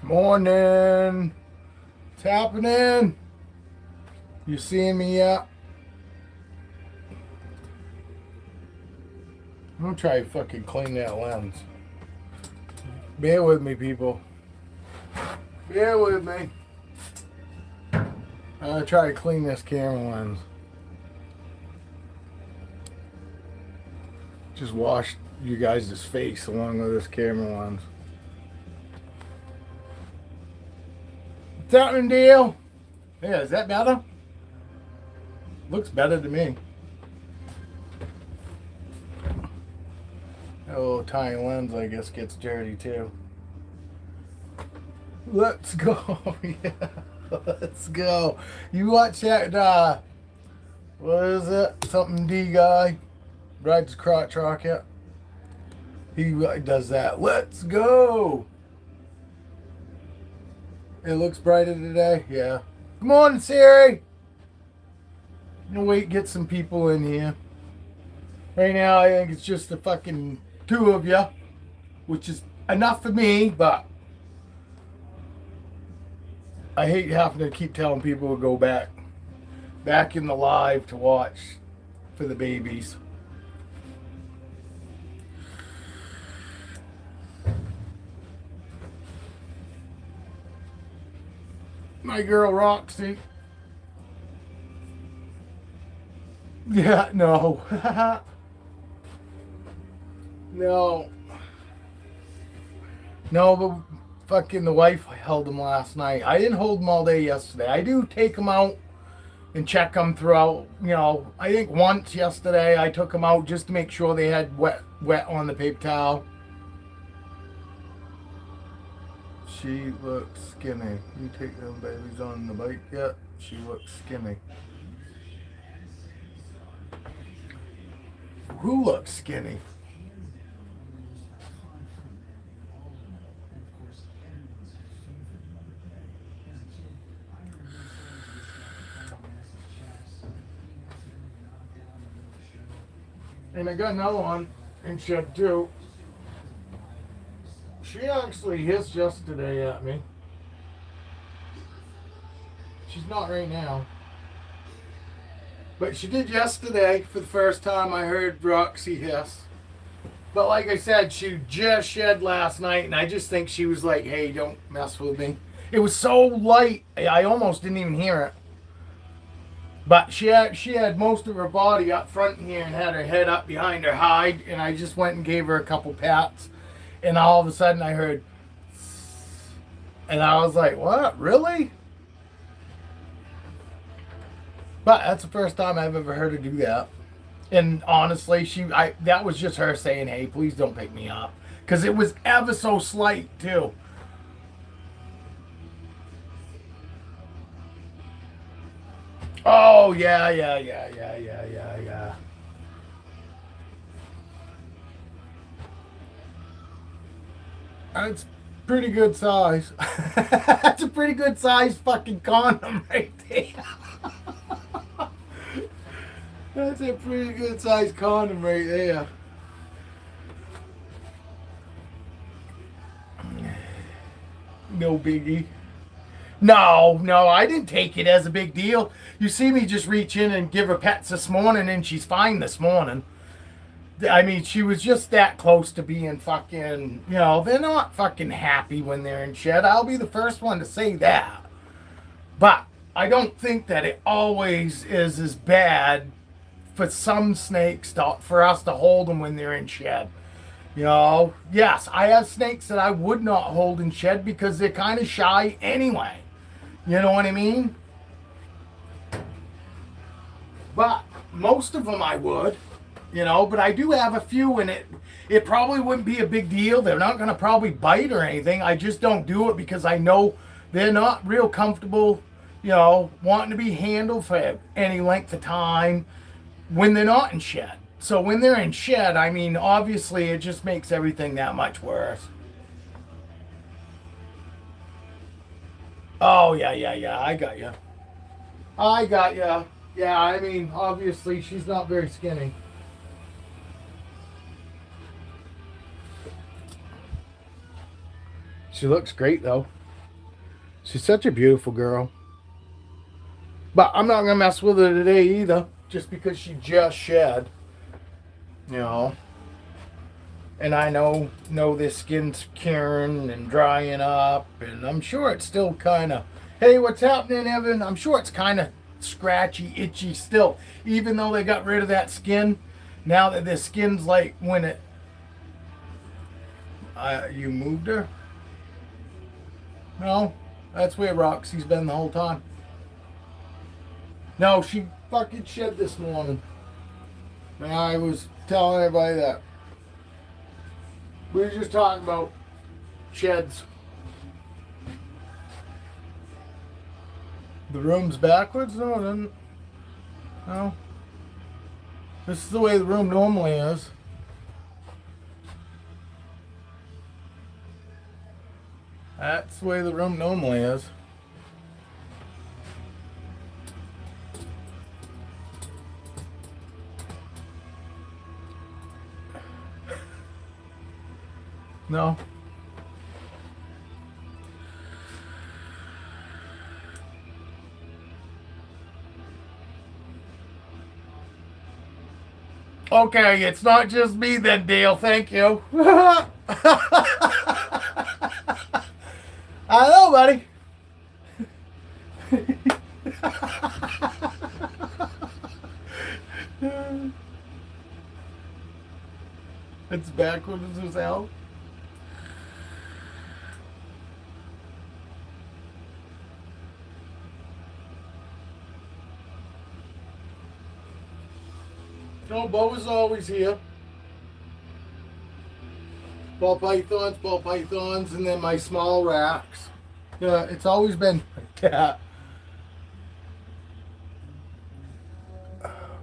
Morning. What's happening? You seeing me yet? I'm gonna try to fucking clean that lens. Bear with me, people. Bear with me. I'm gonna try to clean this camera lens. Just wash you guys' face along with this camera lens. What's happening, Dale? Yeah, is that better? Looks better to me. That little tiny lens, I guess, gets dirty too. Let's go. Yeah, let's go. You watch that, what is it? Something D guy rides a crotch rocket. He does that. Let's go. It looks brighter today. Yeah. Good morning, Siri. I'm gonna wait, get some people in here. Right now, I think it's just the fucking two of you, which is enough for me, but I hate having to keep telling people to go back in the live to watch for the babies. My girl Roxy. Yeah, no. No. No, but fucking the wife held them last night. I didn't hold them all day yesterday. I do take them out and check them throughout. You know, I think once yesterday I took them out just to make sure they had wet on the paper towel. She looks skinny. You take them babies on the bike yet? She looks skinny. Who looks skinny? And I got another one in shed too. She actually hissed yesterday at me. She's not right now. But she did yesterday for the first time I heard Roxy hiss. But like I said, she just shed last night and I just think she was like, hey, don't mess with me. It was so light, I almost didn't even hear it. But she had most of her body up front here and had her head up behind her hide, and I just went and gave her a couple pats, and all of a sudden I heard, and I was like, what, really? But that's the first time I've ever heard her do that. And honestly, that was just her saying, hey, please don't pick me up. Because it was ever so slight, too. Oh, yeah. That's pretty good size. That's a pretty good size fucking condom right there. That's a pretty good size condom right there. No biggie. No, I didn't take it as a big deal. You see me just reach in and give her pets this morning, and she's fine this morning. I mean, she was just that close to being fucking, they're not fucking happy when they're in shed. I'll be the first one to say that. But I don't think that it always is as bad for some snakes for us to hold them when they're in shed. Yes, I have snakes that I would not hold in shed because they're kind of shy anyway. You know what I mean? But most of them I would, but I do have a few, and it probably wouldn't be a big deal. They're not going to probably bite or anything. I just don't do it because I know they're not real comfortable, wanting to be handled for any length of time when they're not in shed. So when they're in shed, I mean, obviously it just makes everything that much worse. Oh, yeah. I got you. Yeah, I mean, obviously she's not very skinny. She looks great, though. She's such a beautiful girl. But I'm not gonna mess with her today either, just because she just shed. You know. And I know this skin's curing and drying up, and I'm sure it's still kind of, hey, what's happening, Evan? I'm sure it's kind of scratchy, itchy still, even though they got rid of that skin. Now that the skin's like when it, you moved her? No, that's where Roxy's been the whole time. No, she fucking shed this morning. And I was telling everybody that. We were just talking about sheds. The room's backwards? No, it isn't. No. This is the way the room normally is. That's the way the room normally is. No. Okay, it's not just me then, Dale. Thank you. I know, buddy. It's backwards as hell. No, Bo is always here. Ball pythons, and then my small racks. Yeah, it's always been like that.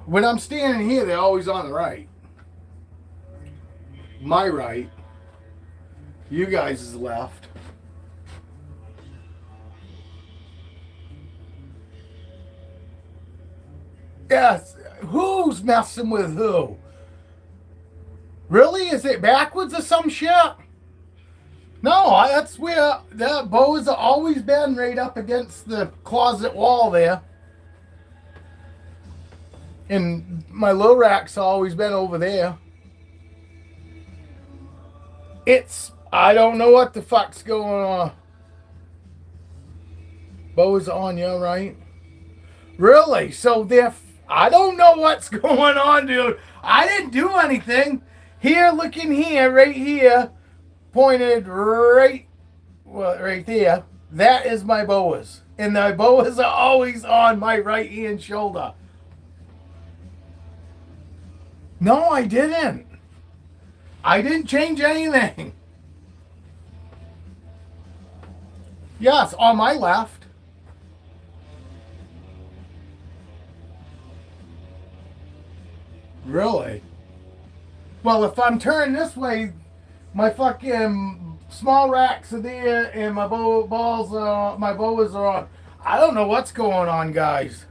When I'm standing here, they're always on the right. My right. You guys is left. Yes. Who's messing with who? Really? Is it backwards or some shit? No, that's where the bows have always been, right up against the closet wall there. And my low rack's always been over there. I don't know what the fuck's going on. Bows on you, right? Really? So I don't know what's going on, dude. I didn't do anything. Here, looking here, right here, pointed right there. That is my boas. And the boas are always on my right hand shoulder. No, I didn't. I didn't change anything. Yes, on my left. Really? Well, if I'm turning this way, my fucking small racks are there, and my boas are on. I don't know what's going on, guys.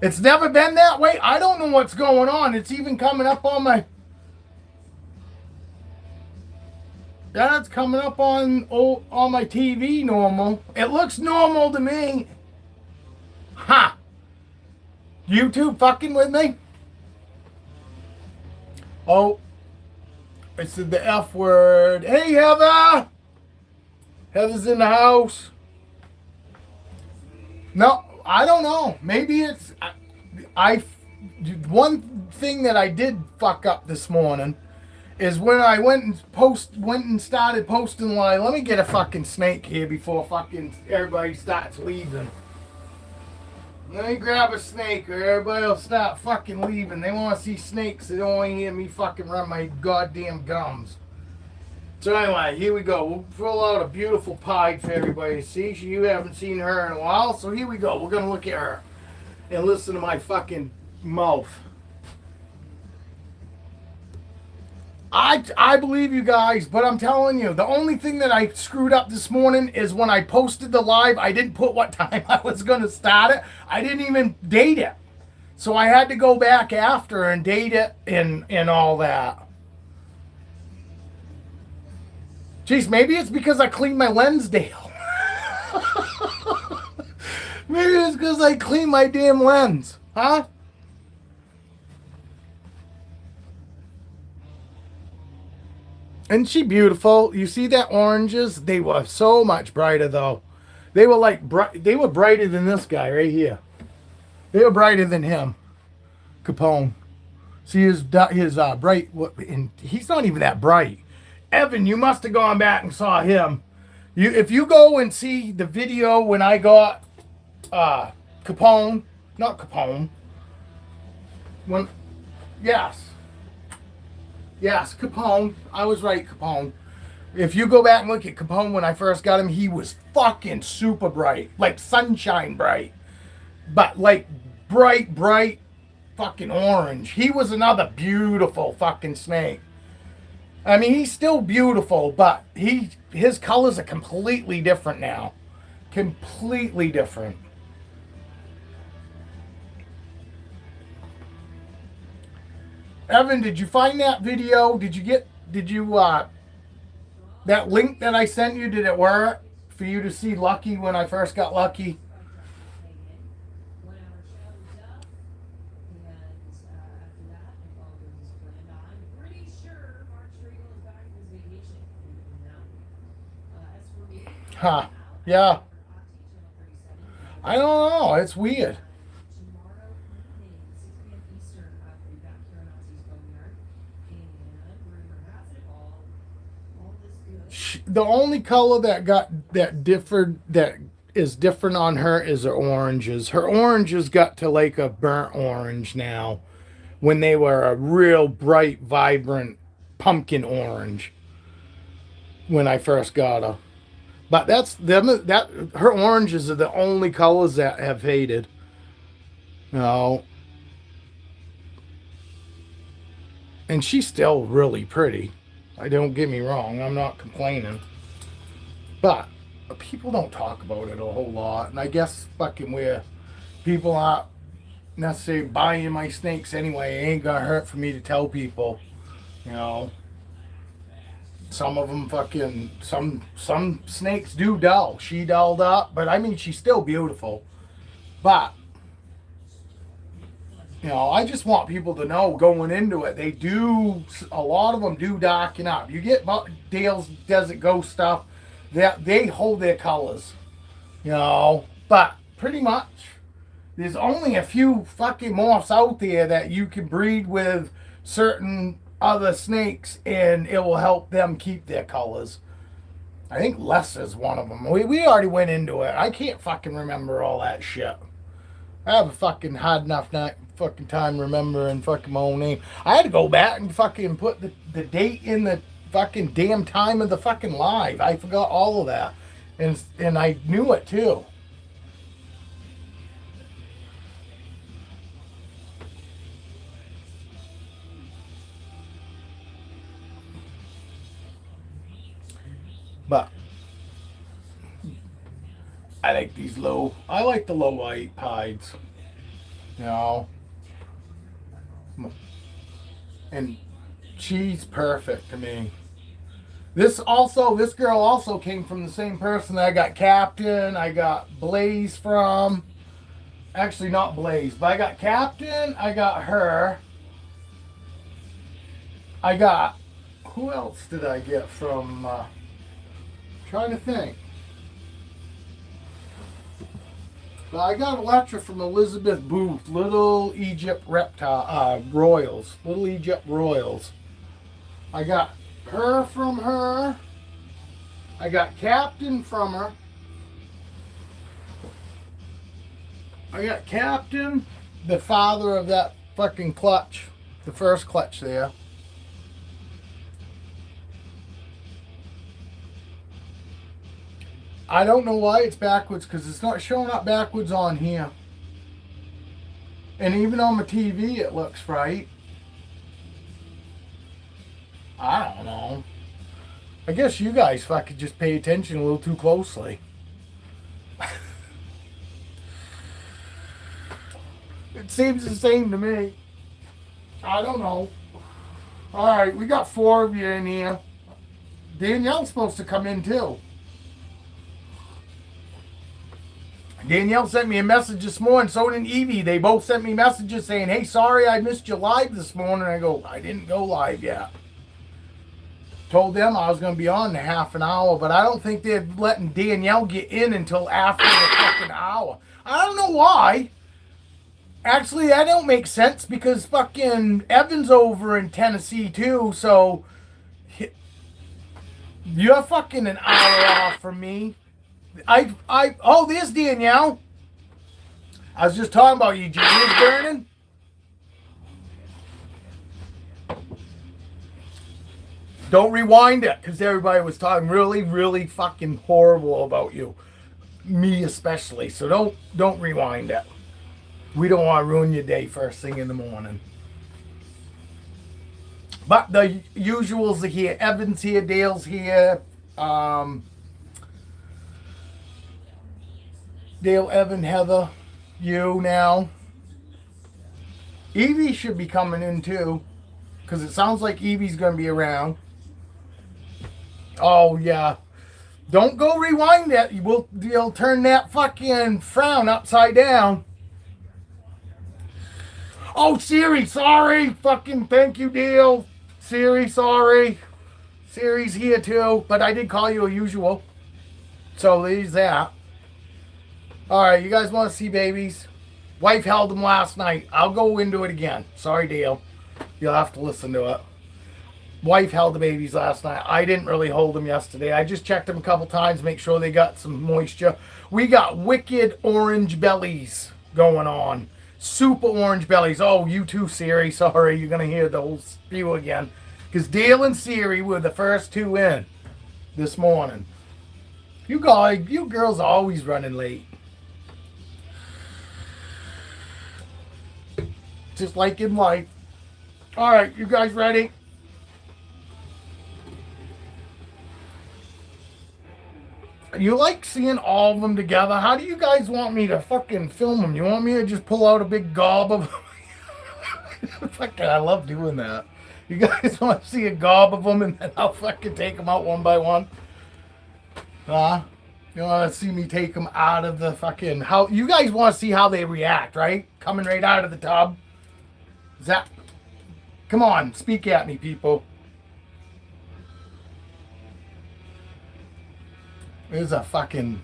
It's never been that way. I don't know what's going on. It's even coming up on my. That's coming up on my TV normal. It looks normal to me. Ha! YouTube fucking with me? Oh, I said the F word. Hey, Heather! Heather's in the house. No, I don't know. Maybe it's... One thing that I did fuck up this morning is when I went and started posting, like, let me get a fucking snake here before fucking everybody starts leaving. Let me grab a snake or everybody will start fucking leaving. They want to see snakes. They don't want to hear me fucking run my goddamn gums. So anyway, here we go. We'll pull out a beautiful pied for everybody to see. You haven't seen her in a while, so here we go. We're going to look at her and listen to my fucking mouth. I believe you guys, but I'm telling you, the only thing that I screwed up this morning is when I posted the live, I didn't put what time I was going to start it. I didn't even date it. So I had to go back after and date it and all that. Jeez, maybe it's because I cleaned my lens, Dale. Maybe it's because I clean my damn lens. Huh? Isn't she beautiful? You see that oranges? They were so much brighter though. They were like they were brighter than this guy right here. They were brighter than him, Capone. See his bright, and he's not even that bright. Evan, you must have gone back and saw him. If you go and see the video when I got Capone, not Capone. When yes, Capone. I was right, Capone. If you go back and look at Capone when I first got him, he was fucking super bright, like sunshine bright, but like bright fucking orange. He was another beautiful fucking snake. I mean, he's still beautiful, but his colors are completely different now. Completely different. Evan, did you find that video? Did you that link that I sent you, did it work for you to see Lucky when I first got Lucky? Huh. Yeah. I don't know. It's weird. The only color that is different on her is her oranges. Her oranges got to like a burnt orange now when they were a real bright, vibrant pumpkin orange when I first got her. But that's them. That her oranges are the only colors that have faded. No, and she's still really pretty. I don't get me wrong. I'm not complaining, but people don't talk about it a whole lot. And I guess fucking where people aren't necessarily buying my snakes anyway, it ain't gonna hurt for me to tell people. You know, some of them fucking some snakes do dull. She dulled up, but I mean she's still beautiful. But you know, I just want people to know going into it, they do, a lot of them do darken up. You get Dale's Desert Ghost stuff, that they hold their colors, you know, but pretty much there's only a few fucking morphs out there that you can breed with certain other snakes and it will help them keep their colors. I think Les is one of them. We already went into it. I can't fucking remember all that shit. I have a fucking hard enough fucking time remembering fucking my own name. I had to go back and fucking put the date in the fucking damn time of the fucking live. I forgot all of that. And I knew it too. But I like these low. I like the low white pieds. You know. And she's perfect to me. This girl also came from the same person that I got Captain, I got Blaze from. Actually, not Blaze, but I got Captain, I got her. I got, who else did I get from, trying to think. But I got Electra from Elizabeth Booth, Little Egypt Reptile, Royals, Little Egypt Royals. I got her from her. I got Captain from her. I got Captain, the father of that fucking clutch, the first clutch there. I don't know why it's backwards because it's not showing up backwards on here. And even on my TV it looks right. I don't know. I guess you guys fucking just pay attention a little too closely. It seems the same to me. I don't know. Alright, we got 4 of you in here. Danielle's supposed to come in too. Danielle sent me a message this morning. So did Evie. They both sent me messages saying, hey, sorry I missed you live this morning. I go, I didn't go live yet. Told them I was going to be on in half an hour, but I don't think they're letting Danielle get in until after the fucking hour. I don't know why. Actually, that don't make sense because fucking Evan's over in Tennessee too, so you're fucking an hour off from me. Oh, there's Danielle. I was just talking about you. Gina's burning. Don't rewind it, because everybody was talking really, really fucking horrible about you. Me especially. So don't rewind it. We don't want to ruin your day first thing in the morning. But the usuals are here. Evan's here. Dale's here. Dale, Evan, Heather, you now. Evie should be coming in too, because it sounds like Evie's going to be around. Oh, yeah. Don't go rewind that. You'll turn that fucking frown upside down. Oh, Siri, sorry. Fucking thank you, Dale. Siri, sorry. Siri's here too, but I did call you a usual. So there's that. Alright, you guys want to see babies? Wife held them last night. I'll go into it again. Sorry, Dale. You'll have to listen to it. Wife held the babies last night. I didn't really hold them yesterday. I just checked them a couple times, make sure they got some moisture. We got wicked orange bellies going on. Super orange bellies. Oh, you too, Siri. Sorry, you're going to hear the whole spew again. Because Dale and Siri were the first two in this morning. You girls are always running late. Just like in life. All right, you guys ready? You like seeing all of them together? How do you guys want me to fucking film them? You want me to just pull out a big gob of them? Fucking, I love doing that. You guys want to see a gob of them and then I'll fucking take them out one by one? Huh? You want to see me take them out of the fucking... How? You guys want to see how they react, right? Coming right out of the tub. Is that... Come on, speak at me, people. There's a fucking...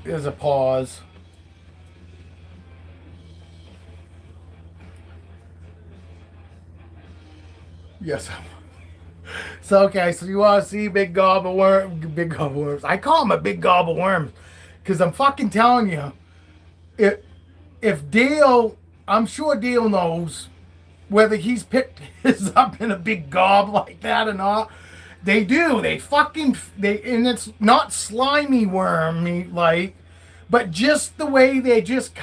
There's a pause. Yes. So, okay, so you want to see big gob of worms? Big gob of worms. I call them a big gob of worms. Because I'm fucking telling you, if Dale... I'm sure Dale knows whether he's picked his up in a big gob like that or not. They do. And it's not slimy wormy like, but just the way they just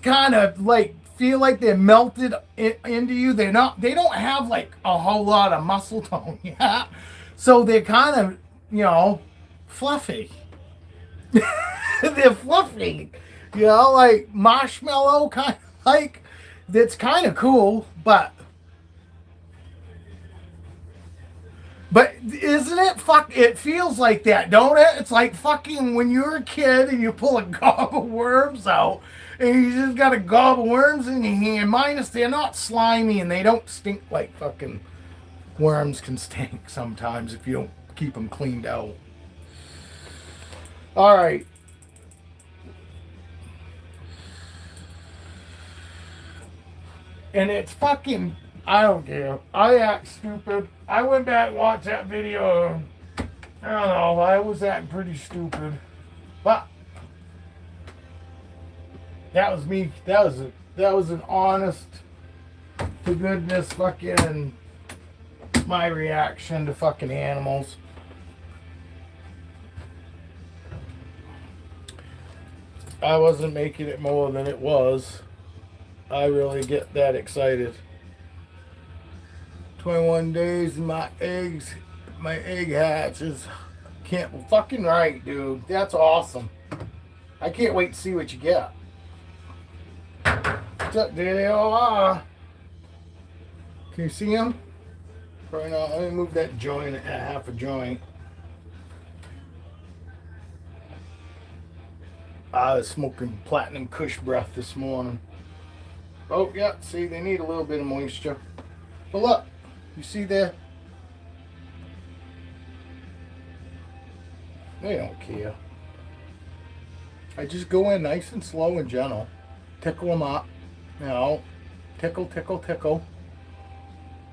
kind of like feel like they're melted into you. They don't have like a whole lot of muscle tone yet. So they're kind of, fluffy. They're fluffy. Like marshmallow kind of like, that's kind of cool, but isn't it it feels like that, don't it? It's like fucking when you're a kid and you pull a gob of worms out and you just got a gob of worms in your hand, minus they're not slimy and they don't stink like fucking worms can stink sometimes if you don't keep them cleaned out. All right. And it's fucking, I don't care. I act stupid. I went back and watched that video. I don't know. I was acting pretty stupid. But that was me. That was an honest to goodness fucking my reaction to fucking animals. I wasn't making it more than it was. I really get that excited. 21 days and my egg hatches. Can't fucking right, dude. That's awesome. I can't wait to see what you get. There they all are. Can you see them? Probably not. Let me move that joint at half a joint. I was smoking Platinum Kush Breath this morning. Oh, yeah, see, they need a little bit of moisture. But look, you see there? They don't care. I just go in nice and slow and gentle. Tickle them up. You know, tickle, tickle, tickle.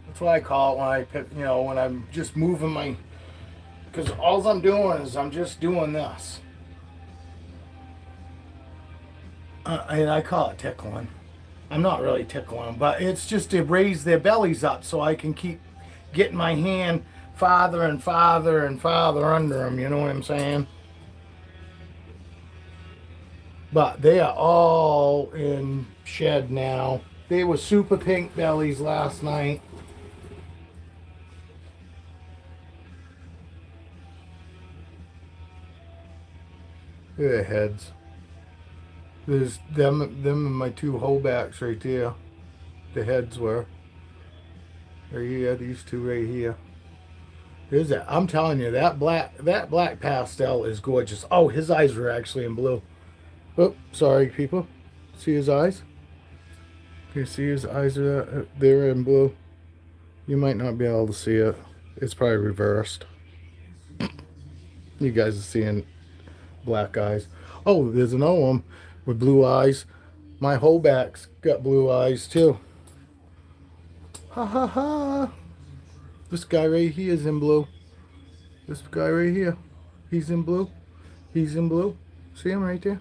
That's what I call it when I pick, you know, when I'm just moving my, because all I'm doing is I'm just doing this. And I call it tickling. I'm not really tickling them, but it's just to raise their bellies up so I can keep getting my hand farther and farther and farther under them, you know what I'm saying? But they are all in shed now. They were super pink bellies last night. Look at their heads. There's them and my two holdbacks right there. The heads were. Right here, these two right here. There's that. I'm telling you, that black pastel is gorgeous. Oh, his eyes were actually in blue. Oh, sorry, people. See his eyes? Can you see his eyes are they're in blue? You might not be able to see it. It's probably reversed. You guys are seeing black eyes. Oh, there's another one with blue eyes. My holdback's got blue eyes too. Ha ha ha. This guy right here is in blue. This guy right here. He's in blue. He's in blue. See him right there?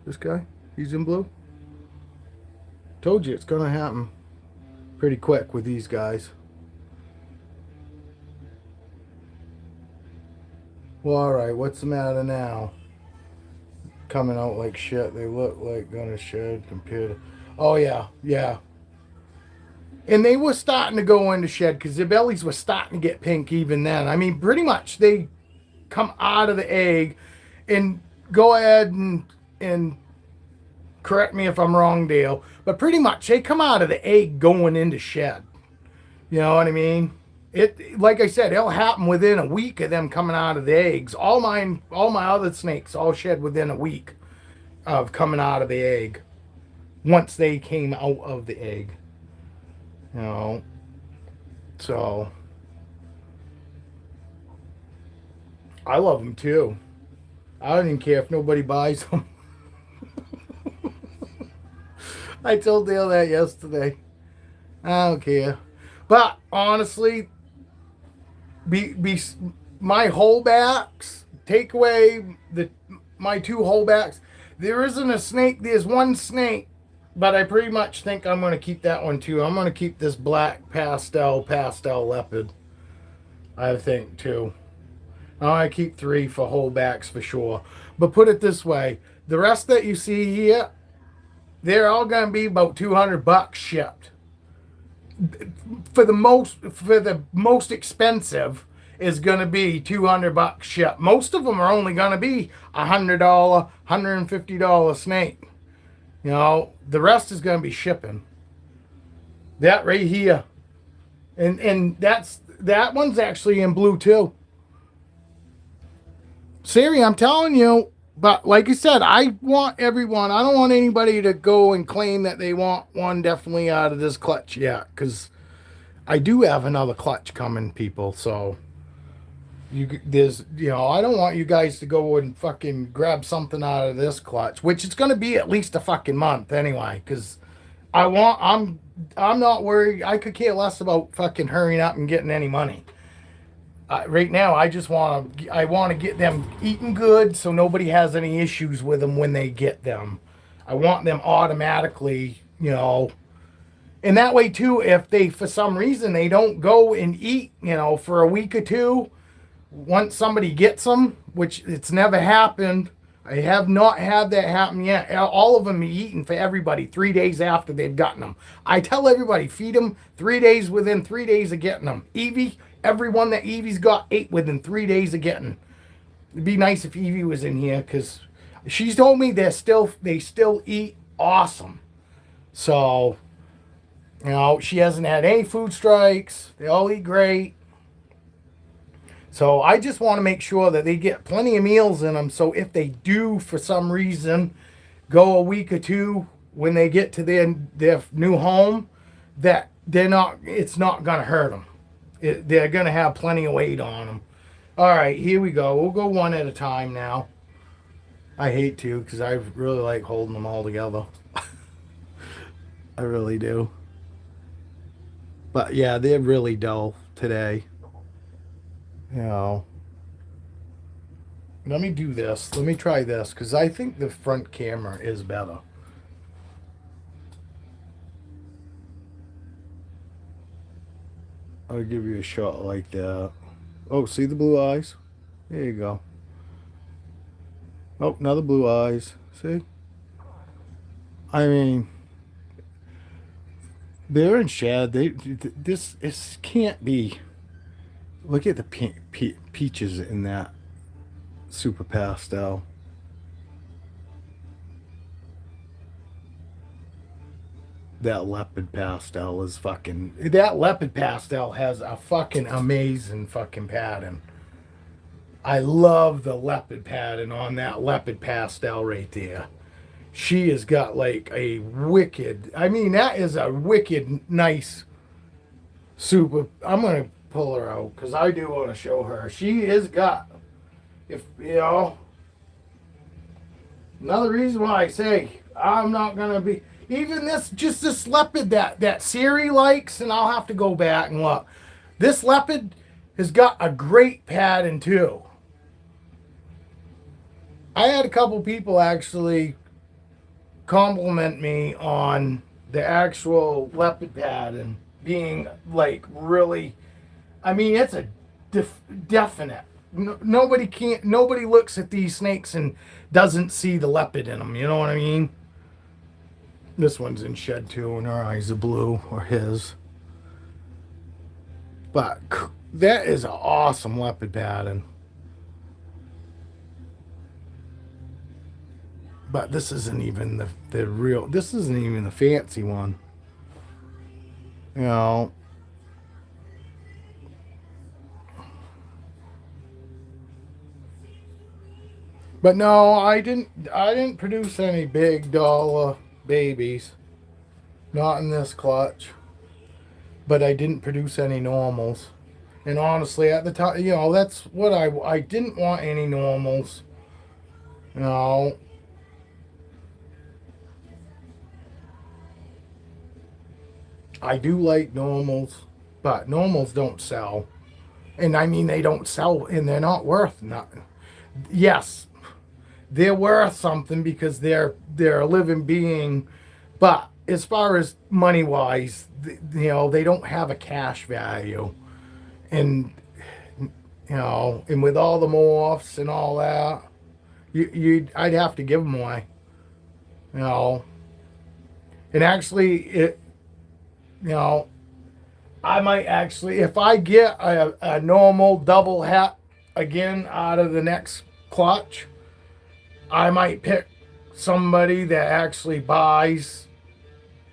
This guy. He's in blue. Told you it's gonna happen pretty quick with these guys. Well, alright, what's the matter now? Coming out like shit. They look like gonna shed compared to... Oh, yeah, yeah. And they were starting to go into shed because their bellies were starting to get pink even then. I mean, pretty much they come out of the egg, and go ahead and correct me if I'm wrong, Dale, but pretty much they come out of the egg going into shed. You know what I mean? It, like I said, it'll happen within a week of them coming out of the eggs. All my other snakes all shed within a week of coming out of the egg. Once they came out of the egg, you know. So I love them too. I don't even care if nobody buys them. I told Dale that yesterday. I don't care. But honestly, my holdbacks, take away my two holdbacks. There isn't a snake. There's one snake, but I pretty much think I'm going to keep that one too. I'm going to keep this black pastel leopard. I think too. I'm going to keep 3 for holdbacks for sure. But put it this way, the rest that you see here, they're all going to be about $200 shipped. For the most expensive is going to be $200 shipped. Most of them are only going to be $100, $150 snake. You know, the rest is going to be shipping. That right here, and that one's actually in blue too. Siri, I'm telling you. But like I said, I want everyone. I don't want anybody to go and claim that they want one definitely out of this clutch yet, because I do have another clutch coming, people. So I don't want you guys to go and fucking grab something out of this clutch, which is going to be at least a fucking month anyway, because I'm not worried. I could care less about fucking hurrying up and getting any money. Right now, I want to get them eating good so nobody has any issues with them when they get them. I want them automatically, you know. And that way, too, if they, for some reason, they don't go and eat, you know, for a week or two, once somebody gets them, which it's never happened. I have not had that happen yet. All of them are eating for everybody 3 days after they've gotten them. I tell everybody, feed them 3 days within 3 days of getting them. Evie, everyone that Evie's got ate within 3 days of getting. It'd be nice if Evie was in here, because she's told me they still eat awesome. So, you know, she hasn't had any food strikes. They all eat great. So I just want to make sure that they get plenty of meals in them. So if they do, for some reason, go a week or two when they get to their new home, that it's not gonna hurt them. They're gonna have plenty of weight on them. All right, here we go. We'll go one at a time now. I hate to because I really like holding them all together. I really do. But yeah, they're really dull today. You know. Let me do this. Let me try this because I think the front camera is better. I'll give you a shot like that. Oh, see the blue eyes? There you go. Oh, another blue eyes. See? I mean, they're in shad. This can't be. Look at the peaches in that super pastel. That leopard pastel is fucking. That leopard pastel has a fucking amazing fucking pattern. I love the leopard pattern on that leopard pastel right there. She has got like a wicked. I mean, that is a wicked nice super. I'm gonna pull her out because I do want to show her. She has got. If you know. Another reason why I say I'm not gonna be. Even this leopard that Siri likes, and I'll have to go back and look. This leopard has got a great pattern too. I had a couple people actually compliment me on the actual leopard pattern being like really. I mean, it's a definite. Nobody looks at these snakes and doesn't see the leopard in them. You know what I mean? This one's in shed too, and her eyes are blue, or his. But that is an awesome leopard pattern. But this isn't even the real. This isn't even the fancy one. You know. But no, I didn't produce any big dollar babies. Not in this clutch. But I didn't produce any normals. And honestly, at the time, you know, that's what I didn't want any normals. You know. I do like normals, but normals don't sell. And I mean, they don't sell, and they're not worth nothing. Yes, they're worth something because they're a living being, but as far as money wise, you know, they don't have a cash value, and you know, and with all the morphs and all that, I'd have to give them away, you know, and actually you know, I might actually, if I get a normal double hat again out of the next clutch, I might pick somebody that actually buys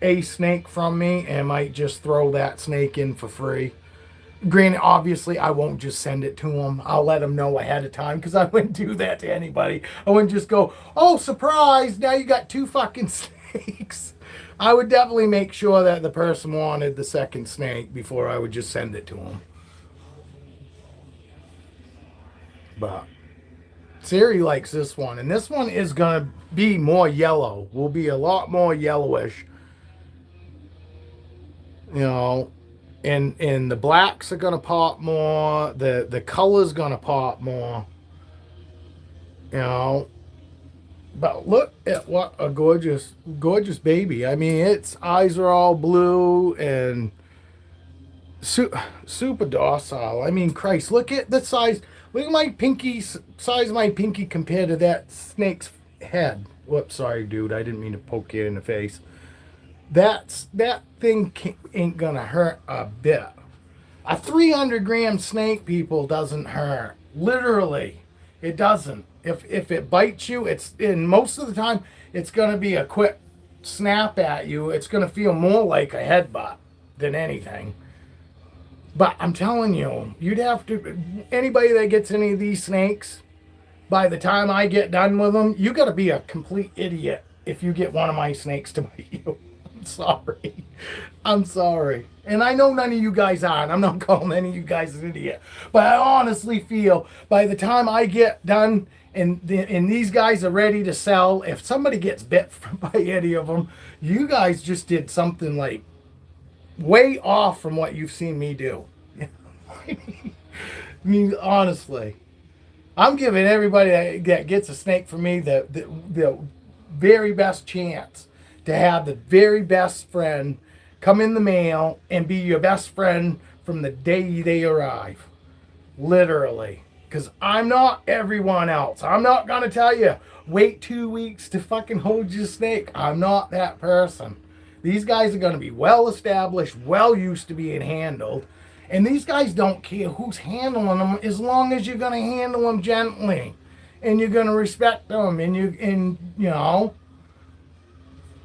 a snake from me and might just throw that snake in for free. Granted, obviously, I won't just send it to them. I'll let them know ahead of time because I wouldn't do that to anybody. I wouldn't just go, oh, surprise, now you got 2 fucking snakes. I would definitely make sure that the person wanted the second snake before I would just send it to them. But Siri likes this one. And this one is going to be more yellow. Will be a lot more yellowish. You know, and the blacks are going to pop more. The color's going to pop more. You know. But look at what a gorgeous baby. I mean, its eyes are all blue and super docile. I mean, Christ, look at the size. Look at my pinky, size of my pinky compared to that snake's head. Whoops, sorry, dude. I didn't mean to poke you in the face. That thing ain't gonna hurt a bit. A 300-gram snake, people, doesn't hurt. Literally, it doesn't. If it bites you, most of the time, it's going to be a quick snap at you. It's going to feel more like a headbutt than anything. But I'm telling you, you'd have to, anybody that gets any of these snakes, by the time I get done with them, you got to be a complete idiot if you get one of my snakes to bite you. I'm sorry. I'm sorry. And I know none of you guys are, and I'm not calling any of you guys an idiot. But I honestly feel by the time I get done and these guys are ready to sell, if somebody gets bit by any of them, you guys just did something like way off from what you've seen me do. I mean, honestly, I'm giving everybody that gets a snake from me the very best chance to have the very best friend come in the mail and be your best friend from the day they arrive. Literally. Because I'm not everyone else. I'm not going to tell you, wait 2 weeks to fucking hold your snake. I'm not that person. These guys are going to be well established, well used to being handled. And these guys don't care who's handling them as long as you're going to handle them gently. And you're going to respect them. And you know,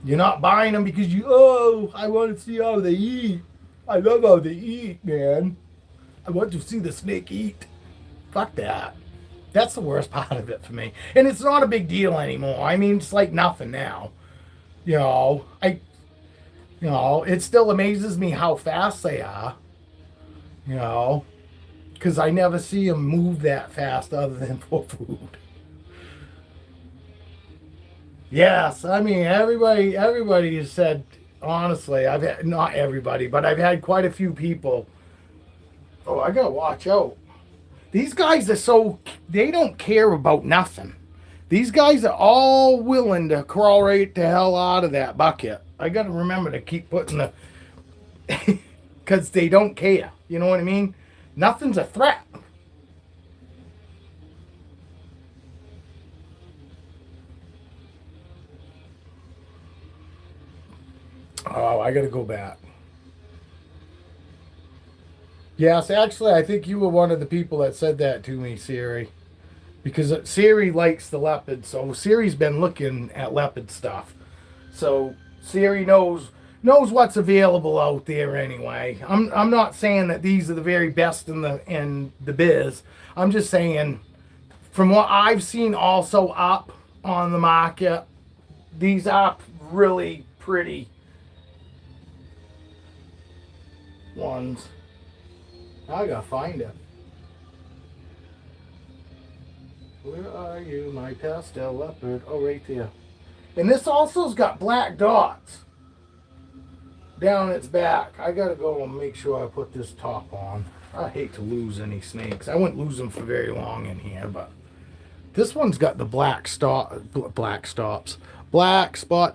you're not buying them because I want to see how they eat. I love how they eat, man. I want to see the snake eat. Fuck that. That's the worst part of it for me. And it's not a big deal anymore. I mean, it's like nothing now. You know, it still amazes me how fast they are. You know, because I never see them move that fast other than for food. Yes, I mean, everybody has said, honestly, I've had, not everybody, but I've had quite a few people. Oh, I gotta watch out. These guys are they don't care about nothing. These guys are all willing to crawl right the hell out of that bucket. I got to remember to keep putting the, because they don't care. You know what I mean? Nothing's a threat. Oh, I got to go back. Yes, actually, I think you were one of the people that said that to me, Siri. Because Siri likes the leopard, so Siri's been looking at leopard stuff. So Siri knows what's available out there anyway. I'm not saying that these are the very best in the biz. I'm just saying from what I've seen also up on the market, these are really pretty ones. I gotta find it. Where are you, my pastel leopard? Oh, right there. And this also's got black dots down its back. I gotta go and make sure I put this top on. I hate to lose any snakes. I wouldn't lose them for very long in here, but this one's got the black spots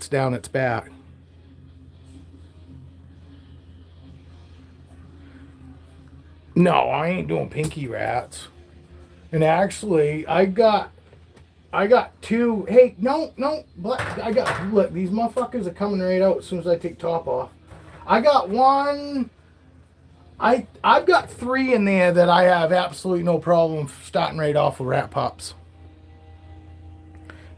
down its back. No, I ain't doing pinky rats. And actually, I got two. Hey, no, black. Look, these motherfuckers are coming right out as soon as I take top off. I got one. I've got three in there that I have absolutely no problem starting right off with rat pups.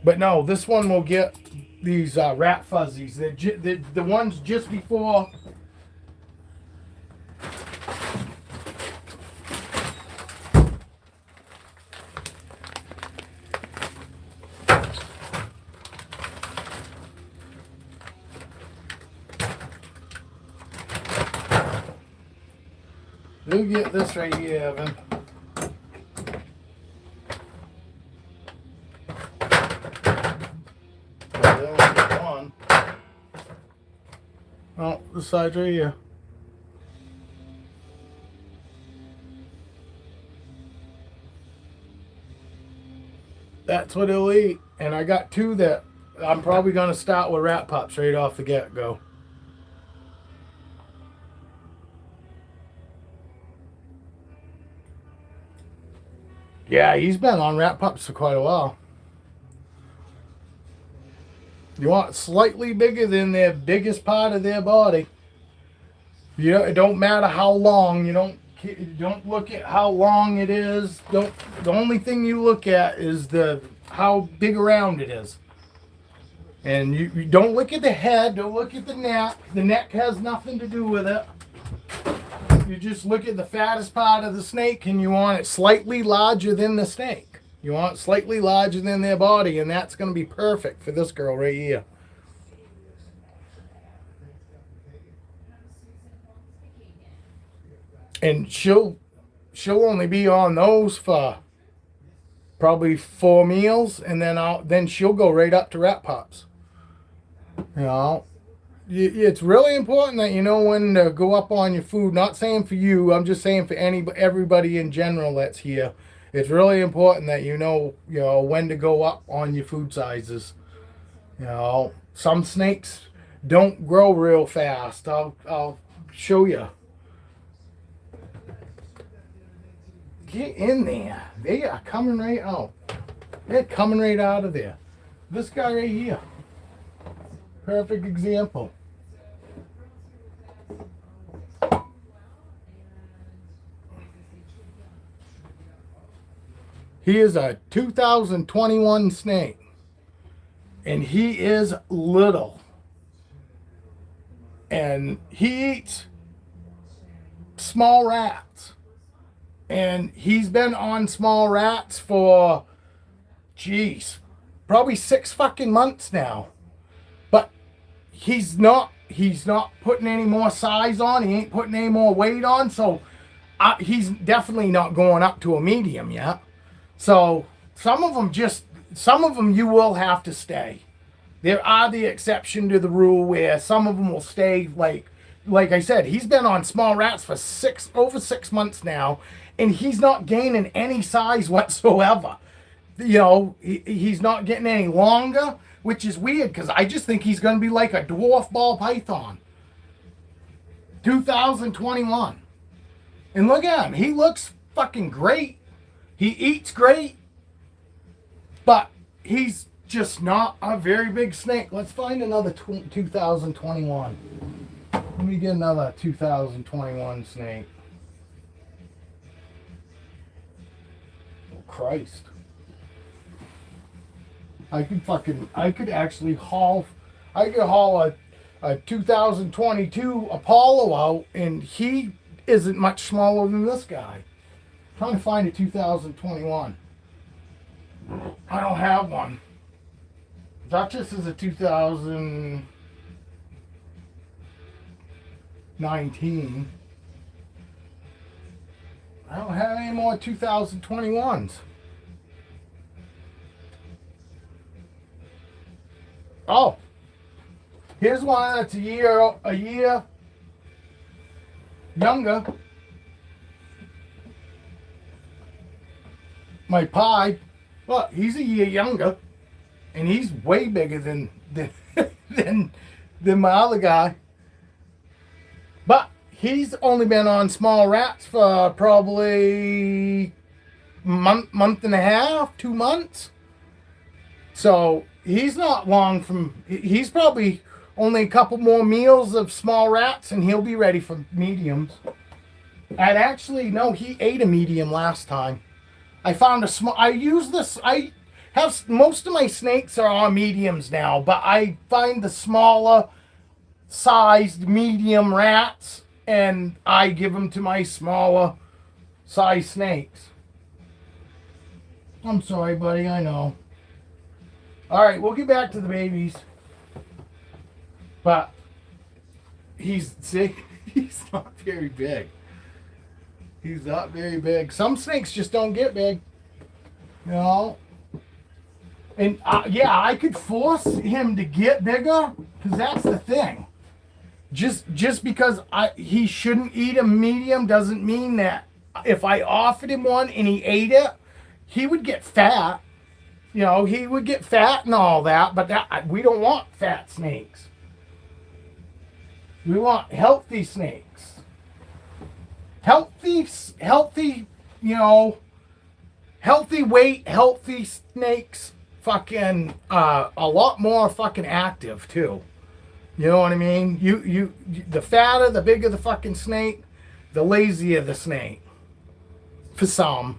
But no, this one will get these rat fuzzies. The ones just before. We'll get this right here, Evan. Then we'll get one. Oh, this side right here. That's what it'll eat. And I got two that I'm probably going to start with rat pups right off the get-go. Yeah, he's been on rat pups for quite a while. You want slightly bigger than their biggest part of their body. You know, it don't matter how long. You don't look at how long it is. The only thing you look at is how big around it is. And you don't look at the head. Don't look at the neck. The neck has nothing to do with it. You just look at the fattest part of the snake and you want it slightly larger than the snake. You want it slightly larger than their body, and that's going to be perfect for this girl right here. And she'll only be on those for probably 4 meals, and then she'll go right up to rat pups. You know, it's really important that you know when to go up on your food. Not saying for you, I'm just saying for everybody in general that's here. It's really important that you know when to go up on your food sizes. You know, some snakes don't grow real fast. I'll show you. Get in there. They are coming right out. They're coming right out of there. This guy right here. Perfect example. He is a 2021 snake. And he is little. And he eats small rats. And he's been on small rats for, geez, probably 6 fucking months now. But he's not putting any more size on. He ain't putting any more weight on. So he's definitely not going up to a medium yet. So some of them you will have to stay. There are the exception to the rule where some of them will stay. Like I said, he's been on small rats for over 6 months now. And he's not gaining any size whatsoever. You know, he's not getting any longer, which is weird because I just think he's going to be like a dwarf ball python. 2021. And look at him. He looks fucking great. He eats great. But he's just not a very big snake. Let's find another 2021. Let me get another 2021 snake. Christ. I could actually haul a 2022 Apollo out, and he isn't much smaller than this guy. I'm trying to find a 2021. I don't have one. Duchess is a 2019. I don't have any more 2021s. Oh, here's one that's a year younger. My pie, but he's a year younger, and he's way bigger than my other guy. But he's only been on small rats for probably month and a half, 2 months. So he's not long from, he's probably only a couple more meals of small rats and he'll be ready for mediums. He ate a medium last time. I found I have, most of my snakes are on mediums now, but I find the smaller sized medium rats and I give them to my smaller size snakes. I'm sorry, buddy, I know. All right, we'll get back to the babies. But he's not very big. He's not very big. Some snakes just don't get big. You know? And I could force him to get bigger, because that's the thing. Just because he shouldn't eat a medium doesn't mean that if I offered him one and he ate it, he would get fat. You know, he would get fat and all that, but we don't want fat snakes. We want healthy snakes. Healthy, you know, healthy weight, healthy snakes, fucking, a lot more fucking active too. You know what I mean? You the fatter, the bigger the fucking snake, the lazier the snake. For some.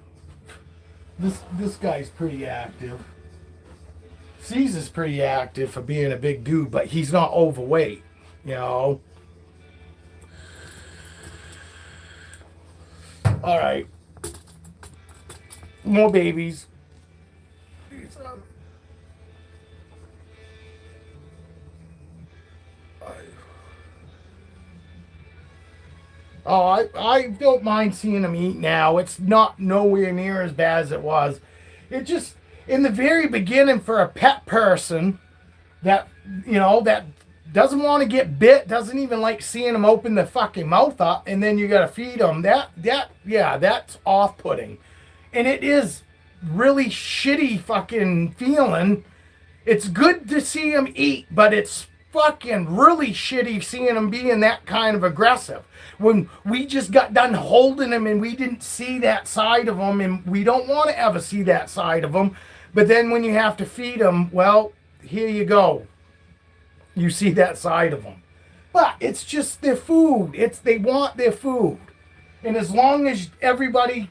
This guy's pretty active. Caesar's pretty active for being a big dude, but he's not overweight, you know. All right. More babies. Oh, I don't mind seeing them eat now. It's not nowhere near as bad as it was. It just, in the very beginning, for a pet person that, that doesn't want to get bit, doesn't even like seeing them open the fucking mouth up, and then you got to feed them. Yeah, that's off-putting. And it is really shitty fucking feeling. It's good to see them eat, but it's fucking really shitty seeing them being that kind of aggressive. When we just got done holding them and we didn't see that side of them, and we don't want to ever see that side of them. But then when you have to feed them, well, here you go. You see that side of them. But it's just their food. They want their food. And as long as everybody,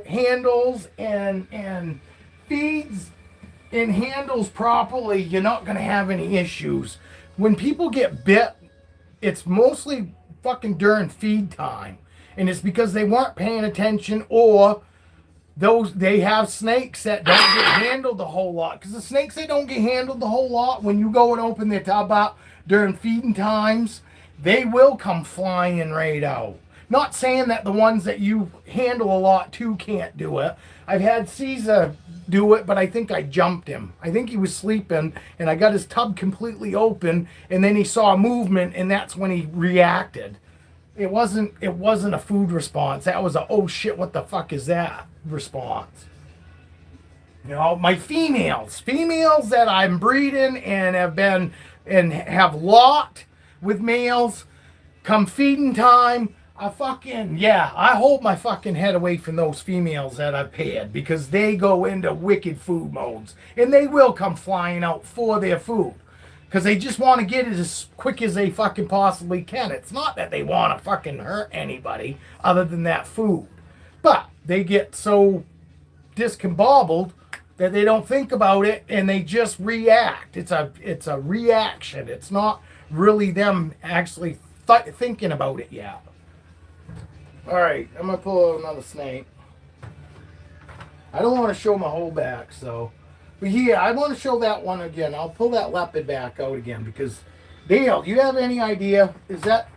handles and feeds and handles properly, you're not going to have any issues. When people get bit, it's mostly fucking during feed time. And it's because they weren't paying attention, or they have snakes that don't get handled a whole lot. Because the snakes that don't get handled a whole lot, when you go and open their tub up during feeding times, they will come flying right out. Not saying that the ones that you handle a lot too can't do it. I've had Caesar do it, but I think I jumped him. I think he was sleeping, and I got his tub completely open, and then he saw movement, and that's when he reacted. It wasn't a food response. That was a, oh shit, what the fuck is that response. My females that I'm breeding and have locked with males, come feeding time, I hold my fucking head away from those females that I've paired, because they go into wicked food modes, and they will come flying out for their food, because they just want to get it as quick as they fucking possibly can. It's not that they want to fucking hurt anybody other than that food, but they get so discombobbled that they don't think about it, and they just react. It's a reaction. It's not really them actually thinking about it yet. All right, I'm going to pull out another snake. I don't want to show my whole back, so. But yeah, I want to show that one again. I'll pull that leopard back out again, because, Dale, do you have any idea? Is that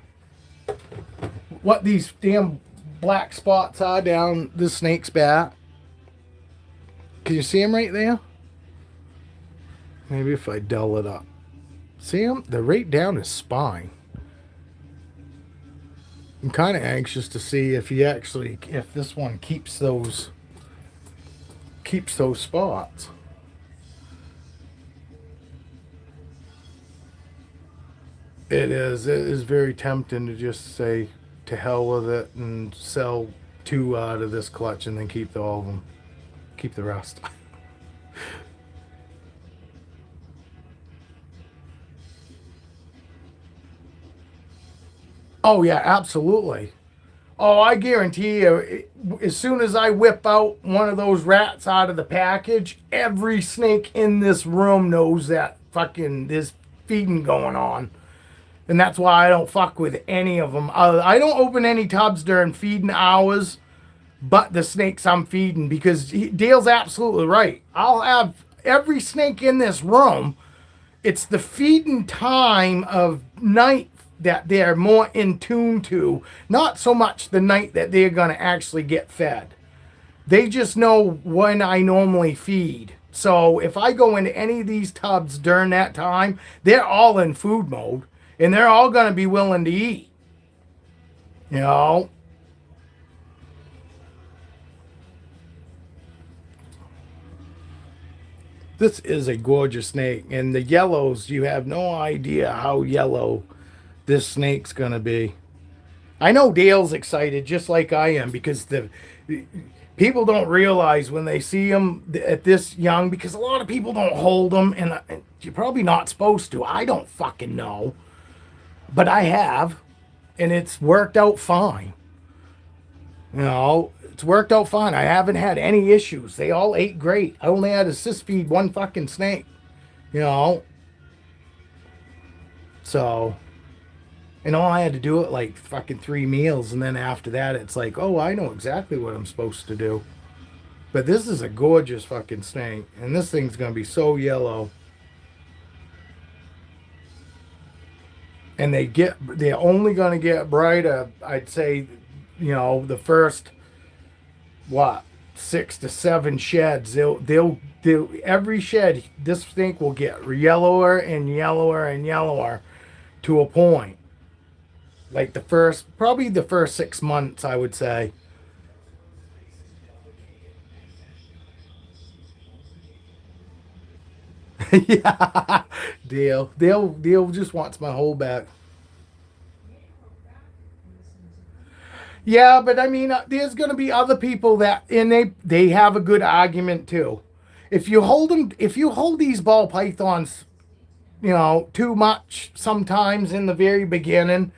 what these damn black spots are down this snake's back? Can you see them right there? Maybe if I dull it up. See them? They're right down his spine. I'm kind of anxious to see if this one keeps those spots. It is very tempting to just say to hell with it and sell 2 out of this clutch and then keep all of them. Keep the rest. Oh, yeah, absolutely. Oh, I guarantee you, as soon as I whip out one of those rats out of the package, every snake in this room knows that fucking there's feeding going on. And that's why I don't fuck with any of them. I don't open any tubs during feeding hours, but the snakes I'm feeding, because Dale's absolutely right. I'll have every snake in this room. It's the feeding time of night that they're more in tune to, not so much the night that they're going to actually get fed. They just know when I normally feed. So if I go into any of these tubs during that time, they're all in food mode, and they're all going to be willing to eat. This is a gorgeous snake, and the yellows, you have no idea how yellow this snake's gonna be. I know Dale's excited just like I am, because the people don't realize when they see them at this young, because a lot of people don't hold them, and you're probably not supposed to. I don't fucking know, but I have, and it's worked out fine. It's worked out fine. I haven't had any issues. They all ate great. I only had to assist feed one fucking snake. So And all I had to do it like fucking 3 meals, and then after that, it's like, oh, I know exactly what I'm supposed to do. But this is a gorgeous fucking snake, and this thing's gonna be so yellow. And they're only gonna get brighter. I'd say, the first what 6 to 7 sheds. They'll every shed. This snake will get yellower and yellower and yellower to a point. Like probably the first 6 months, I would say. Yeah, Deal just wants my whole back. Yeah, but I mean, there's going to be other people that, and they have a good argument too. If you hold these ball pythons, too much sometimes in the very beginning,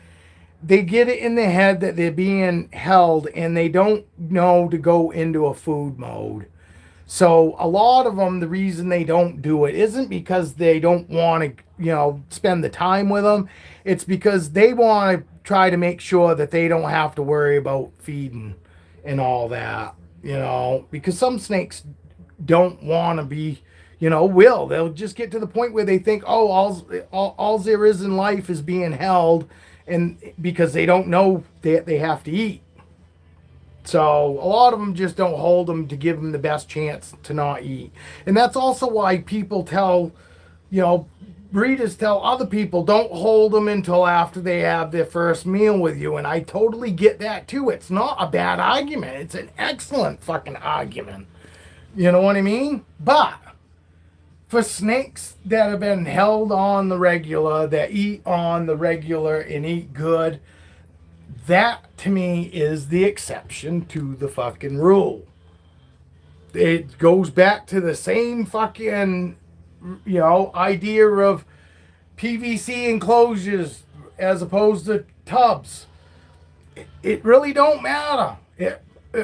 they get it in their head that they're being held, and they don't know to go into a food mode. So a lot of them, the reason they don't do it isn't because they don't want to, spend the time with them. It's because they want to try to make sure that they don't have to worry about feeding and all that, because some snakes don't want to be, they'll just get to the point where they think, oh, all there is in life is being held, and because they don't know that they have to eat. So a lot of them just don't hold them to give them the best chance to not eat. And that's also why people you know, breeders tell other people don't hold them until after they have their first meal with you. And I totally get that too. It's not a bad argument. It's an excellent fucking argument. You know what I mean? But for snakes that have been held on the regular, that eat on the regular and eat good, that to me is the exception to the fucking rule. It goes back to the same fucking, idea of PVC enclosures as opposed to tubs. It really don't matter.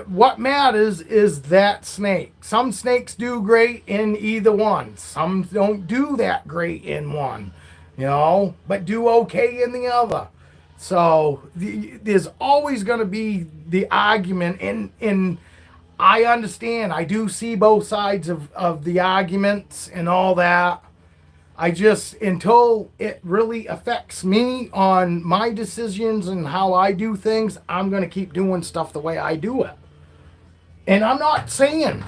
What matters is that snake. Some snakes do great in either one. Some don't do that great in one, but do okay in the other. So there's always going to be the argument, and I understand. I do see both sides of the arguments and all that. I just, until it really affects me on my decisions and how I do things, I'm going to keep doing stuff the way I do it. And I'm not saying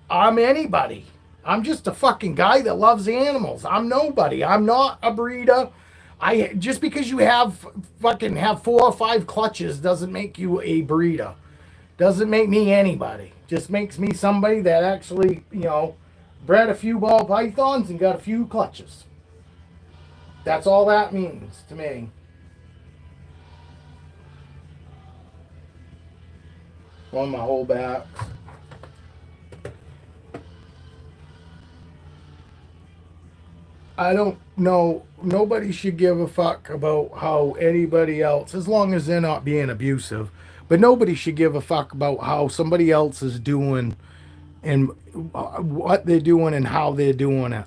I'm anybody. I'm just a fucking guy that loves animals. I'm nobody. I'm not a breeder. Just because you have 4 or 5 clutches doesn't make you a breeder. Doesn't make me anybody. Just makes me somebody that actually, bred a few ball pythons and got a few clutches. That's all that means to me. On my whole back. I don't know. Nobody should give a fuck about how anybody else, as long as they're not being abusive. But nobody should give a fuck about how somebody else is doing and what they're doing and how they're doing it.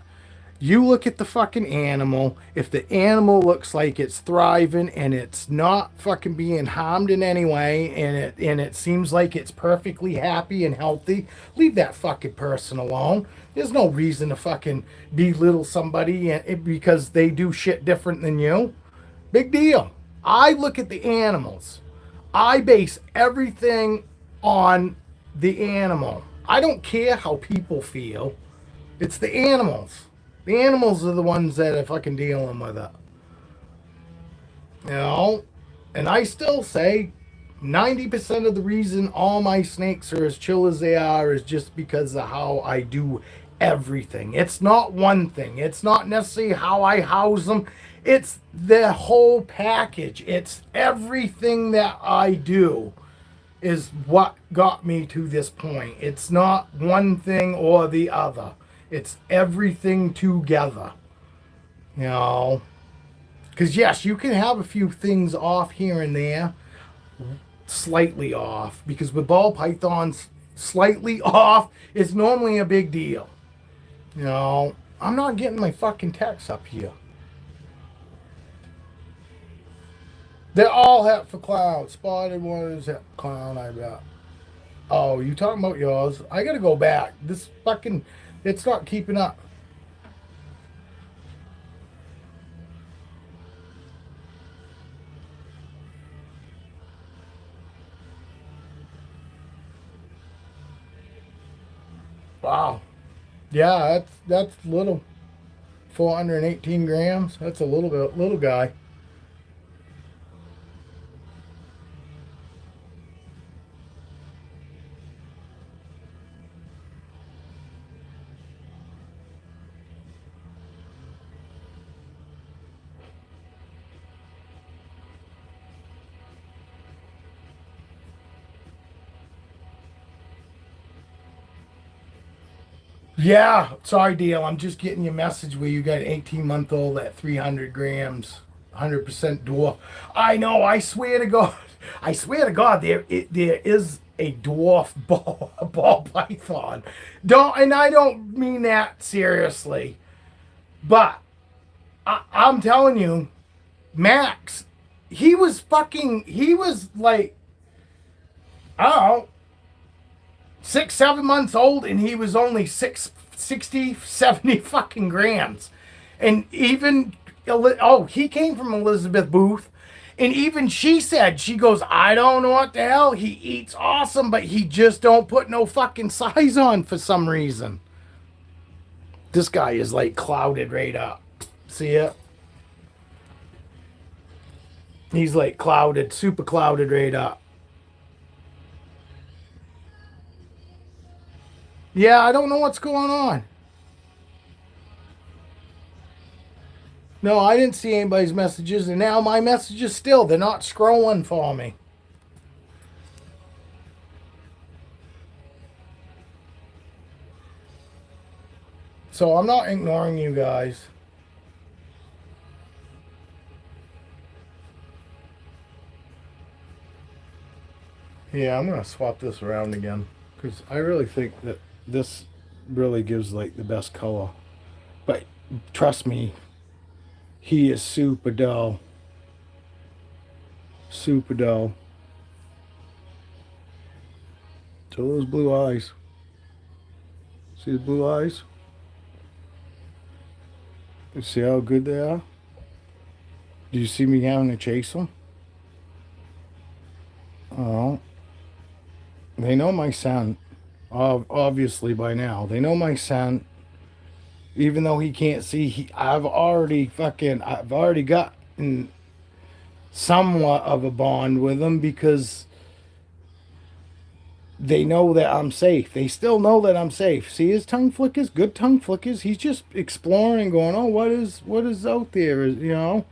You look at the fucking animal. If the animal looks like it's thriving and it's not fucking being harmed in any way, and it seems like it's perfectly happy and healthy, leave that fucking person alone. There's no reason to fucking belittle somebody because they do shit different than you. Big deal. I look at the animals. I base everything on the animal. I don't care how people feel. It's the animals. The animals are the ones that are fucking dealing with it. And I still say 90% of the reason all my snakes are as chill as they are is just because of how I do everything. It's not one thing. It's not necessarily how I house them. It's the whole package. It's everything that I do is what got me to this point. It's not one thing or the other. It's everything together. Because yes, you can have a few things off here and there, slightly off. Because with ball pythons, slightly off is normally a big deal. I'm not getting my fucking text up here. They're all het for clown. Spotted one is het for clown, I bet. Oh, you talking about yours? I gotta go back. This fucking, it's not keeping up. Wow. Yeah, that's little. 418 grams. That's a little bit, little guy. Yeah, sorry, Dale. I'm just getting your message where you got an 18-month-old at 300 grams, 100% dwarf. I know. I swear to God. I swear to God, there is a dwarf ball python. Don't, and I don't mean that seriously, but I'm telling you, Max, he was like, I don't know, 6, 7 months old, and he was only 60, 70 fucking grams. And even, oh, he came from Elizabeth Booth. And even she said, she goes, I don't know what the hell. He eats awesome, but he just don't put no fucking size on for some reason. This guy is like clouded right up. See it? He's like clouded, super clouded right up. Yeah, I don't know what's going on. No, I didn't see anybody's messages, and now my messages still, they're not scrolling for me. So I'm not ignoring you guys. Yeah, I'm gonna swap this around again because I really think that this really gives like the best color. But trust me, he is super dull. Super dull. So those blue eyes. See the blue eyes? You see how good they are? Do you see me having to chase them? Oh, they know my scent. Obviously by now, they know my scent. Even though he can't see, I've already gotten somewhat of a bond with him because they know that I'm safe. They still know that I'm safe. See his tongue flickers, good tongue flickers. He's just exploring, going, "Oh, what is out there?" You know.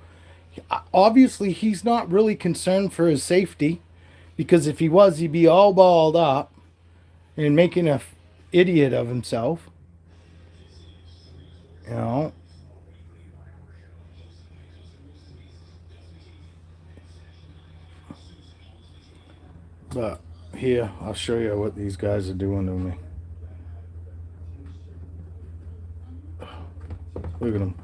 Obviously, he's not really concerned for his safety because if he was, he'd be all balled up and making a idiot of himself. You know. But here, I'll show you what these guys are doing to me. Look at them.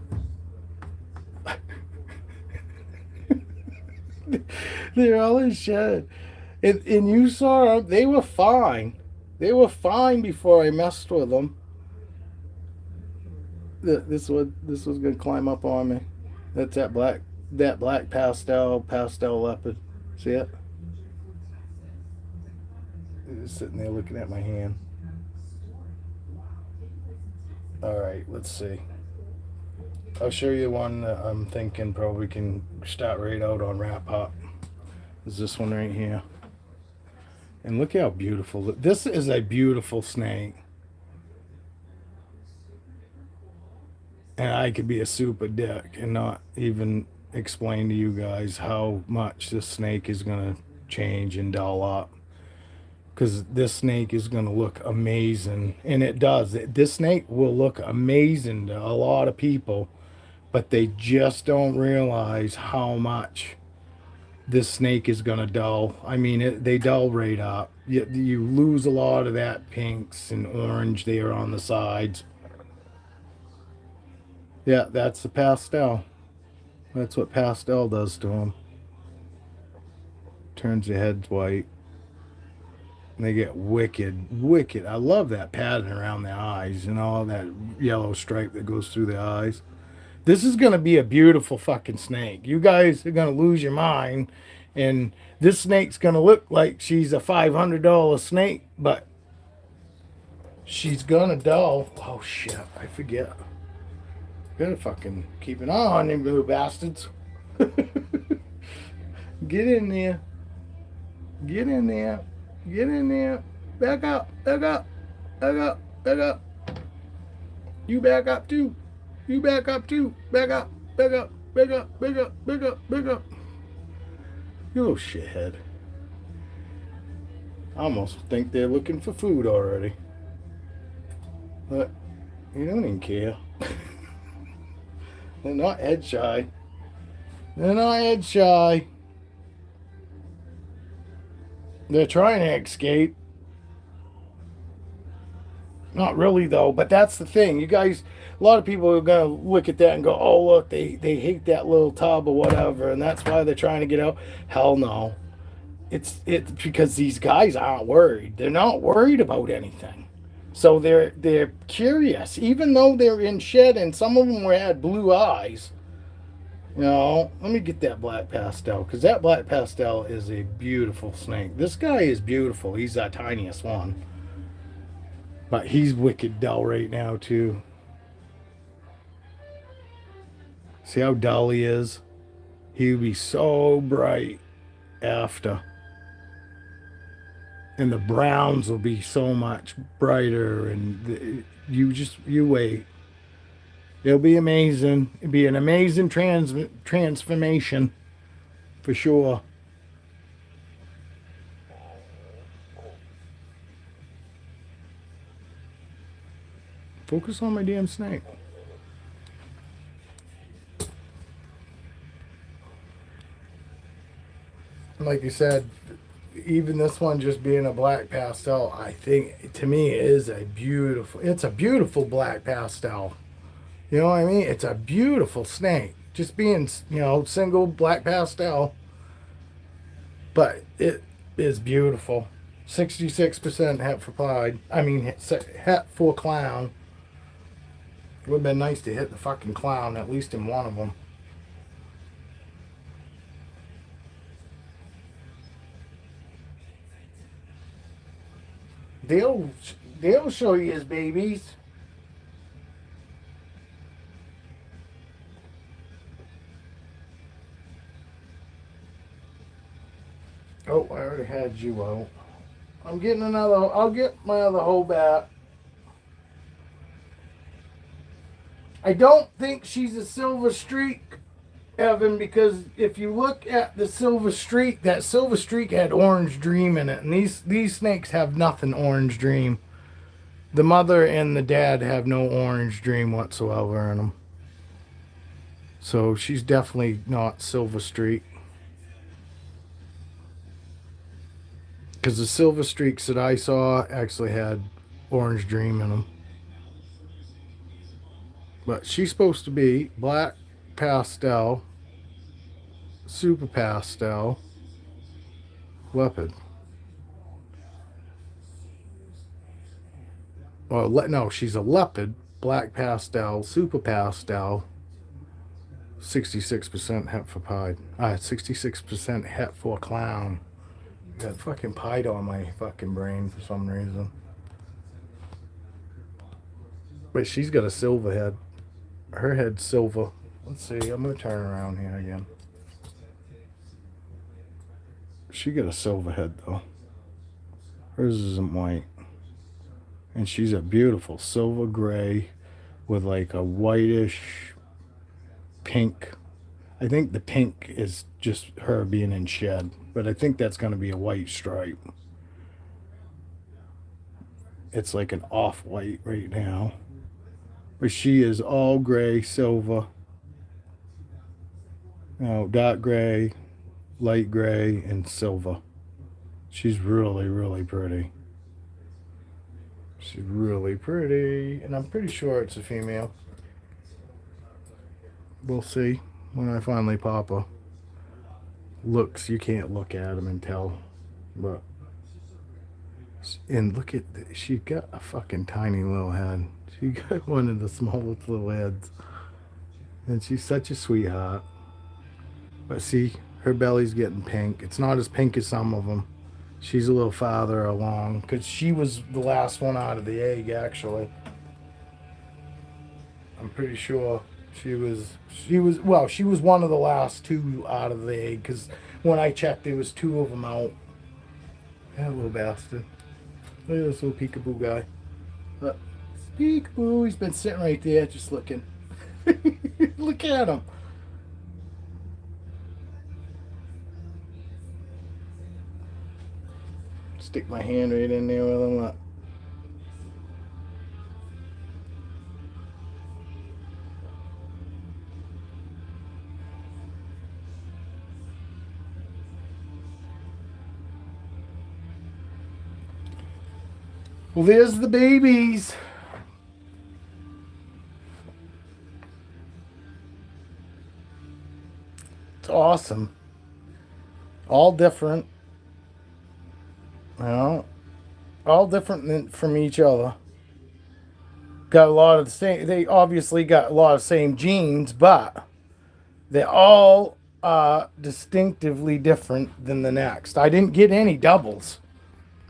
They're all in shed. And you saw them, they were fine. They were fine before I messed with them. This was gonna climb up on me. That's that black pastel leopard. See it? It's sitting there looking at my hand. All right, let's see. I'll show you one that I'm thinking probably can start right out on Wrap Pop. Is this one right here? And look how beautiful this is. A beautiful snake. And I could be a super dick and not even explain to you guys how much this snake is going to change and dull up. Because this snake is going to look amazing. And it does. This snake will look amazing to a lot of people, but they just don't realize how much this snake is going to dull. I mean, they dull right up. You lose a lot of that pinks and orange there on the sides. Yeah, that's the pastel. That's what pastel does to them. Turns their heads white. And they get wicked, wicked. I love that pattern around their eyes, you know, that yellow stripe that goes through their eyes. This is going to be a beautiful fucking snake. You guys are going to lose your mind. And this snake's going to look like she's a $500 snake, but she's going to dull. Oh, shit. I forget. Gotta fucking keep an eye on them little bastards. Get in there. Get in there. Get in there. Back up. Back up. Back up. Back up. You back up too. You back up too. Back up. Back up. Back up. Back up. Back up. Back up. You little shithead. I almost think they're looking for food already. But you don't even care. They're not head shy. They're not head shy. They're trying to escape. Not really, though, but that's the thing. You guys, a lot of people are going to look at that and go, oh, look, they hate that little tub or whatever, and that's why they're trying to get out. Hell no. It's because these guys aren't worried. They're not worried about anything. So they're curious. Even though they're in shed and some of them had blue eyes, you know, let me get that black pastel, because that black pastel is a beautiful snake. This guy is beautiful. He's the tiniest one. But he's wicked dull right now, too. See how dull he is? He would be so bright after. And the browns will be so much brighter. And you wait. It'll be amazing. It'll be an amazing transformation for sure. Focus on my damn snake. Like you said, even this one just being a black pastel, I think to me is it's a beautiful black pastel. You know what I mean? It's a beautiful snake. Just being, you know, single black pastel. But it is beautiful. 66% het for pride. I mean, het for clown. It would have been nice to hit the fucking clown, at least in one of them. They'll show you his babies. Oh, I already had you out. I'm getting another. I'll get my other whole bat. I don't think she's a silver streak, Evan, because if you look at the silver streak, that silver streak had orange dream in it, and these snakes have nothing orange dream. The mother and the dad have no orange dream whatsoever in them. So she's definitely not silver streak. Because the silver streaks that I saw actually had orange dream in them. But she's supposed to be black pastel, super pastel, leopard. Well, no, she's a leopard, black pastel, super pastel, 66% het for pied. 66% het for clown. Got fucking pied on my fucking brain for some reason. But she's got a silver head. Her head's silver. Let's see. I'm gonna turn around here again. She got a silver head though. Hers isn't white. And she's a beautiful silver gray with like a whitish pink. I think the pink is just her being in shed, but I think that's going to be a white stripe. It's like an off-white right now. But she is all gray, silver. No, dark gray, light gray, and silver. She's really, really pretty. She's really pretty. And I'm pretty sure it's a female. We'll see when I finally pop her. looks, you can't look at them and tell. But, and look at, she got a fucking tiny little head. She got one of the smallest little heads. And she's such a sweetheart. But see, her belly's getting pink. It's not as pink as some of them. She's a little farther along because she was the last one out of the egg, actually. I'm pretty sure she was one of the last two out of the egg because when I checked, there was two of them out. That little bastard. Look at this little peekaboo guy. Look, peekaboo, he's been sitting right there just looking. Look at him. Stick my hand right in there with him. Look. Well, there's the babies. It's awesome. All different. You know, all different from each other. Got a lot of the same. They obviously got a lot of same genes, but they all are distinctively different than the next. I didn't get any doubles.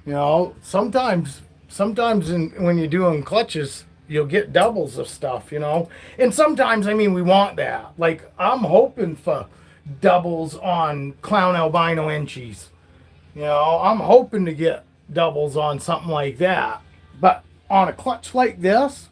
You know, sometimes when you're doing clutches, you'll get doubles of stuff, you know. And sometimes, I mean, we want that. Like, I'm hoping for doubles on Clown Albino Inchies. You know, I'm hoping to get doubles on something like that. But on a clutch like this,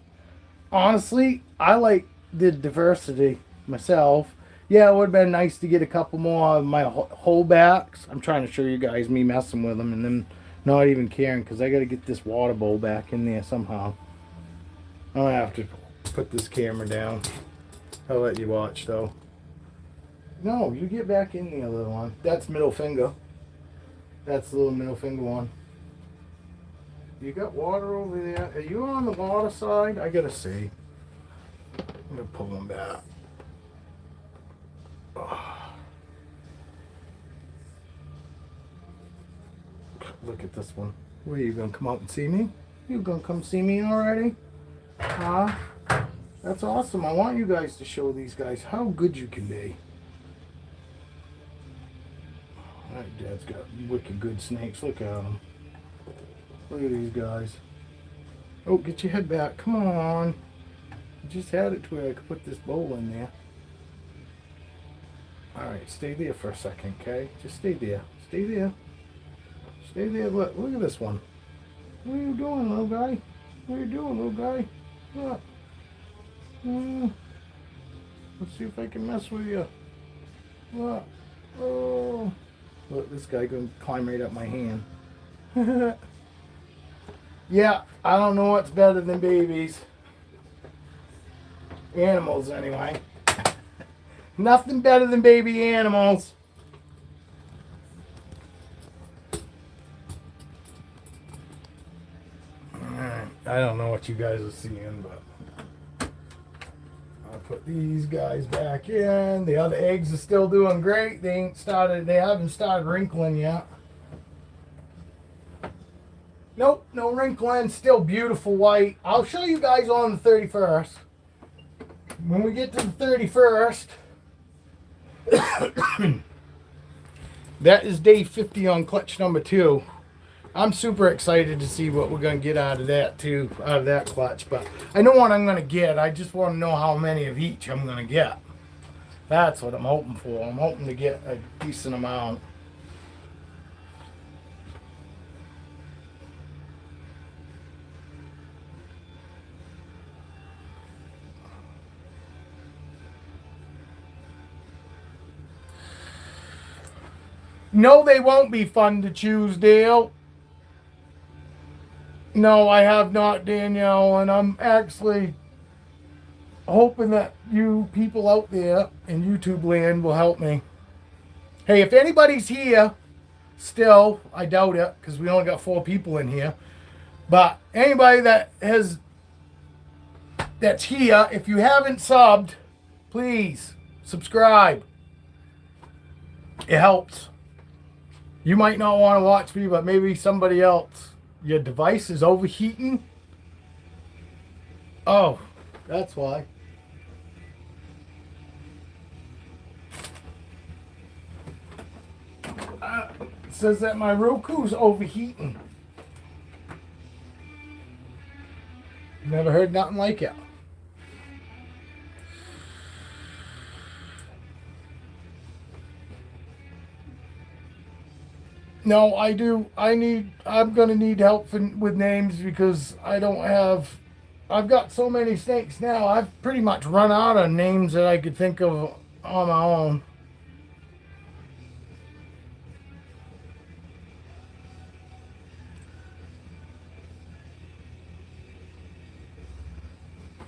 honestly, I like the diversity myself. Yeah, it would have been nice to get a couple more of my holdbacks. I'm trying to show you guys me messing with them and then not even caring because I got to get this water bowl back in there somehow. I'm going to have to put this camera down. I'll let you watch, though. No, you get back in there, little one. That's middle finger. That's the little middle finger one. You got water over there. Are you on the water side? I got to see. I'm going to pull them back. Oh. Look at this one. Where are you going to come out and see me? You going to come see me already? That's awesome. I want you guys to show these guys how good you can be. Alright, Dad's got wicked good snakes. Look at them. Look at these guys. Oh, get your head back. Come on. I just had it to where I could put this bowl in there. Alright, stay there for a second, okay? Just stay there. Stay there. Stay there. Look at this one. What are you doing, little guy? What are you doing, little guy? Look. Let's see if I can mess with you. Look. Oh. Look, this guy gonna climb right up my hand. Yeah, I don't know what's better than babies. Animals, anyway. Nothing better than baby animals. I don't know what you guys are seeing, but I'll put these guys back in. The other eggs are still doing great. They haven't started wrinkling yet. Nope, no wrinkling. Still beautiful white. I'll show you guys on the 31st. When we get to the 31st, that is day 50 on clutch number 2. I'm super excited to see what we're going to get out of that too, out of that clutch. But I know what I'm going to get. I just want to know how many of each I'm going to get. That's what I'm hoping for. I'm hoping to get a decent amount. No, they won't be fun to choose, Dale. No, I have not, Danielle, and I'm actually hoping that you people out there in YouTube land will help me. Hey, if anybody's here, still, I doubt it, because we only got 4 people in here. But anybody that's here, if you haven't subbed, please subscribe. It helps. You might not want to watch me, but maybe somebody else. Your device is overheating? Oh, that's why. It says that my Roku's overheating. Never heard nothing like it. No, I do. I'm going to need help with names because I don't have. I've got so many snakes now. I've pretty much run out of names that I could think of on my own.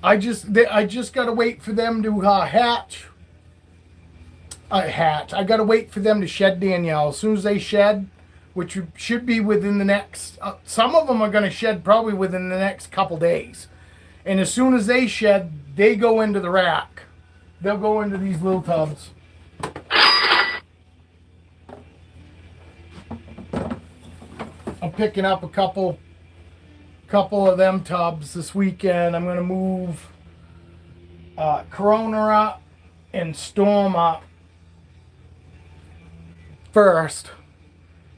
I just gotta wait for them to hatch. Hatch. I gotta wait for them to shed, Danielle. As soon as they shed, which should be within the next. Some of them are gonna shed probably within the next couple days, and as soon as they shed, they go into the rack. They'll go into these little tubs. I'm picking up a couple of them tubs this weekend. I'm going to move Corona up and Storm up first,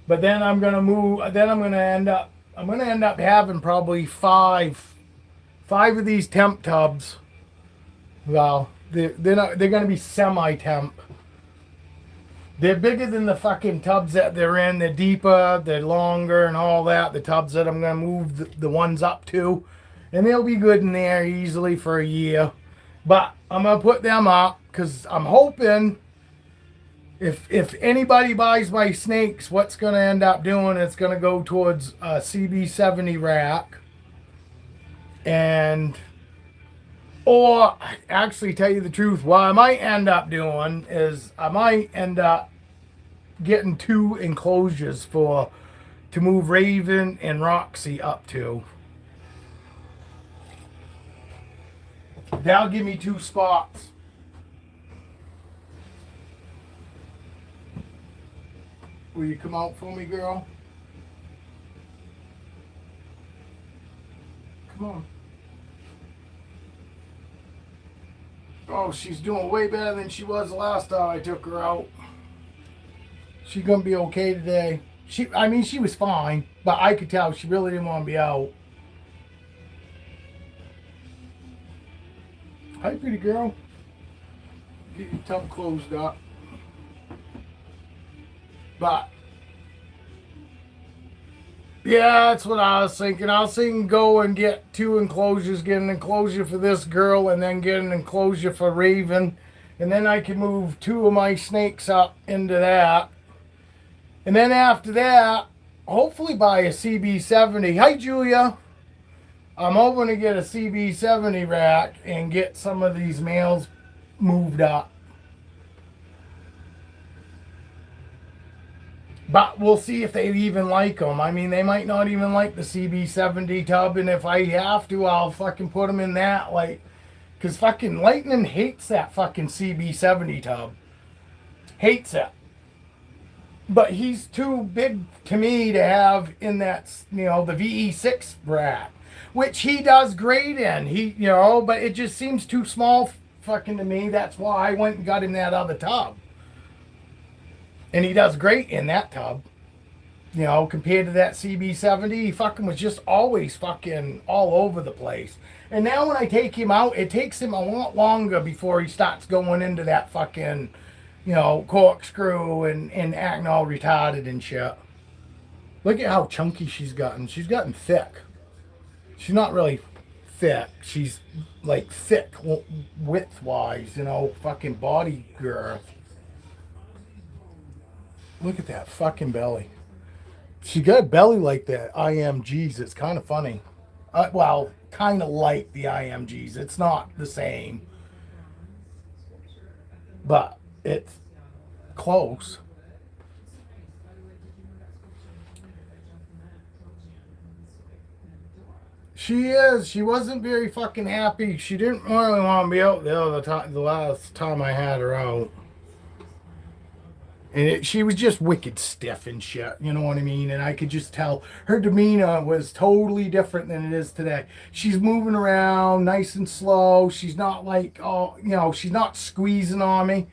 but then I'm going to move. Then I'm going to end up. I'm going to end up having probably five of these temp tubs. Well, they're not. They're going to be semi-temp. They're bigger than the fucking tubs that they're in. They're deeper, they're longer and all that. The tubs that I'm going to move the ones up to. And they'll be good in there easily for a year. But I'm going to put them up because I'm hoping if anybody buys my snakes, what's going to end up doing, it's going to go towards a CB70 rack. Or actually, tell you the truth, what I might end up doing is I might end up getting 2 enclosures to move Raven and Roxy up to. That'll give me 2 spots. Will you come out for me, girl? Come on. Oh, she's doing way better than she was the last time I took her out. She's gonna be okay today. She was fine, but I could tell she really didn't want to be out. Hi, pretty girl. Get your tub closed up. But yeah, that's what I was thinking. I was thinking go and get 2 enclosures, get an enclosure for this girl, and then get an enclosure for Raven. And then I can move 2 of my snakes up into that. And then after that, hopefully buy a CB70. Hi, Julia. I'm hoping to get a CB70 rack and get some of these males moved up. But we'll see if they even like them. I mean, they might not even like the CB70 tub, and if I have to, I'll fucking put them in that, like, because fucking Lightning hates that fucking CB70 tub. Hates it. But he's too big to me to have in that, the VE6 rack, which he does great in. But it just seems too small fucking to me. That's why I went and got him that other tub. And he does great in that tub. Compared to that CB70, he fucking was just always fucking all over the place. And now when I take him out, it takes him a lot longer before he starts going into that fucking, corkscrew and acting all retarded and shit. Look at how chunky she's gotten. She's gotten thick. She's not really thick. She's like thick width-wise, fucking body girth. Look at that fucking belly. She got a belly like that IMG's. It's kind of funny. Well, kind of like the IMG's. It's not the same. But it's close. She is. She wasn't very fucking happy. She didn't really want to be out there the last time I had her out. And she was just wicked stiff and shit, you know what I mean? And I could just tell her demeanor was totally different than it is today. She's moving around nice and slow. She's not like, oh, you know, she's not squeezing on me.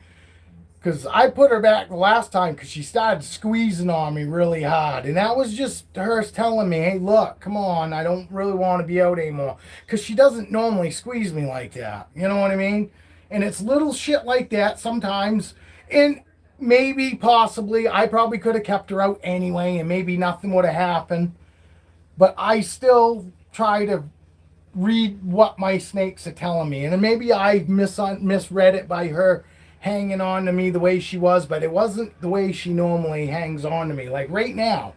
Because I put her back the last time because she started squeezing on me really hard. And that was just her telling me, hey, look, come on, I don't really want to be out anymore. Because she doesn't normally squeeze me like that. You know what I mean? And it's little shit like that sometimes. And maybe, possibly, I probably could have kept her out anyway and maybe nothing would have happened. But I still try to read what my snakes are telling me. And then maybe I misread it by her hanging on to me the way she was, but it wasn't the way she normally hangs on to me. Like right now,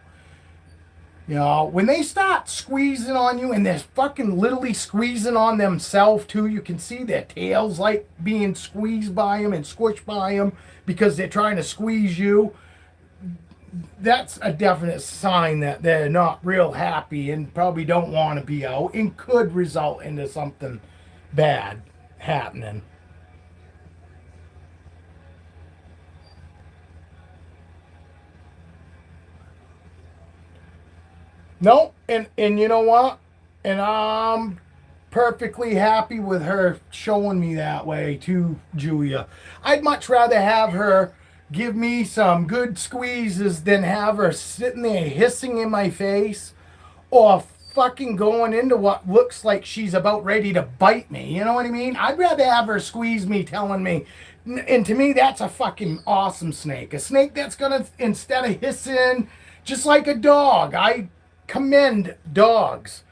you know, when they start squeezing on you and they're fucking literally squeezing on themselves too, you can see their tails like being squeezed by them and squished by them because they're trying to squeeze you. That's a definite sign that they're not real happy and probably don't want to be out and could result into something bad happening. No, and you know what? And I'm perfectly happy with her showing me that way too, Julia. I'd much rather have her give me some good squeezes than have her sitting there hissing in my face or fucking going into what looks like she's about ready to bite me. You know what I mean? I'd rather have her squeeze me telling me. And to me, that's a fucking awesome snake. A snake that's gonna, instead of hissing, just like a dog. I commend dogs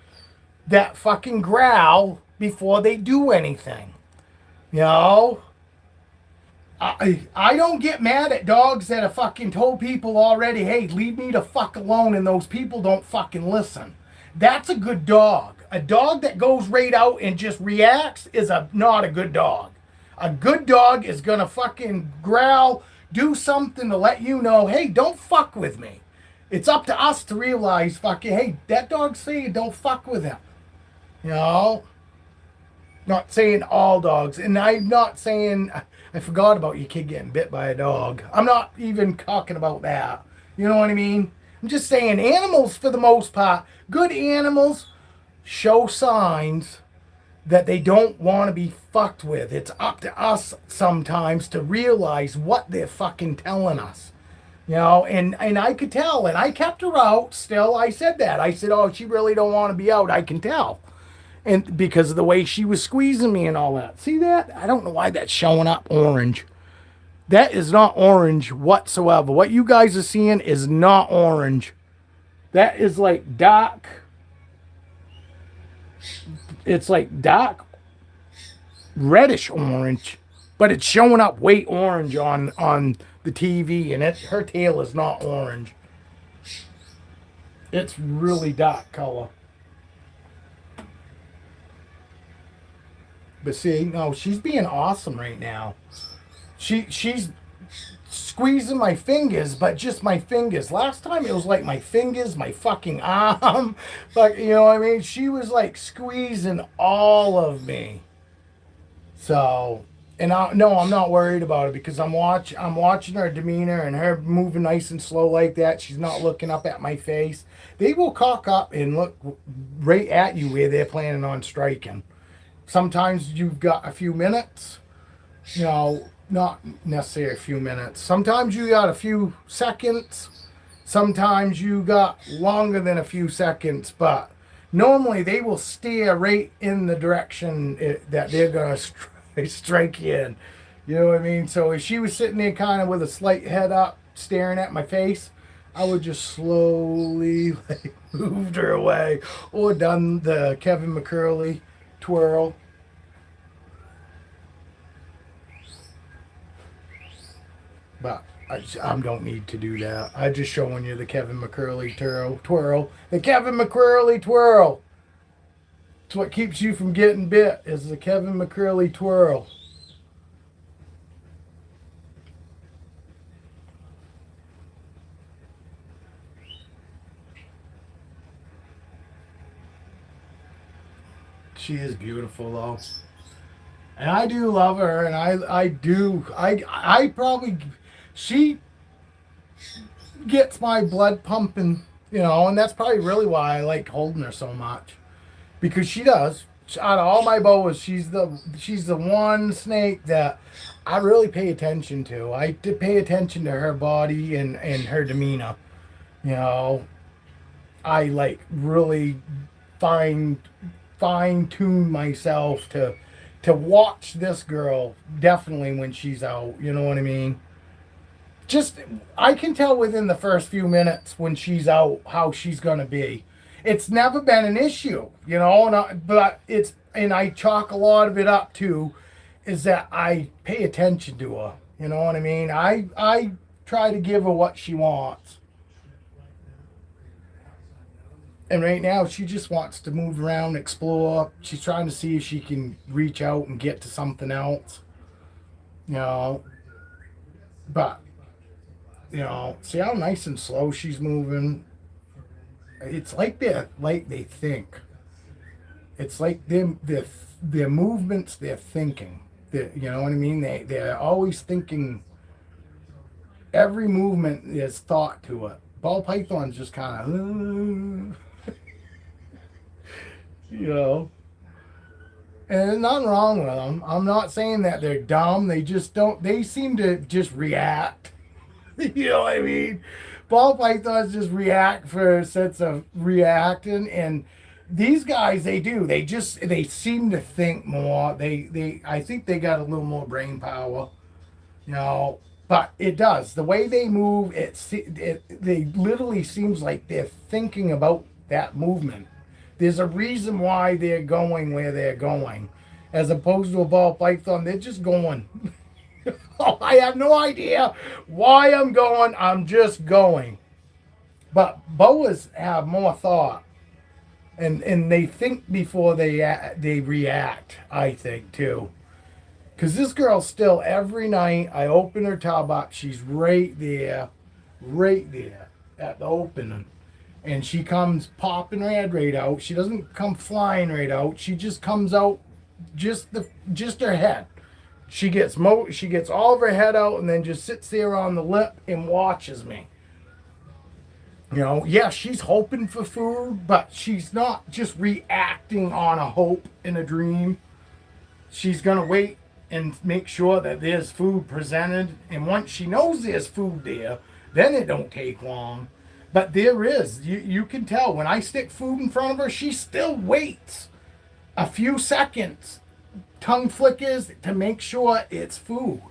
that fucking growl before they do anything. You know? I don't get mad at dogs that have fucking told people already, hey, leave me the fuck alone, and those people don't fucking listen. That's a good dog. A dog that goes right out and just reacts is not a good dog. A good dog is gonna fucking growl, do something to let you know, hey, don't fuck with me. It's up to us to realize, fucking, hey, that dog's saying don't fuck with him. You know? Not saying all dogs. And I'm not saying, I forgot about your kid getting bit by a dog. I'm not even talking about that. You know what I mean? I'm just saying animals, for the most part, good animals show signs that they don't want to be fucked with. It's up to us sometimes to realize what they're fucking telling us. You know, and I could tell, and I kept her out still. I said that. I said, oh, she really don't want to be out. I can tell. And because of the way she was squeezing me and all that. See that? I don't know why that's showing up orange. That is not orange whatsoever. What you guys are seeing is not orange. That is like dark. It's like dark reddish orange, but it's showing up way orange on the TV, and her tail is not orange. It's really dark color. But see, no, she's being awesome right now. She's squeezing my fingers, but just my fingers. Last time it was like my fingers, my fucking arm. Like, you know what I mean? She was like squeezing all of me. So, and no, I'm not worried about it because I'm watching her demeanor and her moving nice and slow like that. She's not looking up at my face. They will cock up and look right at you where they're planning on striking. Sometimes you've got a few minutes, you know, not necessarily a few minutes. Sometimes you got a few seconds. Sometimes you got longer than a few seconds, but normally they will steer right in the direction that they're going to strike you in. You know what I mean? So if she was sitting there kind of with a slight head up, staring at my face, I would just slowly like moved her away or done the Kevin McCurley twirl. But I don't need to do that. I'm just showing you the Kevin McCurley twirl. The Kevin McCurley twirl. It's what keeps you from getting bit is the Kevin McCurley twirl. She is beautiful though. And I do love her, and I probably, she gets my blood pumping, you know, and that's probably really why I like holding her so much. Because she does. Out of all my boas, she's the one snake that I really pay attention to. I did pay attention to her body and her demeanor. You know, I like really fine fine tune myself to watch this girl definitely when she's out. You know what I mean? Just I can tell within the first few minutes when she's out how she's gonna be. It's never been an issue, you know, but it's and I chalk a lot of it up to is that I pay attention to her. You know what I mean? I try to give her what she wants. And right now she just wants to move around, explore. She's trying to see if she can reach out and get to something else. You know. But see how nice and slow she's moving. It's like they think. It's like their movements, they're thinking. You know what I mean? They're always thinking. Every movement is thought to it. Ball pythons just kind of, you know. And there's nothing wrong with them. I'm not saying that they're dumb. They just don't. They seem to just react. You know what I mean? Ball pythons just react for a sense of reacting, and these guys they do. They seem to think more. They I think they got a little more brain power, you know. But it does the way they move. They literally seems like they're thinking about that movement. There's a reason why they're going where they're going, as opposed to a ball python. They're just going. Oh, I have no idea why I'm going. I'm just going. But boas have more thought, and they think before they react. I think too, because this girl still every night I open her tub up. She's right there at the opening, and she comes popping her head right out. She doesn't come flying right out. She just comes out, just her head. She gets all of her head out and then just sits there on the lip and watches me. You know, yeah, she's hoping for food, but she's not just reacting on a hope and a dream. She's gonna wait and make sure that there's food presented, and once she knows there's food there, then it don't take long. But there is. You can tell when I stick food in front of her, she still waits a few seconds, tongue flickers to make sure it's food.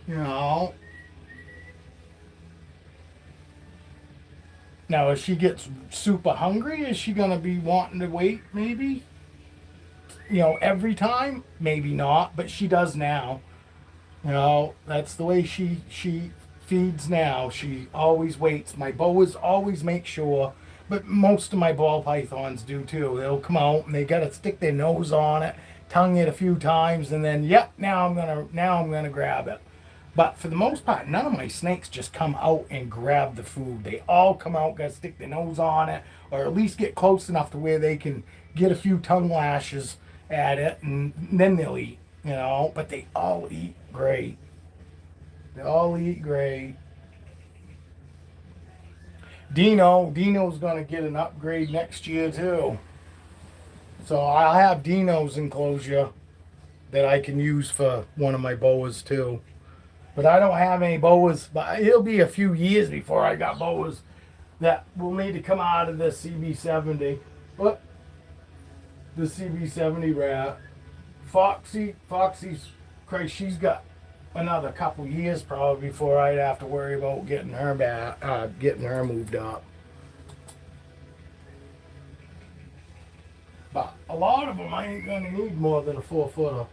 You know. Now, if she gets super hungry, is she gonna be wanting to wait? Maybe. You know, every time, maybe not, but she does now. You know, that's the way she feeds now. She always waits. My boas always make sure, but most of my ball pythons do too. They'll come out and they gotta stick their nose on it, tongue it a few times, and then yep, now I'm gonna grab it. But for the most part, none of my snakes just come out and grab the food. They all come out, gotta stick their nose on it, or at least get close enough to where they can get a few tongue lashes at it, and then they'll eat. You know, but they all eat great. They all eat great. Dino's gonna get an upgrade next year too. So I'll have Dino's enclosure that I can use for one of my boas too. But I don't have any boas. But it'll be a few years before I got boas that will need to come out of the CB70. But the CB70 rat, Foxy's Christ, she's got another couple years probably before I'd have to worry about getting her back, getting her moved up. But a lot of them I ain't gonna need more than a 4-footer.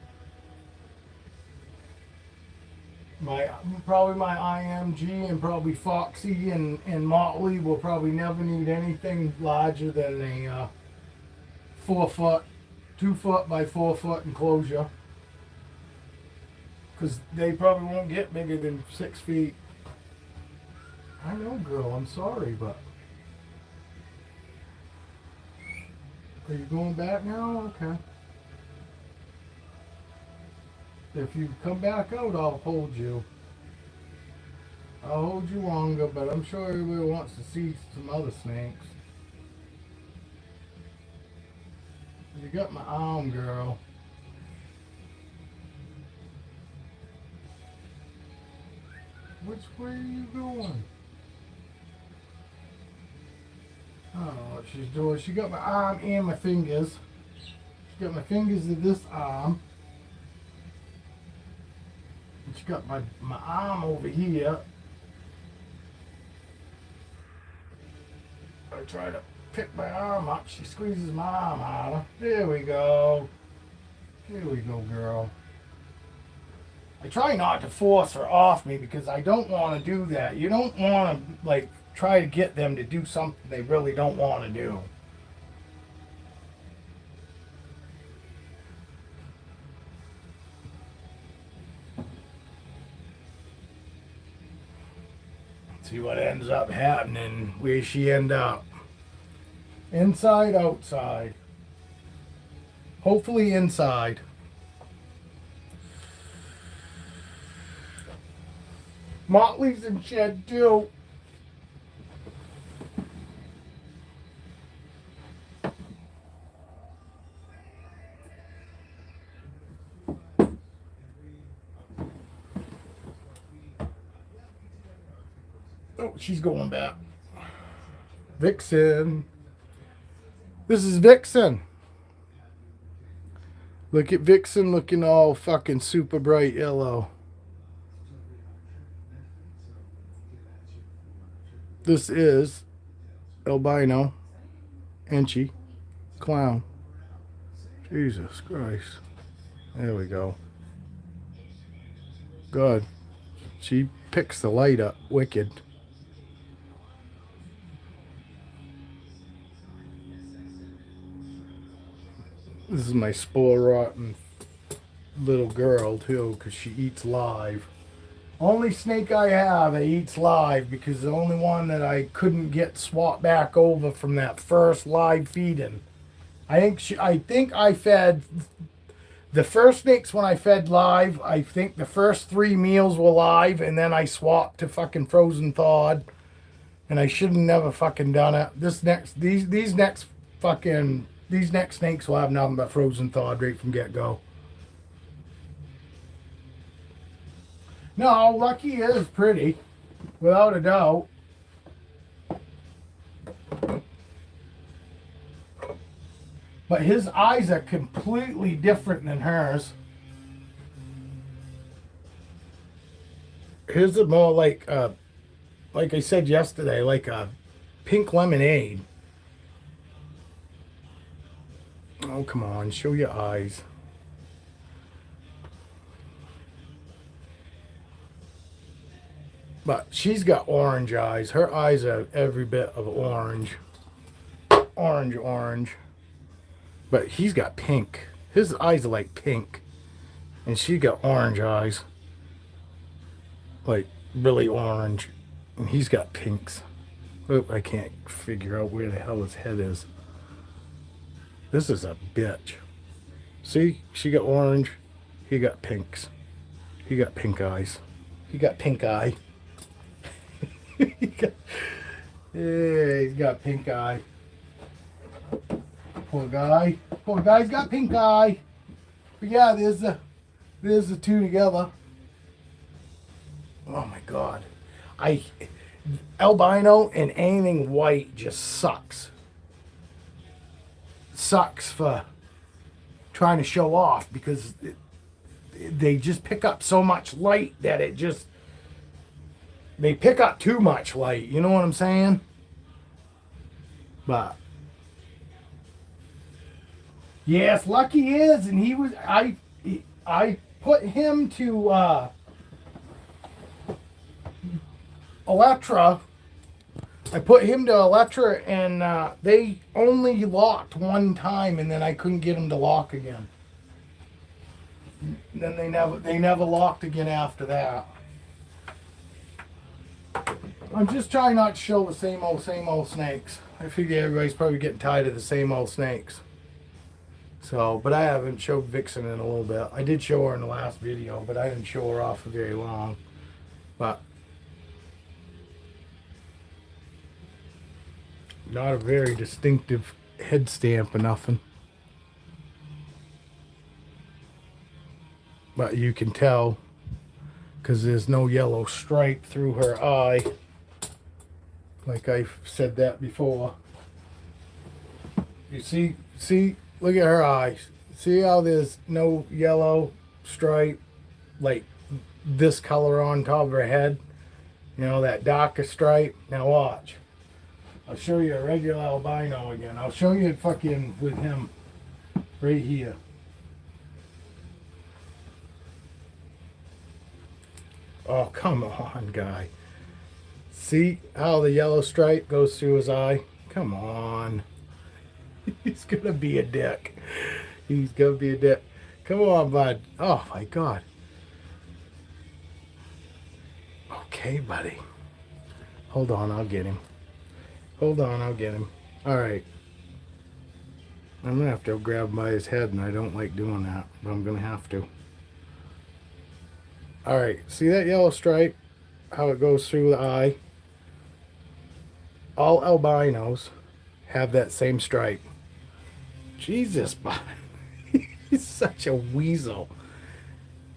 Probably my IMG and probably Foxy and Motley will probably never need anything larger than a 4-foot, 2-foot by 4-foot enclosure. Because they probably won't get bigger than 6 feet. I know, girl, I'm sorry, but. Are you going back now? Okay. If you come back out, I'll hold you. I'll hold you longer, but I'm sure everybody wants to see some other snakes. You got my arm, girl. Which way are you going? I don't know what she's doing. She got my arm and my fingers. She got my fingers in this arm. And she got my arm over here. I try to pick my arm up. She squeezes my arm harder. There we go. Here we go, girl. I try not to force her off me because I don't want to do that. You don't want to, like, try to get them to do something they really don't want to do. See what ends up happening. Where she end up? Inside, outside. Hopefully inside. Motley's in shed too. Oh, she's going back. Vixen. This is Vixen. Look at Vixen looking all fucking super bright yellow. This is albino Enchi clown. Jesus Christ. There we go. Good. She picks the light up wicked. This is my spore rotten little girl too, because she eats live. Only snake I have that eats live, because the only one that I couldn't get swapped back over from that first live feeding. I think I fed the first snakes when I fed live. I think the first 3 meals were live, and then I swapped to fucking frozen thawed. And I should have never fucking done it. These next snakes will have nothing but frozen thawed right from get go. No, Lucky is pretty, without a doubt. But his eyes are completely different than hers. His are more like I said yesterday, like a pink lemonade. Oh, come on, show your eyes. But she's got orange eyes. Her eyes are every bit of orange. Orange. But he's got pink. His eyes are like pink. And she got orange eyes. Like really orange. And he's got pinks. Oh, I can't figure out where the hell his head is. This is a bitch. See? She got orange. He got pinks. He got pink eyes. He got pink eye. Yeah, he's got pink eye. Poor guy. Poor guy's got pink eye. But yeah, there's the two together. Oh my god. Albino and anything white just sucks. Sucks for trying to show off, because they just pick up so much light that they pick up too much light. You know what I'm saying? But yes, Lucky is, and I put him to Electra. I put him to Electra, and they only locked one time, and then I couldn't get him to lock again. Then they never locked again after that. I'm just trying not to show the same old snakes. I figure everybody's probably getting tired of the same old snakes. So, but I haven't showed Vixen in a little bit. I did show her in the last video, but I didn't show her off for very long. But Not a very distinctive head stamp or nothing. But you can tell because there's no yellow stripe through her eye. Like I've said that before. You see, look at her eyes. See how there's no yellow stripe like this color on top of her head? You know, that darker stripe. Now watch. I'll show you a regular albino again. I'll show you fucking with him right here. Oh, come on, guy. See how the yellow stripe goes through his eye? Come on. He's gonna be a dick. He's gonna be a dick. Come on, bud. Oh, my God. Okay, buddy. Hold on, I'll get him. Hold on, I'll get him. All right. I'm gonna have to grab him by his head, and I don't like doing that, but I'm gonna have to. All right, see that yellow stripe? How it goes through the eye? All albinos have that same stripe. Jesus, bud. He's such a weasel.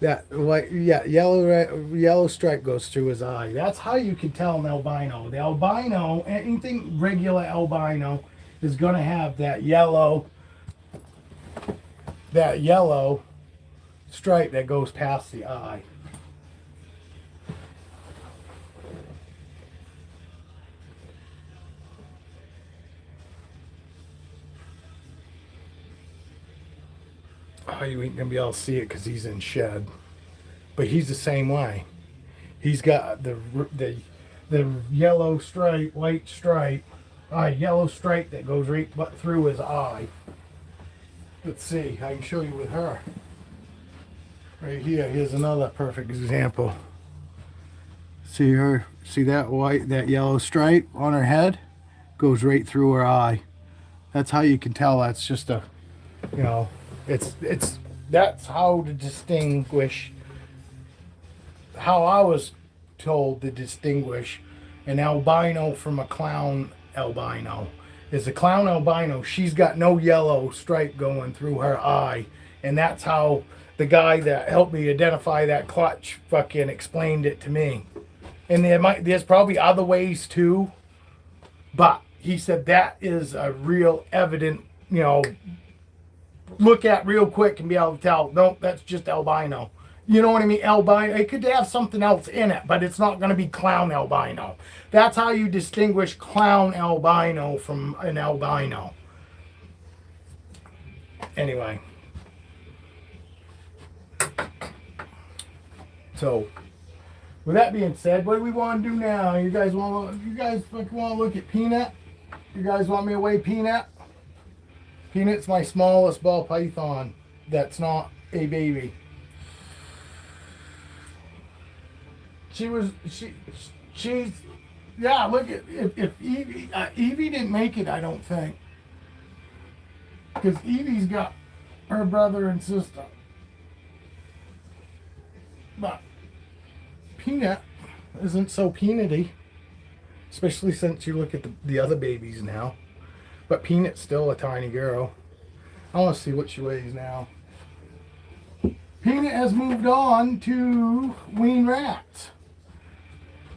That white, yeah, yellow stripe goes through his eye. That's how you can tell an albino. The albino, anything regular albino, is gonna have that yellow stripe that goes past the eye. Oh, you ain't gonna be able to see it because he's in shed, but he's the same way. He's got the yellow stripe, white stripe, yellow stripe that goes right through his eye. Let's see. I can show you with her. Right here. Here's another perfect example. See her? See that yellow stripe on her head? Goes right through her eye. That's how you can tell. That's just a, you know. That's how to distinguish, how I was told to distinguish an albino from a clown albino. Is a clown albino, she's got no yellow stripe going through her eye, and that's how the guy that helped me identify that clutch fucking explained it to me. And there's probably other ways too, but he said that is a real evident, you know, look at real quick and be able to tell, nope, that's just albino. You know what I mean? Albino, it could have something else in it, but it's not going to be clown albino. That's how you distinguish clown albino from an albino. Anyway. So, with that being said, what do we want to do now? You guys fucking want to look at Peanut? You guys want me to weigh Peanut? Peanut's my smallest ball python that's not a baby. She's yeah, look at if Evie didn't make it, I don't think. Because Evie's got her brother and sister. But Peanut isn't so peanutty. Especially since you look at the other babies now. But Peanut's still a tiny girl. I want to see what she weighs now. Peanut has moved on to wean rats.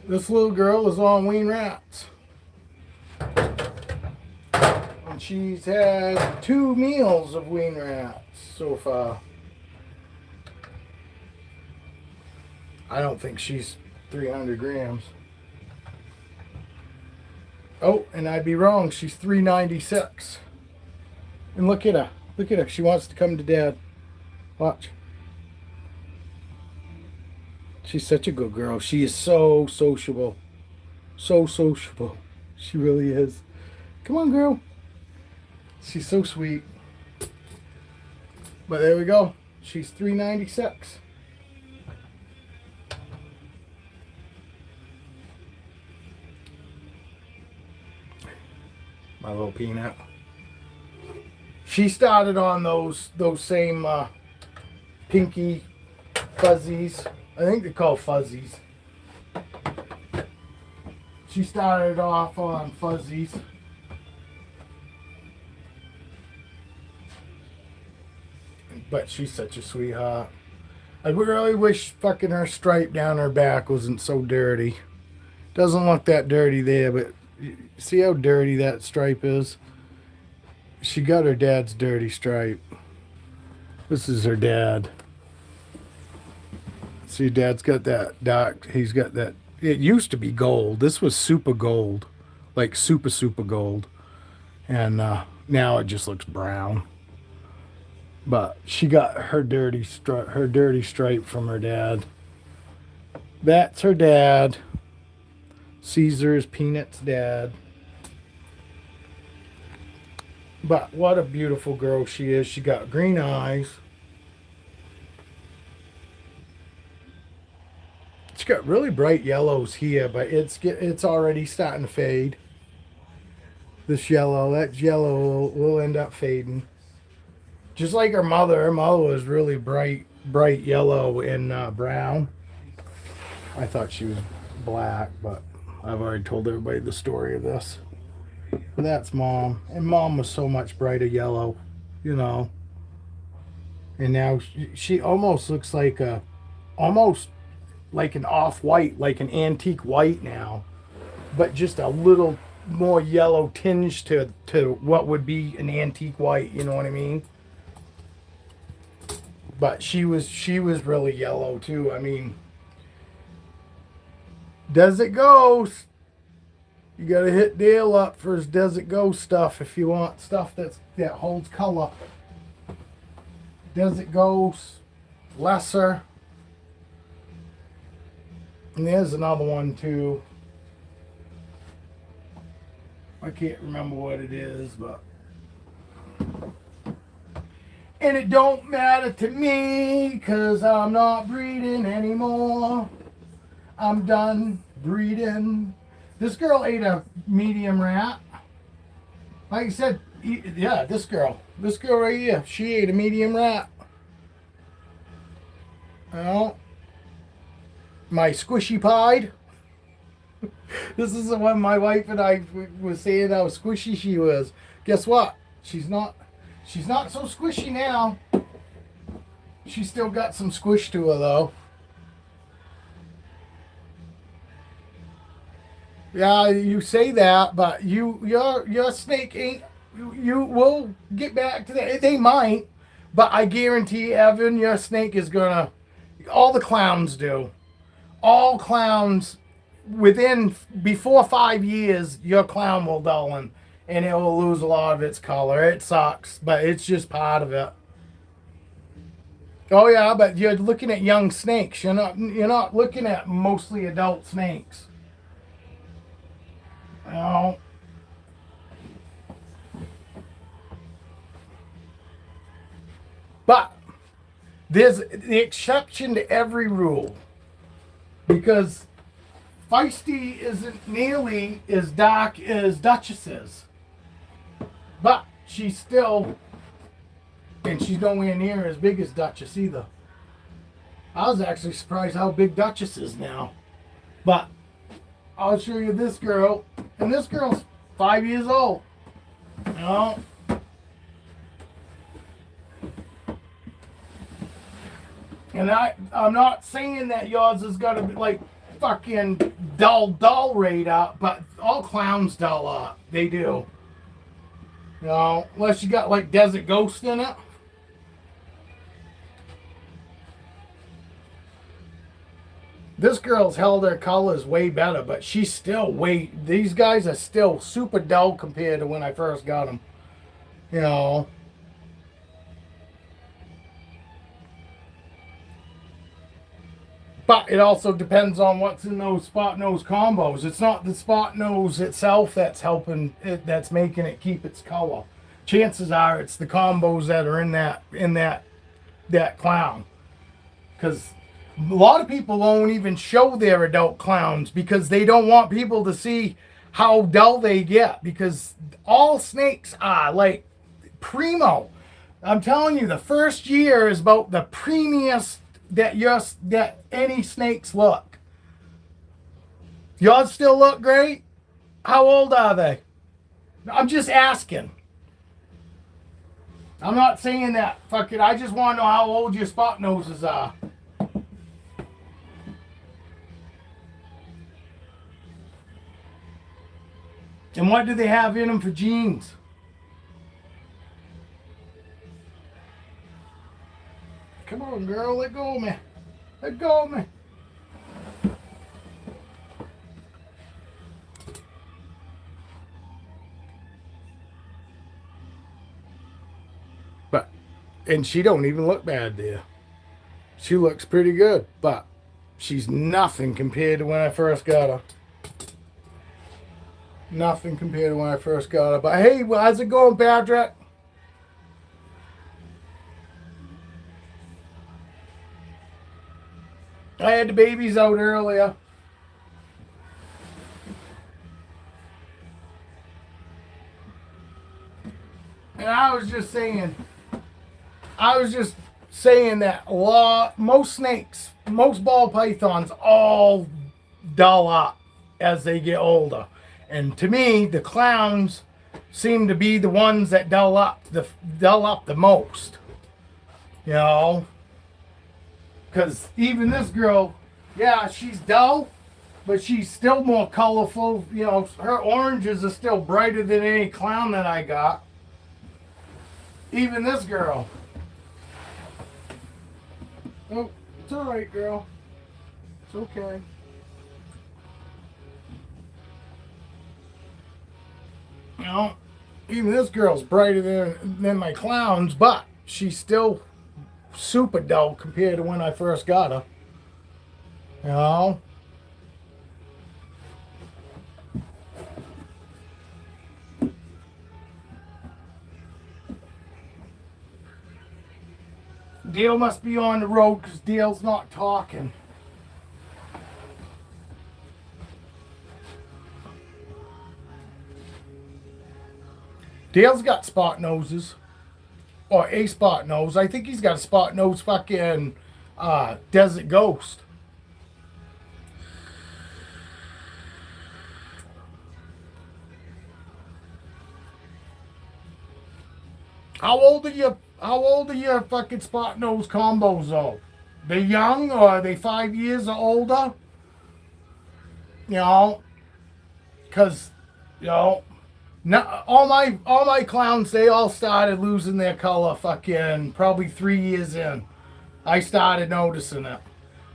This little girl is on wean rats. And she's had 2 meals of wean rats so far. I don't think she's 300 grams. Oh, and I'd be wrong. She's 396. And look at her. Look at her. She wants to come to Dad. Watch. She's such a good girl. She is so sociable. So sociable. She really is. Come on, girl. She's so sweet. But there we go. She's 396. My little Peanut. She started on those same pinky fuzzies. I think they're called fuzzies. She started off on fuzzies. But she's such a sweetheart. I really wish fucking her stripe down her back wasn't so dirty. Doesn't look that dirty there, but see how dirty that stripe is? She got her dad's dirty stripe. This is her dad. See, dad's got that dark, he's got that. It used to be gold. This was super gold. Like super, super gold. And now it just looks brown. But she got her dirty stripe from her dad. That's her dad. Caesar's Peanut's dad. But what a beautiful girl she is. She got green eyes. It's got really bright yellows here, but it's already starting to fade. This yellow, that yellow will end up fading. Just like her mother. Her mother was really bright yellow and brown. I thought she was black, but I've already told everybody the story of this. That's mom. And mom was so much brighter yellow, you know. And now she almost looks like almost like an off-white, like an antique white now. But just a little more yellow tinge to what would be an antique white, you know what I mean? But she was really yellow too. I mean, Desert Ghost. You gotta hit Dale up for his Desert Ghost stuff if you want stuff that holds color. Desert Ghost, Lesser. And there's another one too. I can't remember what it is, but. And it don't matter to me, because I'm not breeding anymore. I'm done breeding. This girl ate a medium rat. Like I said, yeah, this girl right here, she ate a medium rat. Well, my squishy pied. This is the one my wife and I was saying how squishy she was. Guess what? She's not so squishy now. She's still got some squish to her though. Yeah, you say that, but your snake ain't. You will get back to that. They might, but I guarantee, Evan, your snake is gonna. All the clowns do. All clowns before 5 years, your clown will dull and it will lose a lot of its color. It sucks, but it's just part of it. Oh yeah, but you're looking at young snakes. You're not looking at mostly adult snakes. No. But there's the exception to every rule. Because Feisty isn't nearly as dark as Duchess is. But she's still, and she's nowhere near as big as Duchess either. I was actually surprised how big Duchess is now. But I'll show you this girl. And this girl's 5 years old. You know? And I'm not saying that yours is gonna be like fucking dull rate up, but all clowns dull up. They do. You know, unless you got like Desert Ghost in it. This girl's held her colors way better, but she's still these guys are still super dull compared to when I first got them. You know. But it also depends on what's in those spot nose combos. It's not the spot nose itself that's helping it, that's making it keep its color. Chances are it's the combos that are in that clown. Because a lot of people won't even show their adult clowns because they don't want people to see how dull they get. Because all snakes are like primo. I'm telling you, the first year is about the premiest that any snakes look. Yours still look great? How old are they? I'm just asking. I'm not saying that. Fuck it. I just want to know how old your spot noses are. And what do they have in them for genes? Come on, girl. Let go of me. Let go of me. But, and she don't even look bad there. She looks pretty good, but she's nothing compared to when I first got her. Nothing compared to when I first got her. But hey, how's it going, Patrick? I had the babies out earlier. And I was just saying that most snakes, most ball pythons all dull up as they get older. And to me, the clowns seem to be the ones that dull up the most. You know? Because even this girl, yeah, she's dull, but she's still more colorful. You know, her oranges are still brighter than any clown that I got. Even this girl. Oh, it's all right, girl. It's okay. You know, even this girl's brighter than my clowns, but she's still super dull compared to when I first got her. You know? Dale must be on the road because Dale's not talking. Dale's got spot noses. Or a spot nose. I think he's got a spot nose fucking desert ghost. How old are your fucking spot nose combos though? They young or are they 5 years or older? You know, because you know, all my clowns, they all started losing their color fucking probably 3 years in. I started noticing it,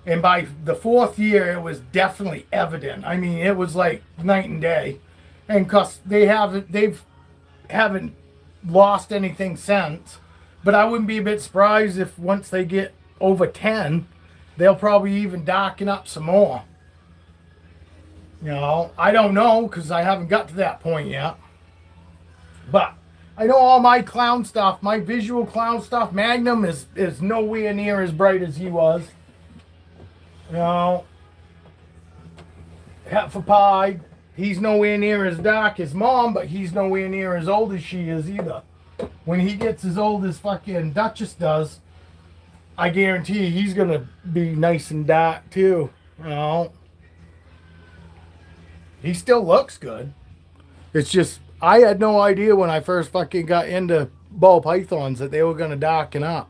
and by the 4th year, it was definitely evident. I mean, it was like night and day, and cause they haven't lost anything since. But I wouldn't be a bit surprised if once they get over 10, they'll probably even darken up some more. You know, I don't know because I haven't got to that point yet. But I know all my clown stuff, my visual clown stuff, Magnum is nowhere near as bright as he was. You know, Heifer Pie, he's nowhere near as dark as Mom, but he's nowhere near as old as she is either. When he gets as old as fucking Duchess does, I guarantee he's going to be nice and dark too. You know, he still looks good. It's just, I had no idea when I first fucking got into ball pythons that they were going to darken up.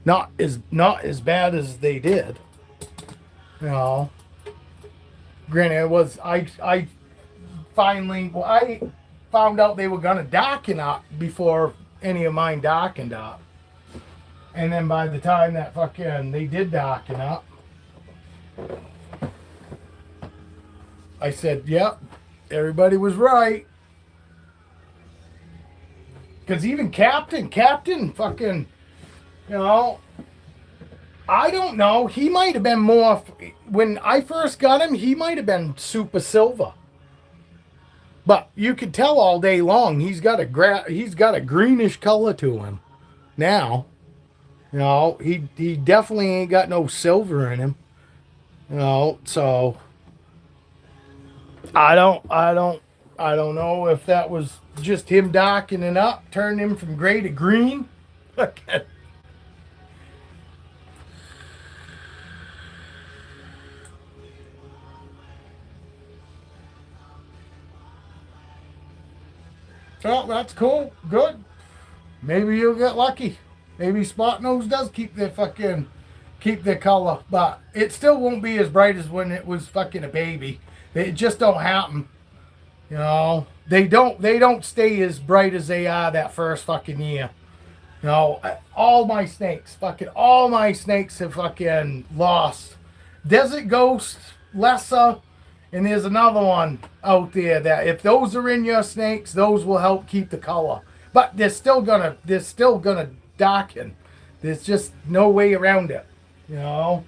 Not as bad as they did. You know. Granted, it was I found out they were going to darken up before any of mine darkened up. And then by the time that fucking they did darken up, I said, yep, everybody was right. Because even Captain fucking, you know, I don't know. He might have been more, when I first got him, he might have been super silver. But you could tell all day long he's got a greenish color to him now. You know, he definitely ain't got no silver in him. You know, so I don't know if that was just him darkening up, turning him from gray to green. Oh, that's cool. Good. Maybe you'll get lucky. Maybe Spot Nose does keep their color, but it still won't be as bright as when it was fucking a baby. It just don't happen. You know, they don't stay as bright as they are that first fucking year. You know, all my snakes have fucking lost. Desert Ghost, Lesser, and there's another one out there that if those are in your snakes, those will help keep the color. But they're still gonna darken. There's just no way around it. You know,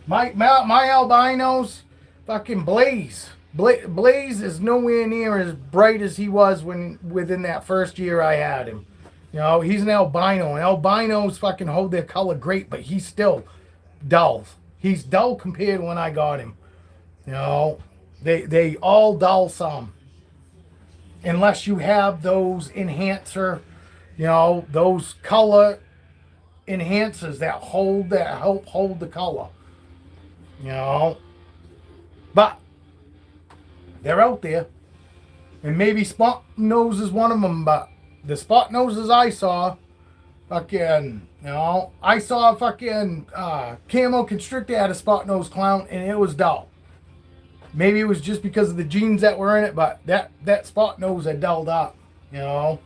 my albinos fucking blaze. Blaze is nowhere near as bright as he was within that first year I had him. You know, he's an albino, and albinos fucking hold their color great, but he's still dull. He's dull compared to when I got him. You know, they all dull some. Unless you have those enhancer, you know, those color enhancers that help hold the color. You know, but they're out there, and maybe Spot Nose is one of them. But the Spot Noses I saw, fucking, you know, I saw a fucking Camo Constrictor had a Spot Nose clown, and it was dull. Maybe it was just because of the genes that were in it, but that Spot Nose had dulled up, you know.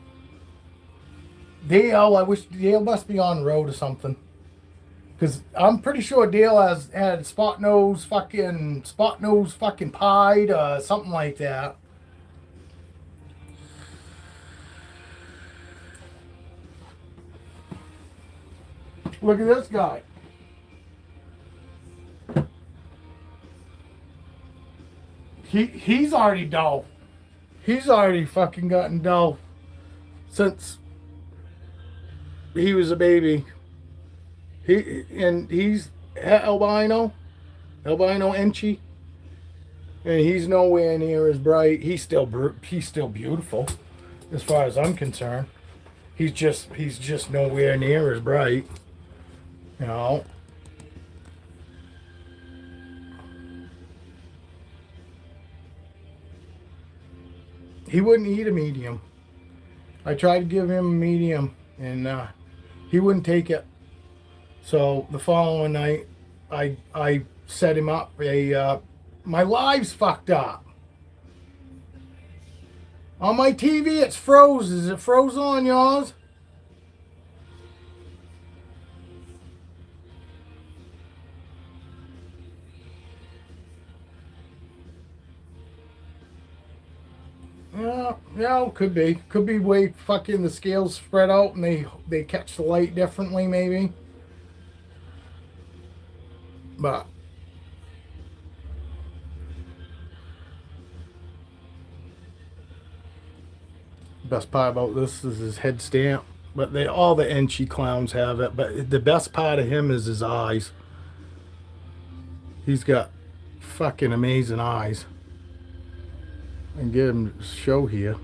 Dale, I wish Dale must be on the road or something. Because I'm pretty sure Dale had Spot Nose fucking pied or something like that. Look at this guy. He's already dull. He's already fucking gotten dull since he was a baby. He's albino Enchi, and he's nowhere near as bright. He's still beautiful, as far as I'm concerned. He's just nowhere near as bright, you know. He wouldn't eat a medium. I tried to give him a medium, and he wouldn't take it. So the following night, I set him up. My live's fucked up. On my TV, it's froze. Is it froze on yours? Yeah, could be. Could be way fucking the scales spread out and they catch the light differently, maybe. But best part about this is his head stamp. But all the Enchi clowns have it. But the best part of him is his eyes. He's got fucking amazing eyes. And get him to show here.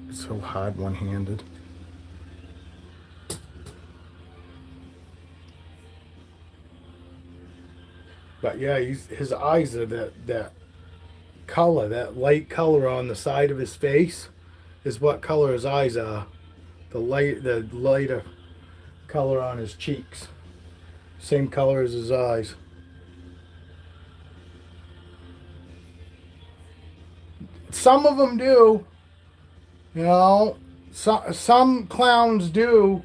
It's so hard one-handed. But yeah, his eyes are that color, that light color on the side of his face is what color his eyes are. The lighter color on his cheeks. Same color as his eyes. Some of them do. You know, some clowns do.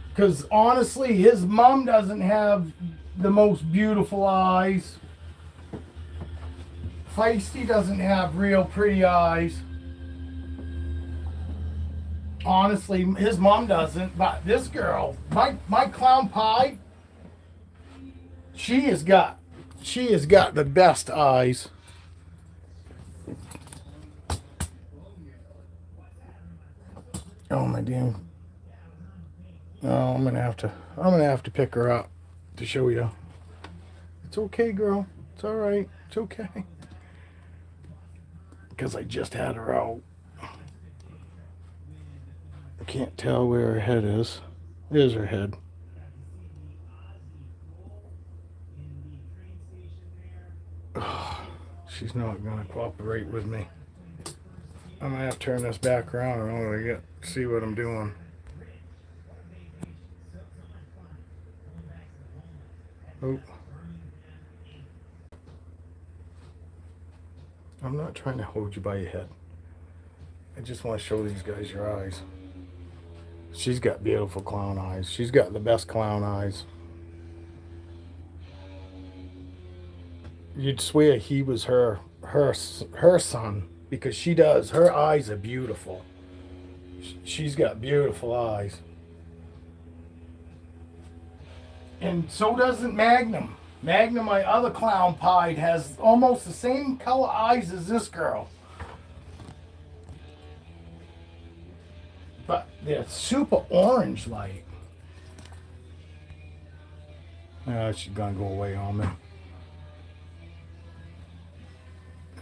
Because honestly, his mom doesn't have the most beautiful eyes. Feisty doesn't have real pretty eyes. Honestly, his mom doesn't. But this girl, my clown pie, she has got the best eyes. Oh my damn. Oh, I'm gonna have to pick her up to show you. It's okay, girl. It's all right. It's okay. because I just had her out. I can't tell where her head is. There's her head. She's not gonna cooperate with me. I'm gonna have to turn this back around in order to see what I'm doing. Oh. I'm not trying to hold you by your head. I just want to show these guys your eyes. She's got beautiful clown eyes. She's got the best clown eyes. You'd swear he was her son, because she does. Her eyes are beautiful. She's got beautiful eyes. And so doesn't Magnum. Magnum, my other clown pied, has almost the same color eyes as this girl. But they're super orange like. She's gonna go away on me.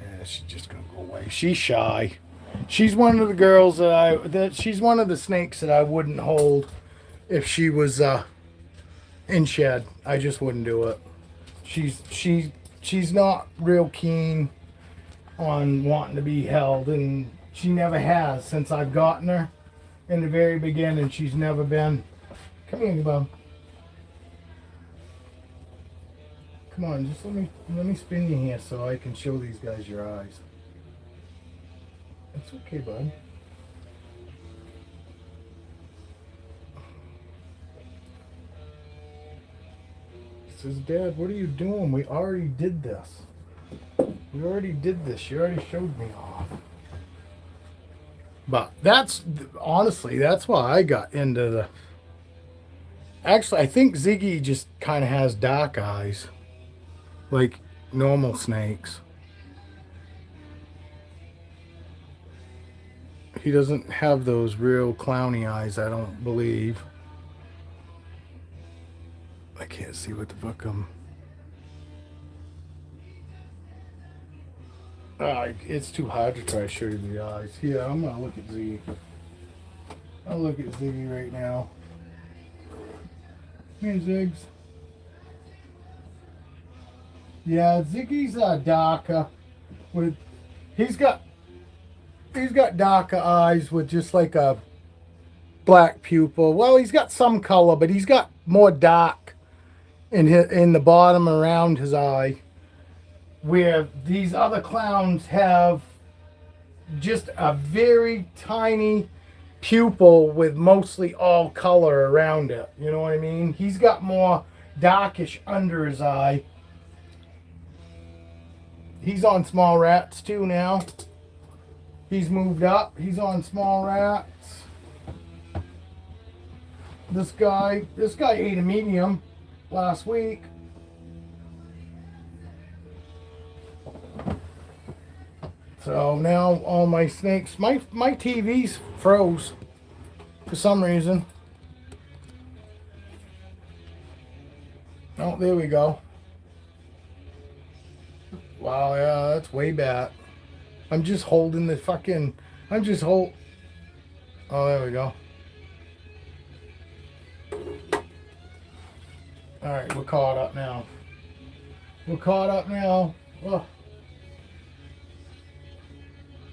Yeah, she's just gonna go away. She's shy. She's one of the girls she's one of the snakes that I wouldn't hold if she was in shed. I just wouldn't do it. She's not real keen on wanting to be held, and she never has since I've gotten her. In the very beginning, she's never been. Come here, bub. Come on, just let me spin you here so I can show these guys your eyes. It's okay, bud. He says, Dad, what are you doing? We already did this. We already did this. You already showed me off. But that's, honestly, that's why I got into the... Actually, I think Ziggy just kind of has dark eyes. Like normal snakes. He doesn't have those real clowny eyes, I don't believe. I can't see what the fuck it's too hard to try to show you the eyes. Yeah, I'm gonna look at Ziggy. I'll look at Ziggy right now. Here's Ziggs. Yeah, Ziggy's darker. He's got darker eyes with just like a black pupil. Well, he's got some color, but he's got more dark in the bottom around his eye. Where these other clowns have just a very tiny pupil with mostly all color around it. You know what I mean? He's got more darkish under his eye. He's on small rats too now. He's moved up. He's on small rats. This guy ate a medium last week. So now all my snakes, my TV's froze for some reason. Oh, there we go. Wow, yeah, that's way back. I'm just holding the fucking, oh, there we go. Alright, we're caught up now. Oh.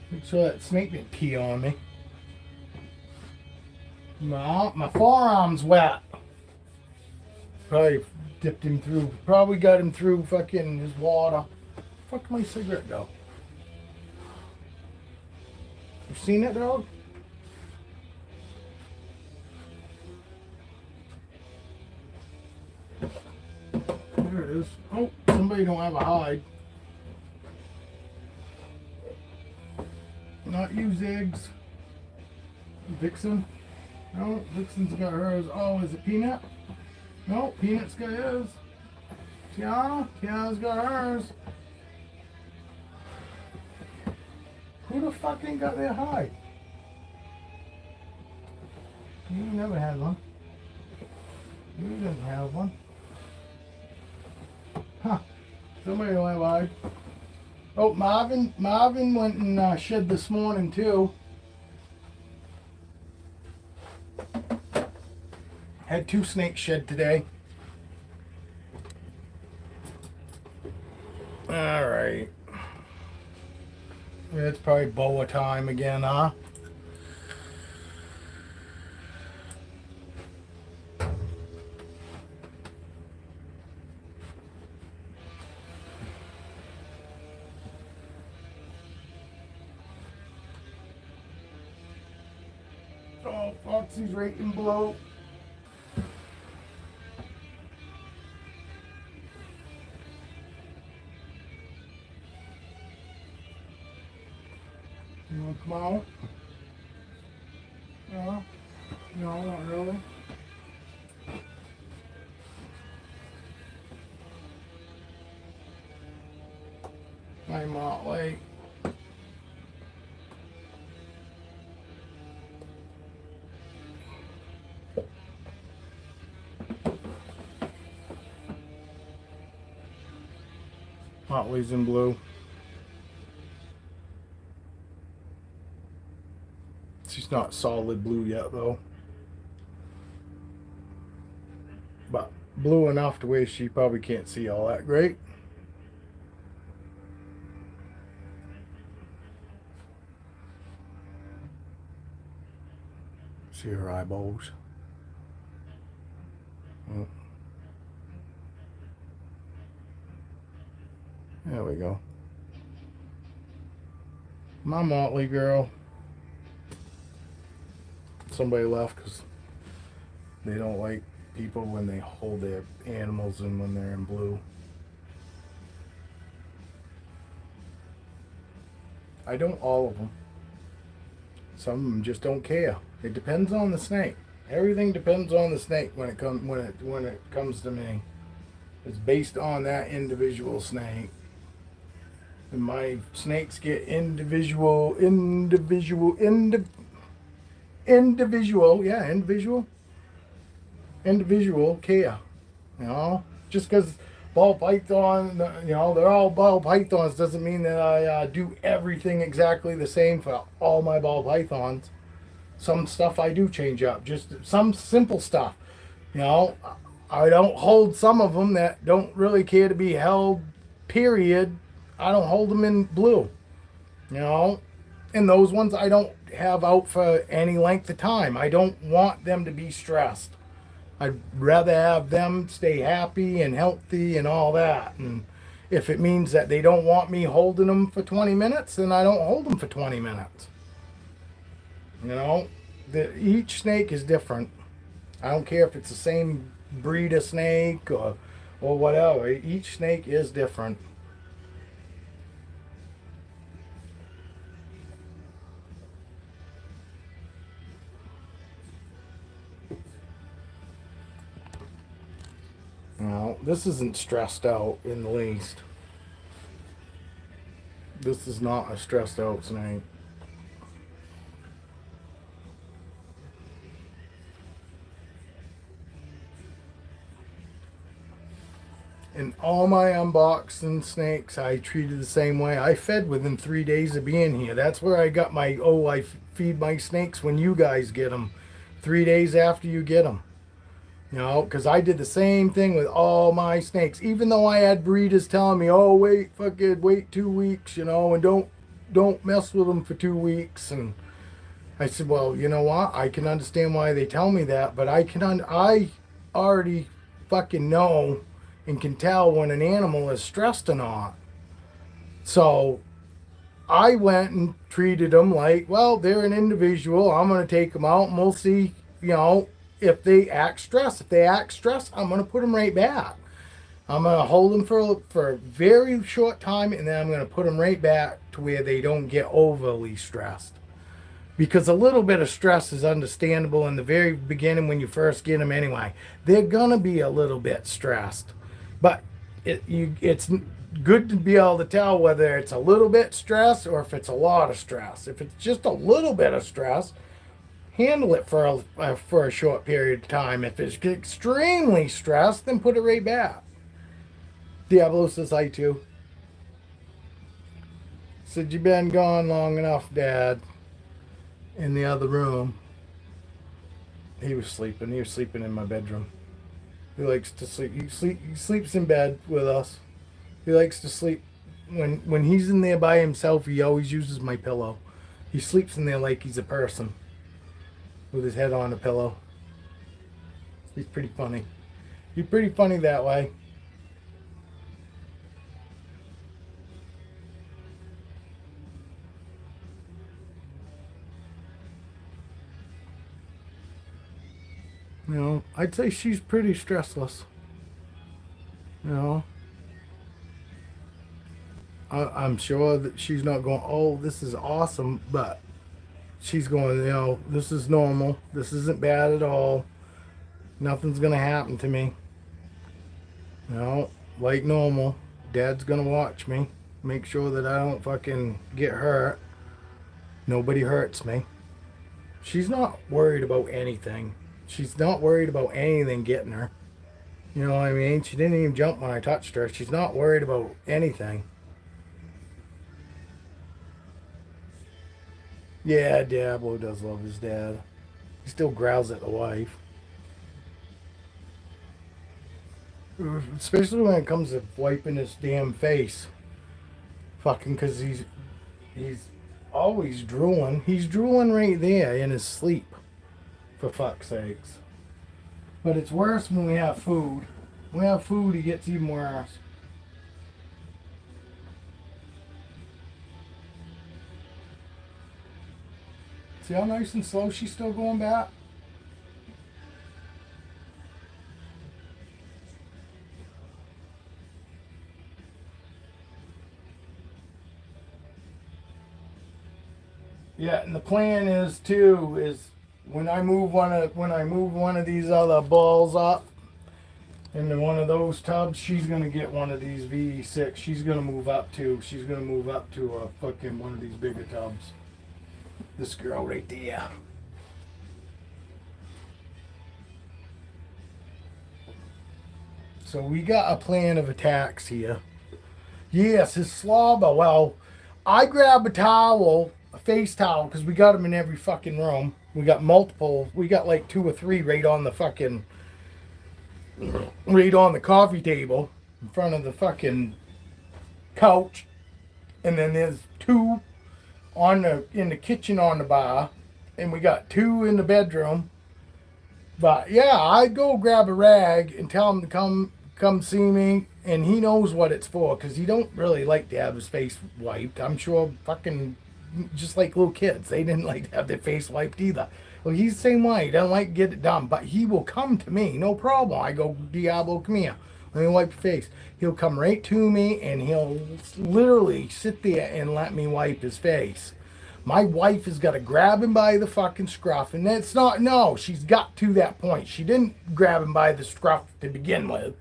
Make sure that snake didn't pee on me. My forearm's wet. Probably dipped him through. Probably got him through fucking his water. Fuck my cigarette go. You seen that dog? There it is. Oh, somebody don't have a hide. Not you, Ziggs. Vixen? No, Vixen's got hers. Oh, is it Peanut? No, Peanut's got his. Tiana's got hers. Who the fuck ain't got their hide? You never had one. You didn't have one. Huh. Somebody don't have a hide. Oh, Marvin went and shed this morning too. Had 2 snakes shed today. All right. It's probably boa time again, huh? Oh, Foxy's right in below. You want to come out? No, no, not really. My Motley. Motley's in blue. She's not solid blue yet though. But blue enough to where she probably can't see all that great. See her eyeballs. Oh. There we go. My Motley girl. Somebody left because they don't like people when they hold their animals and when they're in blue. I don't all of them. Some of them just don't care. It depends on the snake. Everything depends on the snake when it comes to me. It's based on that individual snake. And my snakes get individual care. You know, just because ball python, you know, they're all ball pythons doesn't mean that I do everything exactly the same for all my ball pythons. Some stuff I do change up, just some simple stuff. You know, I don't hold some of them that don't really care to be held, period. I don't hold them in blue, you know, and those ones I don't have out for any length of time. I don't want them to be stressed. I'd rather have them stay happy and healthy and all that. And if it means that they don't want me holding them for 20 minutes, then I don't hold them for 20 minutes. You know, each snake is different. I don't care if it's the same breed of snake or whatever. Each snake is different. No, this isn't stressed out in the least. This is not a stressed out snake. And all my unboxing snakes I treated the same way. I fed within 3 days of being here. That's where I got my, I feed my snakes when you guys get them. 3 days after you get them. You know, because I did the same thing with all my snakes. Even though I had breeders telling me, oh, wait 2 weeks, you know, and don't mess with them for 2 weeks. And I said, well, you know what? I can understand why they tell me that, but I already fucking know and can tell when an animal is stressed or not. So I went and treated them like, well, they're an individual. I'm going to take them out and we'll see, you know, if they act stressed. If they act stressed, I'm going to put them right back. I'm going to hold them for a very short time, and then I'm going to put them right back to where they don't get overly stressed. Because a little bit of stress is understandable in the very beginning when you first get them anyway. They're going to be a little bit stressed. But it's good to be able to tell whether it's a little bit stress or if it's a lot of stress. If it's just a little bit of stress, handle it for a short period of time. If it's extremely stressed, then put it right back. Diablo says I too. Said, "You been gone long enough, Dad." In the other room, he was sleeping. He was sleeping in my bedroom. He likes to sleep. He sleeps in bed with us. He likes to sleep when he's in there by himself. He always uses my pillow. He sleeps in there like he's a person with his head on a pillow. He's pretty funny. He's pretty funny that way. You know, I'd say she's pretty stressless. You know, I'm sure that she's not going, "Oh, this is awesome," but she's going, "This is normal. This isn't bad at all. Nothing's gonna happen to me. Like normal. Dad's gonna watch me, make sure that I don't fucking get hurt. Nobody hurts me." She's not worried about anything. She's not worried about anything getting her. You know what I mean? She didn't even jump when I touched her. She's not worried about anything. Yeah, Diablo does love his dad. He still growls at the wife. Especially when it comes to wiping his damn face. Fucking because he's always drooling. He's drooling right there in his sleep. For fuck's sakes. But it's worse when we have food. When we have food, he gets even worse. See how nice and slow she's still going back? Yeah, and the plan is too is when I move one of these other balls up into one of those tubs, she's gonna get one of these VE6. She's gonna move up too. She's gonna move up to a fucking one of these bigger tubs. This girl right there. So we got a plan of attacks here. Yes, his slobber. Well, I grab a towel, a face towel, because we got them in every fucking room. We got multiple. We got like 2 or 3 right on the coffee table in front of the fucking couch, and then there's 2 in the kitchen on the bar, and we got 2 in the bedroom. But yeah, I go grab a rag and tell him to come see me, and he knows what it's for because he don't really like to have his face wiped. I'm sure fucking just like little kids, they didn't like to have their face wiped either. Well, he's the same way. He doesn't like to get it done, but he will come to me, no problem. I go, "Diablo, come here. Let me wipe your face." He'll come right to me, and he'll literally sit there and let me wipe his face. My wife has got to grab him by the fucking scruff, and it's not, no, she's got to that point. She didn't grab him by the scruff to begin with,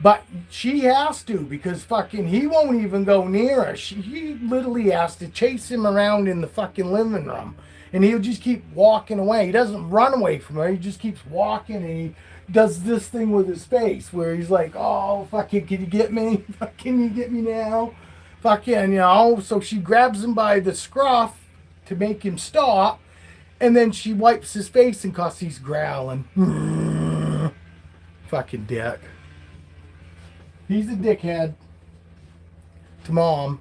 but she has to because fucking he won't even go near her. He literally has to chase him around in the fucking living room, and he'll just keep walking away. He doesn't run away from her. He just keeps walking, and he does this thing with his face where he's like, "Oh, fucking, can you get me? Can you get me now?" Fucking, so she grabs him by the scruff to make him stop, and then she wipes his face and cause he's growling. Fucking dick. He's a dickhead to mom.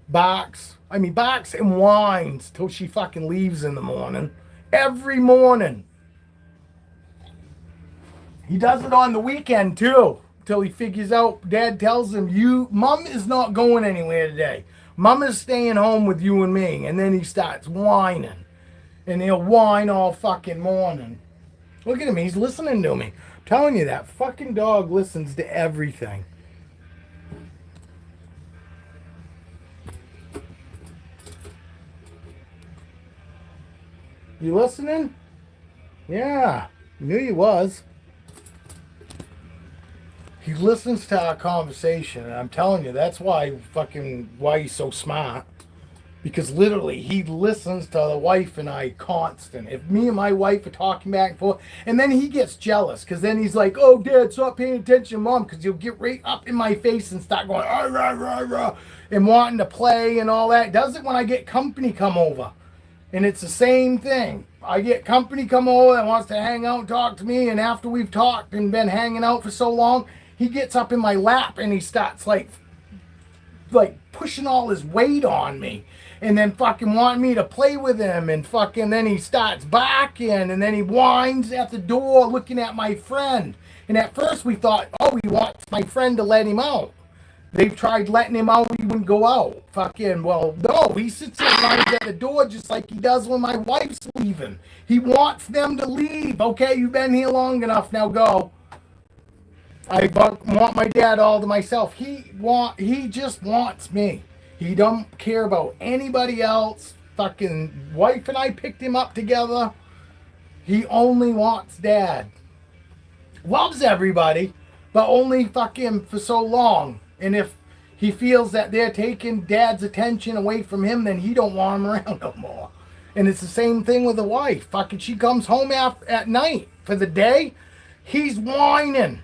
Barks and whines till she fucking leaves in the morning. Every morning. He does it on the weekend too, till he figures out, Dad tells him, Mom is not going anywhere today. Mom is staying home with you and me. And then he starts whining. And he'll whine all fucking morning. Look at him. He's listening to me. I'm telling you, that fucking dog listens to everything. You listening? Yeah. Knew you was. He listens to our conversation, and I'm telling you, that's why he's so smart. Because literally, he listens to the wife and I constant. If me and my wife are talking back and forth, and then he gets jealous because then he's like, "Oh, Dad, stop paying attention, Mom," because he'll get right up in my face and start going, "Ah, rah, rah, rah," and wanting to play and all that. Does it when I get company come over, and it's the same thing. I get company come over that wants to hang out and talk to me, and after we've talked and been hanging out for so long, he gets up in my lap and he starts like pushing all his weight on me. And then fucking wanting me to play with him, and fucking then he starts barking, and then he whines at the door looking at my friend. And at first we thought, oh, he wants my friend to let him out. They've tried letting him out, he wouldn't go out. Fucking, well, no, he sits and whines at the door just like he does when my wife's leaving. He wants them to leave. Okay, you've been here long enough, now go. I want my dad all to myself. He just wants me. He don't care about anybody else. Fucking wife and I picked him up together. He only wants Dad. Loves everybody, but only fucking for so long. And if he feels that they're taking Dad's attention away from him, then he don't want him around no more. And it's the same thing with the wife. Fucking she comes home at night for the day. He's whining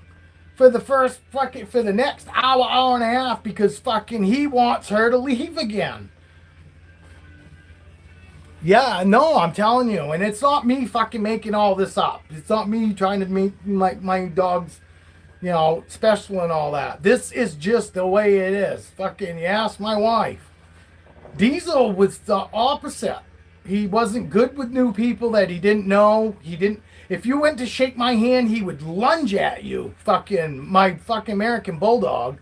for the next hour and a half because fucking he wants her to leave again. Yeah, no, I'm telling you. And it's not me fucking making all this up. It's not me trying to make my dogs, special and all that. This is just the way it is. Fucking, you ask my wife. Diesel was the opposite. He wasn't good with new people that he didn't know. If you went to shake my hand, he would lunge at you. My fucking American Bulldog.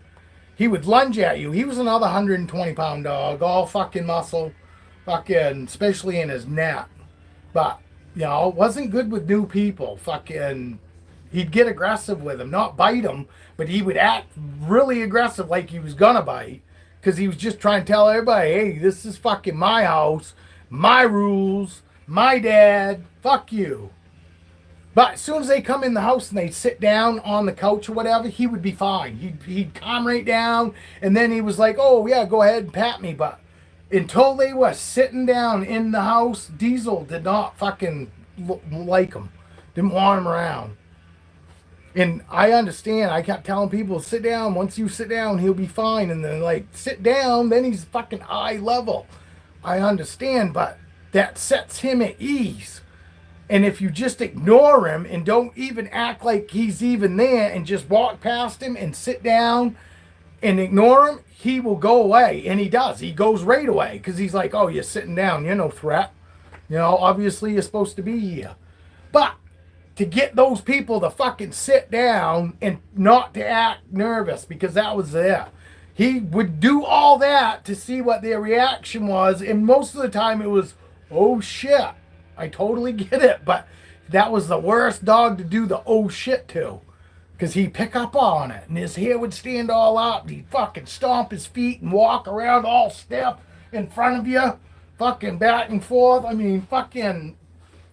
He would lunge at you. He was another 120-pound dog, all fucking muscle, especially in his neck. But, wasn't good with new people. He'd get aggressive with them, not bite them, but he would act really aggressive like he was gonna bite. Because he was just trying to tell everybody, hey, this is fucking my house, my rules, my dad, fuck you. But as soon as they come in the house and they sit down on the couch or whatever, he would be fine. He'd calm right down, and then he was like, oh, yeah, go ahead and pat me. But until they were sitting down in the house, Diesel did not fucking like him. Didn't want him around. And I understand. I kept telling people, sit down. Once you sit down, he'll be fine. And then, sit down, then he's fucking eye level. I understand, but that sets him at ease. And if you just ignore him and don't even act like he's even there and just walk past him and sit down and ignore him, he will go away. And he does. He goes right away because he's like, oh, you're sitting down. You're no threat. Obviously you're supposed to be here. But to get those people to fucking sit down and not to act nervous, because that was it. He would do all that to see what their reaction was. And most of the time it was, oh, shit. I totally get it, but that was the worst dog to do the oh shit to. Because he'd pick up on it, and his hair would stand all up, and he'd fucking stomp his feet and walk around all stiff in front of you, fucking back and forth. I mean,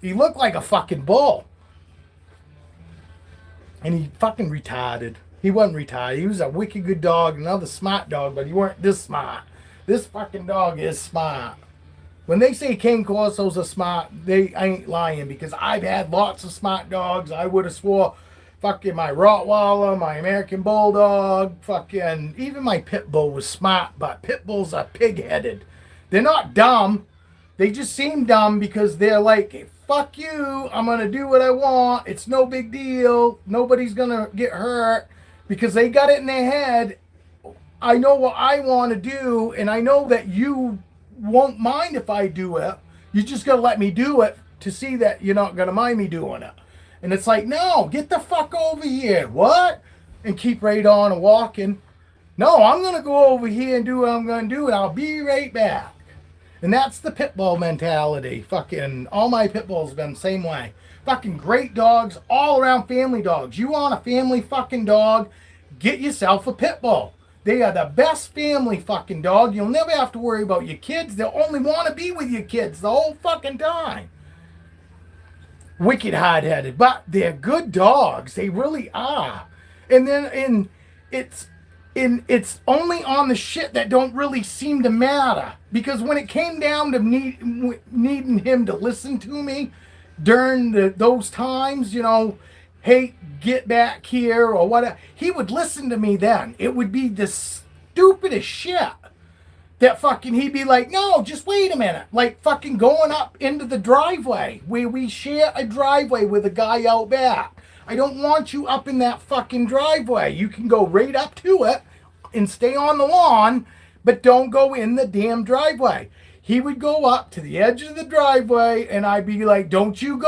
he looked like a fucking bull. And he fucking retarded. He wasn't retarded. He was a wicked good dog, another smart dog, but he weren't this smart. This fucking dog is smart. When they say Cane Corsos are smart, I ain't lying, because I've had lots of smart dogs. I would have swore fucking my Rottweiler, my American Bulldog, even my Pit Bull was smart, but Pit Bulls are pig-headed. They're not dumb. They just seem dumb because they're like, fuck you, I'm going to do what I want. It's no big deal. Nobody's going to get hurt, because they got it in their head. I know what I want to do, and I know that you won't mind if I do it. You just gotta let me do it to see that you're not gonna mind me doing it. And it's like, no, get the fuck over here. What? And keep right on and walking. No, I'm gonna go over here and do what I'm gonna do, and I'll be right back. And that's the pit bull mentality. All my pit bulls have been the same way. Fucking great dogs, all around family dogs. You want a family fucking dog, get yourself a pit bull. They are the best family fucking dog. You'll never have to worry about your kids. They'll only want to be with your kids the whole fucking time. Wicked hard-headed. But they're good dogs. They really are. And then it's And it's only on the shit that don't really seem to matter. Because when it came down to needing him to listen to me during those times, you know, hey, get back here or whatever, he would listen to me then. It would be the stupidest shit that fucking he'd be like, no, just wait a minute. Like fucking going up into the driveway where we share a driveway with a guy out back. I don't want you up in that fucking driveway. You can go right up to it and stay on the lawn, but don't go in the damn driveway. He would go up to the edge of the driveway and I'd be like, don't you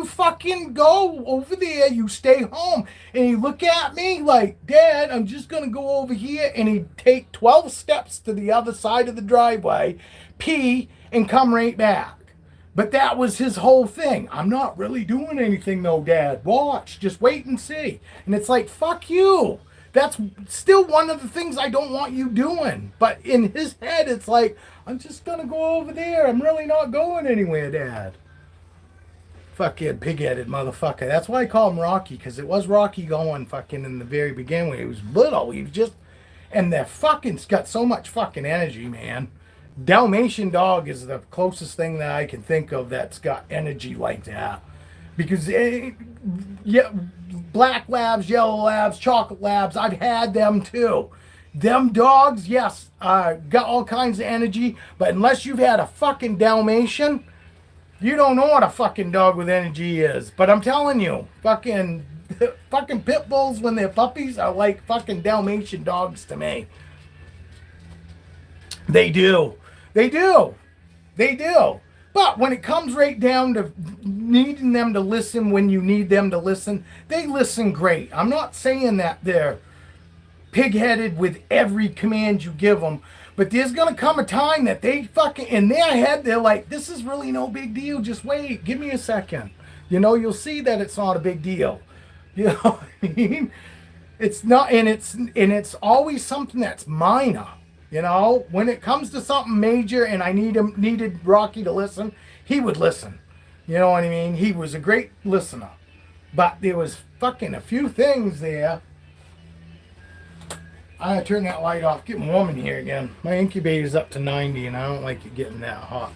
fucking go over there. You stay home. And he'd look at me like, Dad, I'm just going to go over here. And he'd take 12 steps to the other side of the driveway, pee, and come right back. But that was his whole thing. I'm not really doing anything though, Dad. Watch, just wait and see. And it's like, fuck you. That's still one of the things I don't want you doing. But in his head, it's like, I'm just going to go over there. I'm really not going anywhere, Dad. Fucking pig-headed motherfucker. That's why I call him Rocky, because it was Rocky going fucking in the very beginning when he was little. He was just, and the fucking's got so much fucking energy, man. Dalmatian dog is the closest thing that I can think of that's got energy like that. Because, yeah, black labs, yellow labs, chocolate labs, I've had them too. Them dogs, yes, got all kinds of energy, but unless you've had a fucking Dalmatian, you don't know what a fucking dog with energy is. But I'm telling you, fucking pit bulls when they're puppies are like fucking Dalmatian dogs to me. They do. They do. They do. But when it comes right down to needing them to listen when you need them to listen, they listen great. I'm not saying that they're pig-headed with every command you give them, but there's going to come a time that they fucking, in their head, they're like, this is really no big deal. Just wait. Give me a second. You know, you'll see that it's not a big deal. You know what I mean? It's not, and it's always something that's minor. You know, when it comes to something major and I needed Rocky to listen, he would listen. You know what I mean? He was a great listener. But there was fucking a few things there. I'm going to turn that light off. Getting warm in here again. My incubator's up to 90 and I don't like it getting that hot.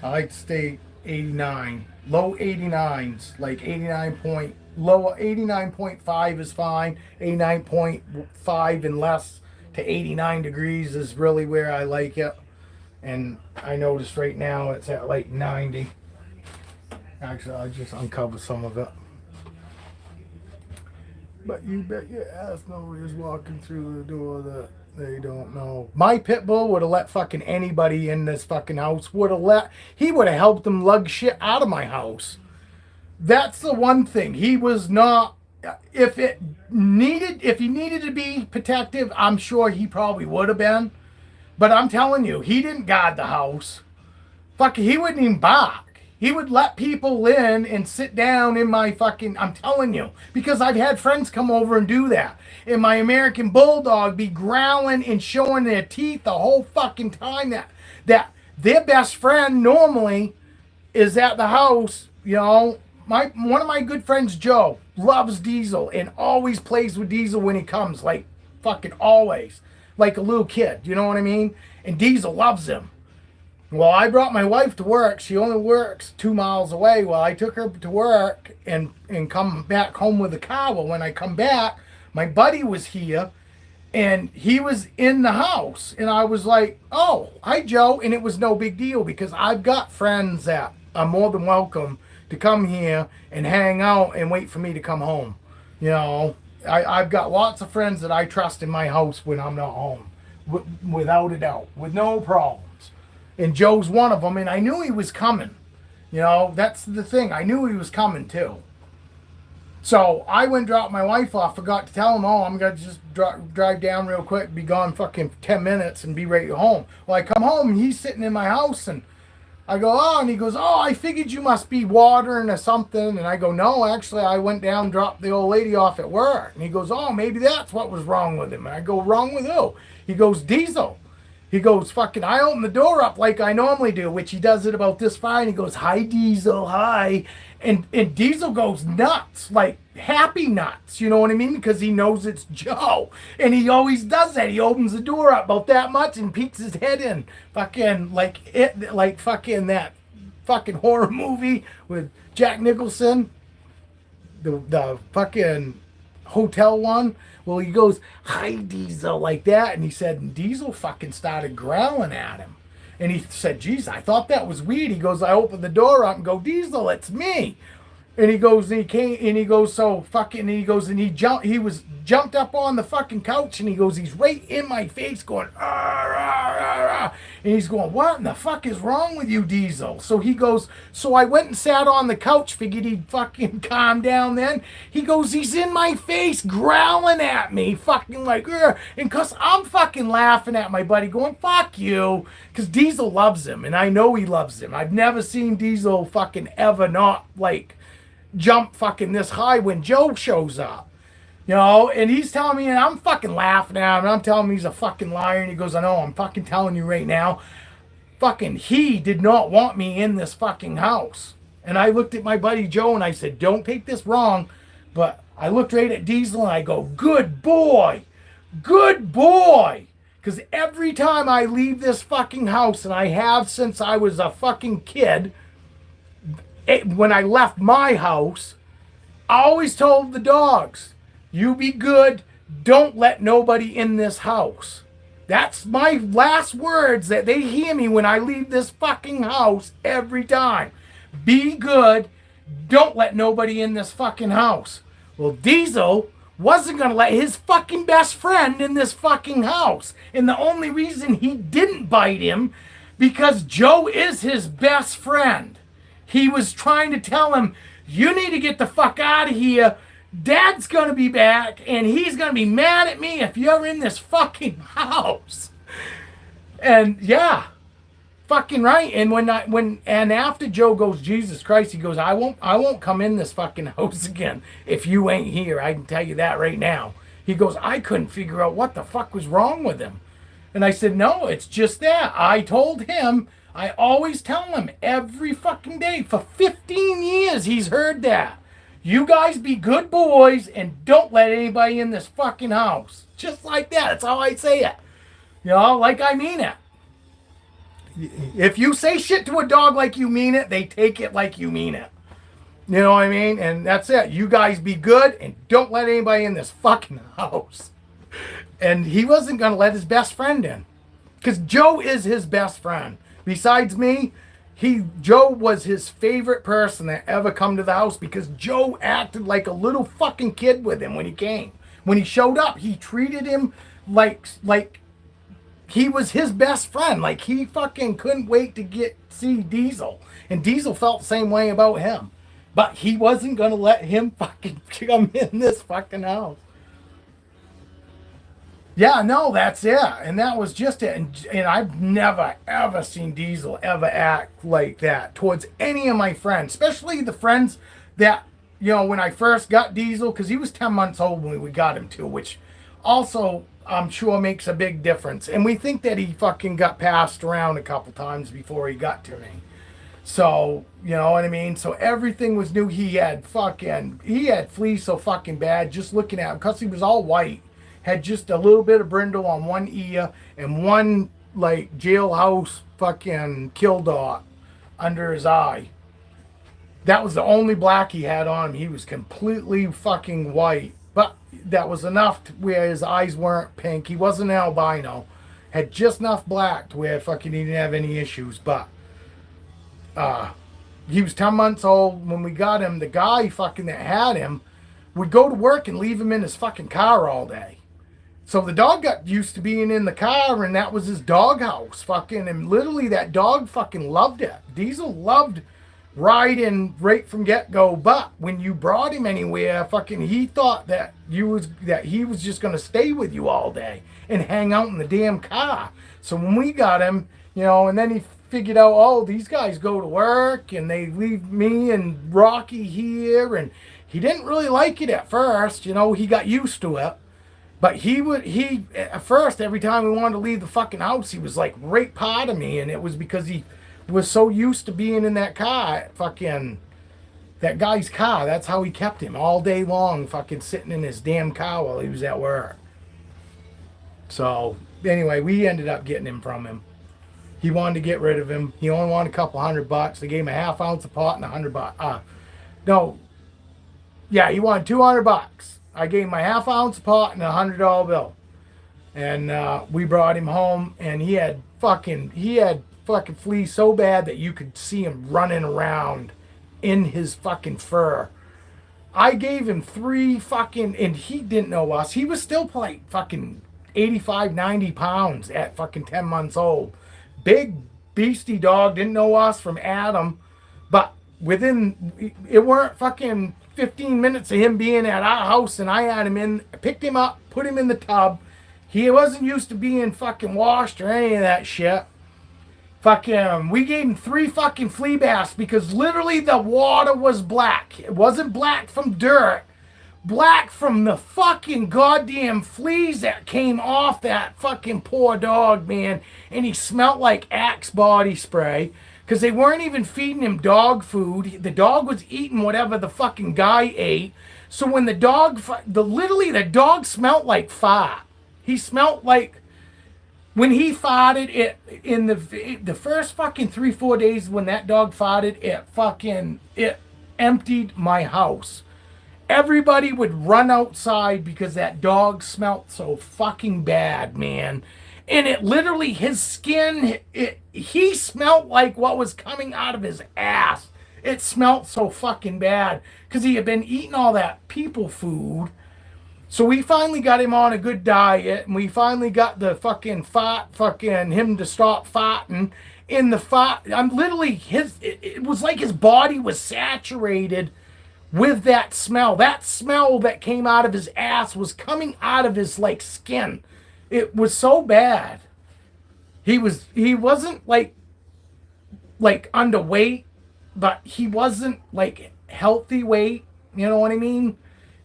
I like to stay 89. Low 89s. Like 89.5 is fine. 89.5 and less to 89 degrees is really where I like it. And I noticed right now it's at like 90. Actually, I'll just uncover some of it. But you bet your ass nobody's walking through the door that they don't know. My pit bull would have let fucking anybody in this fucking house. He would have helped them lug shit out of my house. That's the one thing. He was not, if he needed to be protective, I'm sure he probably would have been. But I'm telling you, he didn't guard the house. Fuck, he wouldn't even bark. He would let people in and sit down in my fucking, I'm telling you, because I've had friends come over and do that. And my American Bulldog be growling and showing their teeth the whole fucking time that their best friend normally is at the house. You know, one of my good friends, Joe, loves Diesel and always plays with Diesel when he comes, like fucking always, like a little kid. You know what I mean? And Diesel loves him. Well, I brought my wife to work. She only works 2 miles away. Well, I took her to work and come back home with the car. Well, when I come back, my buddy was here and he was in the house. And I was like, oh, hi, Joe. And it was no big deal because I've got friends that are more than welcome to come here and hang out and wait for me to come home. You know, I've got lots of friends that I trust in my house when I'm not home, without a doubt, with no problem. And Joe's one of them, and I knew he was coming. You know, that's the thing. I knew he was coming, too. So I went and dropped my wife off. Forgot to tell him, oh, I'm going to just drive down real quick, be gone fucking 10 minutes, and be ready to home. Well, I come home, and he's sitting in my house, and I go, oh, and he goes, oh, I figured you must be watering or something. And I go, no, actually, I went down, dropped the old lady off at work. And he goes, oh, maybe that's what was wrong with him. And I go, wrong with who? He goes, Diesel. He goes, fucking, I open the door up like I normally do, which he does it about this far. And he goes, hi, Diesel, hi. And Diesel goes nuts, like happy nuts, you know what I mean? Because he knows it's Joe. And he always does that. He opens the door up about that much and peeks his head in. Fucking, like fucking that fucking horror movie with Jack Nicholson. The fucking hotel one. Well, he goes, hi, Diesel, like that. And he said, and Diesel fucking started growling at him. And he said, geez, I thought that was weird. He goes, I opened the door up and go, Diesel, it's me. And he goes, and he came, and he goes, so fucking, and he goes, and jumped up on the fucking couch, and he goes, he's right in my face going, ah, rah, rah, rah. And he's going, what in the fuck is wrong with you, Diesel? So he goes, so I went and sat on the couch, figured he'd fucking calm down then. He goes, he's in my face, growling at me, fucking like, ugh. And cause I'm fucking laughing at my buddy going, fuck you. Cause Diesel loves him, and I know he loves him. I've never seen Diesel fucking ever not, like, jump fucking this high when Joe shows up, you know, and he's telling me, and I'm fucking laughing at him, and I'm telling him he's a fucking liar, and he goes, I know, I'm fucking telling you right now, fucking he did not want me in this fucking house. And I looked at my buddy Joe, and I said, don't take this wrong, but I looked right at Diesel, and I go, good boy, because every time I leave this fucking house, and I have since I was a fucking kid, when I left my house, I always told the dogs, you be good, don't let nobody in this house. That's my last words that they hear me when I leave this fucking house every time. Be good, don't let nobody in this fucking house. Well, Diesel wasn't going to let his fucking best friend in this fucking house. And the only reason he didn't bite him, because Joe is his best friend. He was trying to tell him, you need to get the fuck out of here. Dad's going to be back, and he's going to be mad at me if you're in this fucking house. And yeah, fucking right. And and after Joe goes, Jesus Christ, he goes, I won't come in this fucking house again if you ain't here. I can tell you that right now. He goes, I couldn't figure out what the fuck was wrong with him. And I said, no, it's just that. I told him, I always tell him every fucking day. For 15 years, he's heard that. You guys be good boys and don't let anybody in this fucking house. Just like that. That's how I say it. You know, like I mean it. If you say shit to a dog like you mean it, they take it like you mean it. You know what I mean? And that's it. You guys be good and don't let anybody in this fucking house. And he wasn't going to let his best friend in. Because Joe is his best friend. Besides me, Joe was his favorite person that ever come to the house because Joe acted like a little fucking kid with him when he came. When he showed up, he treated him like he was his best friend. Like he fucking couldn't wait to see Diesel. And Diesel felt the same way about him. But he wasn't going to let him fucking come in this fucking house. Yeah, no, that's it. And that was just it. And I've never, ever seen Diesel ever act like that towards any of my friends, especially the friends that, you know, when I first got Diesel, because he was 10 months old when we got him too, which also I'm sure makes a big difference. And we think that he fucking got passed around a couple times before he got to me. So, you know what I mean? So everything was new. He had fleas so fucking bad just looking at him because he was all white. Had just a little bit of brindle on one ear and one like jailhouse fucking kill dot under his eye. That was the only black he had on him. He was completely fucking white. But that was enough to where his eyes weren't pink. He wasn't an albino. Had just enough black to where fucking he didn't have any issues. But he was 10 months old when we got him. The guy fucking that had him would go to work and leave him in his fucking car all day. So the dog got used to being in the car, and that was his doghouse. Fucking, and literally that dog fucking loved it. Diesel loved riding right from get-go, but when you brought him anywhere, fucking, he thought that he was just gonna stay with you all day and hang out in the damn car. So when we got him, you know, and then he figured out, oh, these guys go to work and they leave me and Rocky here, and he didn't really like it at first. You know, he got used to it. But he at first, every time we wanted to leave the fucking house, he was like right part of me, and it was because he was so used to being in that car, fucking that guy's car. That's how he kept him all day long, fucking sitting in his damn car while he was at work. So anyway, we ended up getting him from him. He wanted to get rid of him. He only wanted a couple $100. They gave him a half ounce of pot and $100. No, yeah, he wanted $200. I gave him a half ounce of pot and $100 bill, and we brought him home. And he had fucking fleas so bad that you could see him running around in his fucking fur. I gave him 3 fucking, and he didn't know us. He was still like fucking 85, 90 pounds at fucking 10 months old. Big beastie dog, didn't know us from Adam, but it weren't fucking 15 minutes of him being at our house, and I had him in, picked him up, put him in the tub. He wasn't used to being fucking washed or any of that shit. Fucking, we gave him 3 fucking flea baths because literally the water was black. It wasn't black from dirt. Black from the fucking goddamn fleas that came off that fucking poor dog, man. And he smelled like Axe body spray because they weren't even feeding him dog food. The dog was eating whatever the fucking guy ate. So when the dog smelled like fart. He smelled like, when he farted, it in the first fucking 3-4 days when that dog farted, it emptied my house. Everybody would run outside because that dog smelled so fucking bad, man. And it literally, his skin, he smelled like what was coming out of his ass. It smelled so fucking bad because he had been eating all that people food. So we finally got him on a good diet, and we finally got the fucking him to stop farting. In the fart, I'm literally, it was like his body was saturated with that smell. That smell that came out of his ass was coming out of his like skin. It was so bad. He wasn't like underweight, but he wasn't like healthy weight. You know what I mean?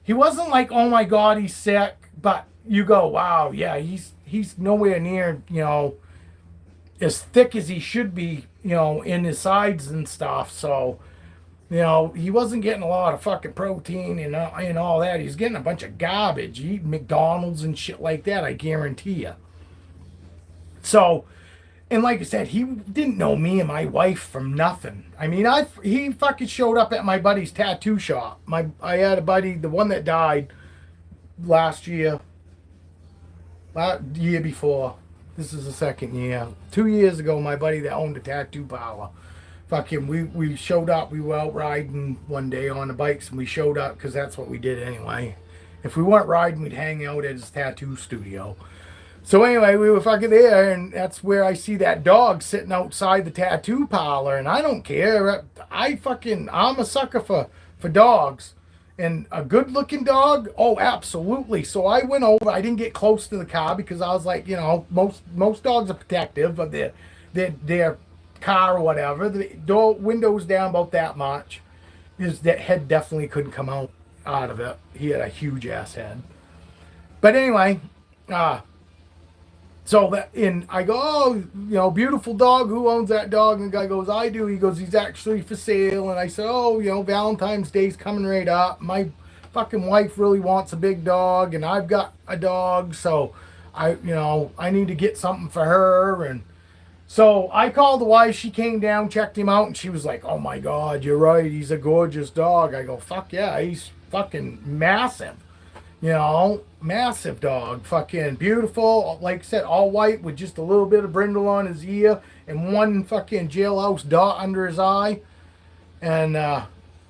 He wasn't like, oh my God, he's sick. But you go, wow, yeah, he's nowhere near, as thick as he should be, in his sides and stuff. So, he wasn't getting a lot of fucking protein and all that. He's getting a bunch of garbage, eating McDonald's and shit like that, I guarantee you. So, and like I said, he didn't know me and my wife from nothing. I mean, he fucking showed up at my buddy's tattoo shop. I had a buddy, the one that died last year before. This is the second year. 2 years ago, my buddy that owned a tattoo parlor. Fucking, we showed up. We were out riding one day on the bikes, and we showed up because that's what we did anyway. If we weren't riding, we'd hang out at his tattoo studio. So anyway, we were fucking there, and that's where I see that dog sitting outside the tattoo parlor, and I don't care. I'm a sucker for dogs. And a good-looking dog, oh, absolutely. So I went over. I didn't get close to the car because I was like, most dogs are protective of their car or whatever. The door windows down about that much. That head definitely couldn't come out of it. He had a huge ass head. But anyway, I go, oh, beautiful dog. Who owns that dog? And the guy goes, I do. He goes, he's actually for sale. And I said, oh, Valentine's Day's coming right up. My fucking wife really wants a big dog, and I've got a dog, so I need to get something for her. And so I called the wife. She came down, checked him out, and she was like, oh my God, you're right. He's a gorgeous dog. I go, fuck yeah, he's fucking massive. Massive dog, fucking beautiful, like I said, all white with just a little bit of brindle on his ear and one fucking jailhouse dot under his eye. And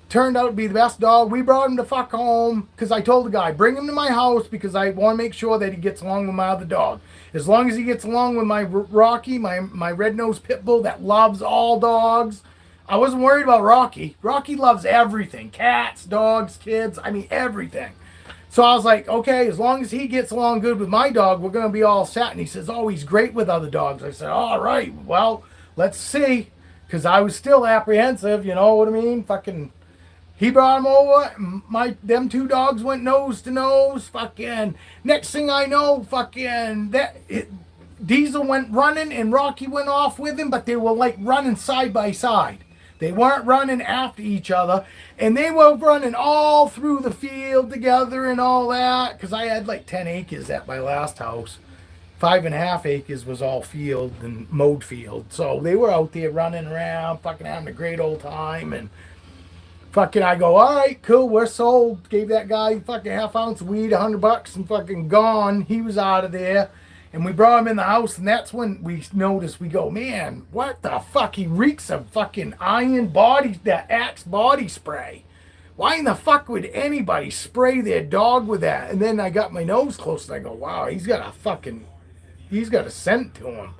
turned out to be the best dog. We brought him to fuck home because I told the guy, bring him to my house because I want to make sure that he gets along with my other dog. As long as he gets along with my Rocky, my red-nosed pit bull that loves all dogs. I wasn't worried about Rocky. Rocky loves everything. Cats, dogs, kids, everything. So I was like, okay, as long as he gets along good with my dog, we're going to be all set. And he says, oh, he's great with other dogs. I said, all right, well, let's see. Because I was still apprehensive, you know what I mean? Fucking He brought him over. Them two dogs went nose to nose. Fucking next thing I know, Diesel went running and Rocky went off with him, but they were like running side by side. They weren't running after each other, and they were running all through the field together and all that. Because I had like 10 acres at my last house. 5.5 acres was all field and mowed field. So they were out there running around, fucking having a great old time. And fucking I go, all right, cool, we're sold. Gave that guy fucking half ounce of weed, $100, and fucking gone. He was out of there. And we brought him in the house, and that's when we noticed, we go, man, what the fuck? He reeks of fucking that Axe body spray. Why in the fuck would anybody spray their dog with that? And then I got my nose close, and I go, wow, he's got a scent to him.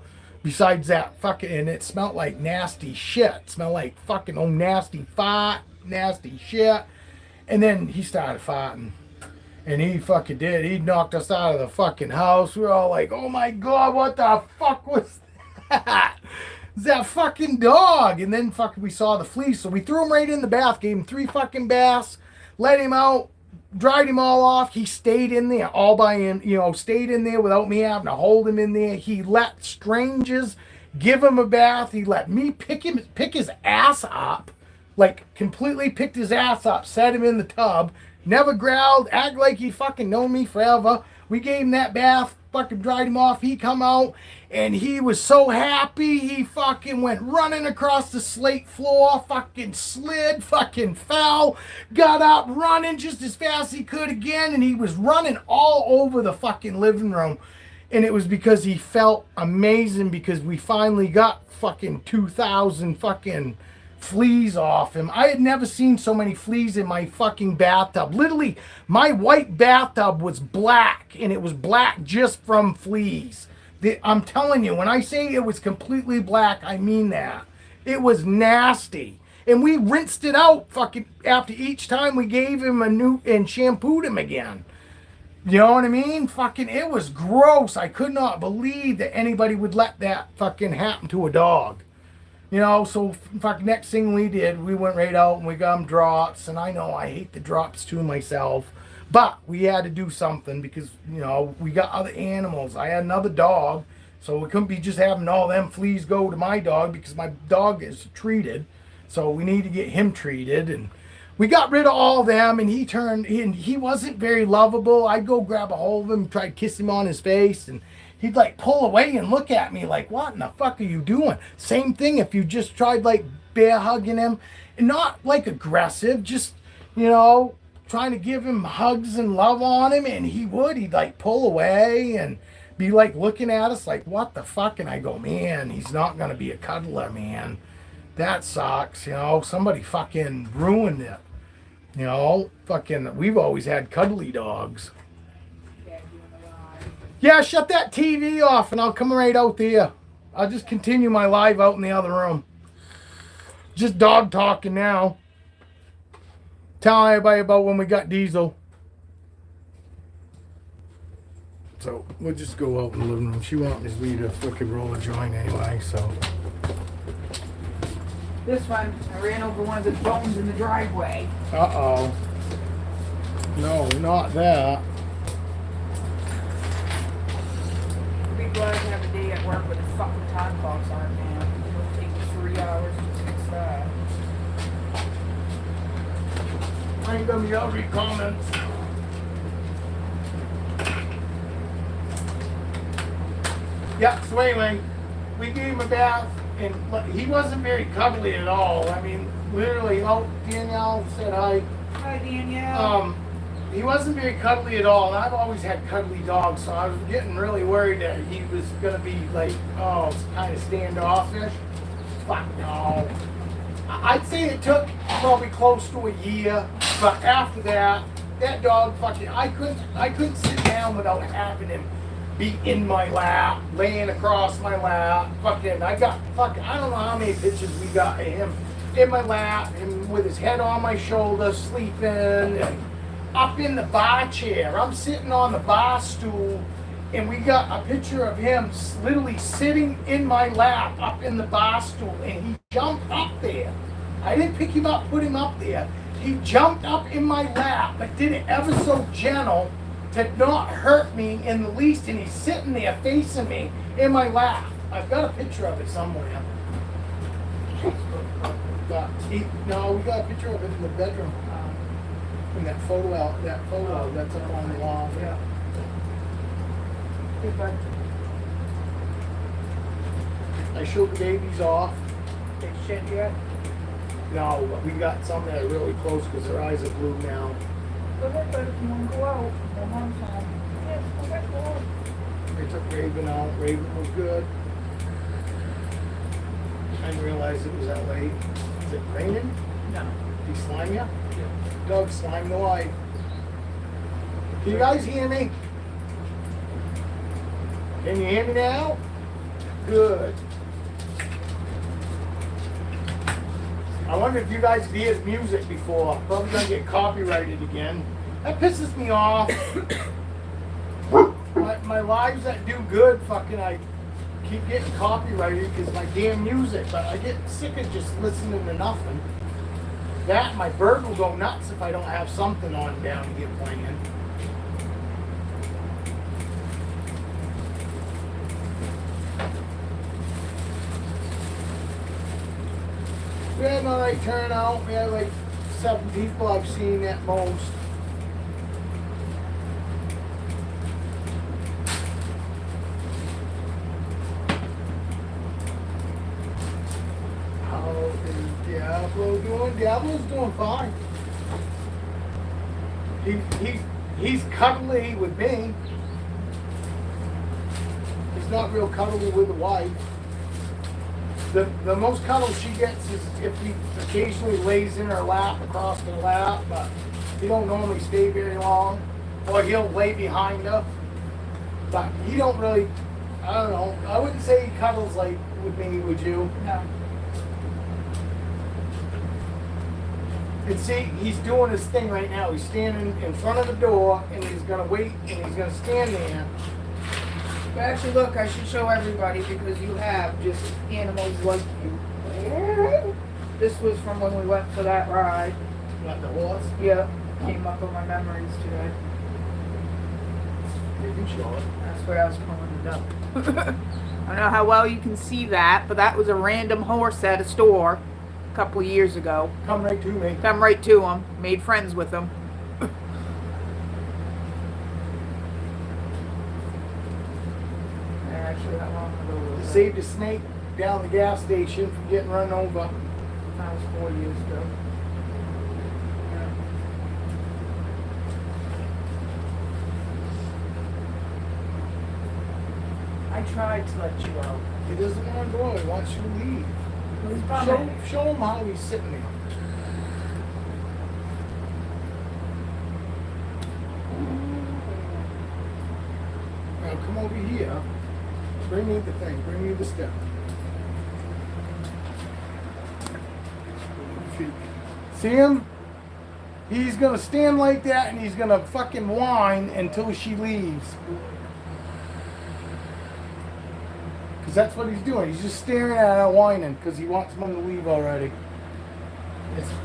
Besides that fucking, and it smelled like nasty shit. It smelled like fucking nasty fart, nasty shit. And then he started farting. And he fucking did. He knocked us out of the fucking house. We were all like, oh my God, what the fuck was that? It's that fucking dog. And then fucking we saw the fleas. So we threw him right in the bath, gave him 3 fucking baths, let him out, dried him all off. He stayed in there all by him, stayed in there without me having to hold him in there. He let strangers give him a bath. He let me pick his ass up, like completely picked his ass up, set him in the tub. Never growled, act like he fucking known me forever. We gave him that bath, fucking dried him off. He come out, and he was so happy. He fucking went running across the slate floor, fucking slid, fucking fell, got up running just as fast as he could again, and he was running all over the fucking living room. And it was because he felt amazing because we finally got fucking 2,000 fucking fleas off him. I had never seen so many fleas in my fucking bathtub. Literally, my white bathtub was black, and it was black just from fleas. I'm telling you, when I say it was completely black, I mean that. It was nasty. And we rinsed it out fucking after each time we gave him a new and shampooed him again. You know what I mean? Fucking, it was gross. I could not believe that anybody would let that fucking happen to a dog. So fuck, next thing we did, we went right out and we got him drops. And I know I hate the drops too myself. But we had to do something because, we got other animals. I had another dog. So we couldn't be just having all them fleas go to my dog because my dog is treated. So we need to get him treated. And we got rid of all of them. And he wasn't very lovable. I'd go grab a hold of him, try to kiss him on his face. And he'd like pull away and look at me like, what in the fuck are you doing? Same thing if you just tried like bear hugging him. And not like aggressive, just, trying to give him hugs and love on him. And he'd like pull away and be like looking at us like, what the fuck? And I go, man, he's not going to be a cuddler, man. That sucks. Somebody fucking ruined it. We've always had cuddly dogs. Yeah, shut that TV off and I'll come right out there. I'll just continue my live out in the other room. Just dog talking now. Telling everybody about when we got Diesel. So we'll just go out in the living room. She wants me to fucking roll a joint anyway, so. This one, I ran over one of the bones in the driveway. Uh-oh. No, not that. I'll be glad to have a day at work with the fucking time clocks on it, man. It'll take 3 hours to fix that. I ain't gonna be able to read comments. Yeah, so anyway, we gave him a bath, and he wasn't very cuddly at all. I mean, literally, Danielle said hi. Hi, Danielle. He wasn't very cuddly at all, and I've always had cuddly dogs, so I was getting really worried that he was gonna be like, kind of standoffish. Fuck no. I'd say it took probably close to a year, but after that dog fucking, I couldn't sit down without having him be in my lap, laying across my lap. Fucking, I don't know how many pictures we got of him in my lap, and with his head on my shoulder, sleeping, and up in the bar chair. I'm sitting on the bar stool, and we got a picture of him literally sitting in my lap up in the bar stool, and he jumped up there. I didn't pick him up, put him up there. He jumped up in my lap, but did it ever so gentle to not hurt me in the least. And he's sitting there facing me in my lap. I've got a picture of it somewhere. No, we got a picture of it in the bedroom. In that photo that's up on the wall. Yeah. Good bud. I showed the babies off. They shit yet? No, but we got some that are really close because their eyes are blue now. Go ahead, bud, if you want to go out. No mom's home. Yes, go ahead, go out. They took Raven out. Raven was good. I didn't realize it was that late. Is it raining? No. Did he slime you? Yeah. Doug slime the wife. Can you guys hear me? Can you hear me now? Good. I wonder if you guys could hear the music before. Probably gonna get copyrighted again. That pisses me off. my lives that do good, fucking, I keep getting copyrighted because my damn music. But I get sick of just listening to nothing. That, my bird will go nuts if I don't have something on down to get playing. We had an alright turnout. We had like 7 people I've seen at most. How is Diablo doing? Diablo's doing fine. He's cuddly with me. He's not real cuddly with the wife. The most cuddle she gets is if he occasionally lays in her lap, across her lap, but he don't normally stay very long. Or he'll lay behind her. But he don't really, I don't know, I wouldn't say he cuddles like with me, would you? No. And see, he's doing his thing right now. He's standing in front of the door and he's gonna wait and he's gonna stand there. But actually, look, I should show everybody because you have just animals like you. This was from when we went for that ride. Like the horse. Yep. Came up with my memories today. You can show it. That's what I was pulling it up. I don't know how well you can see that, but that was a random horse at a store a couple of years ago. Come right to me. Come right to him. Made friends with him. Actually, how long ago was that? Saved a snake down the gas station from getting run over. That was 4 years ago. Yeah. I tried to let you out. He doesn't want to go. He wants you to leave. He's bumming. Show him how he's sitting there. Now come over here. Bring me the thing. Bring me the step. See him? He's gonna stand like that and he's gonna fucking whine until she leaves. Because that's what he's doing. He's just staring at her whining because he wants mom to leave already.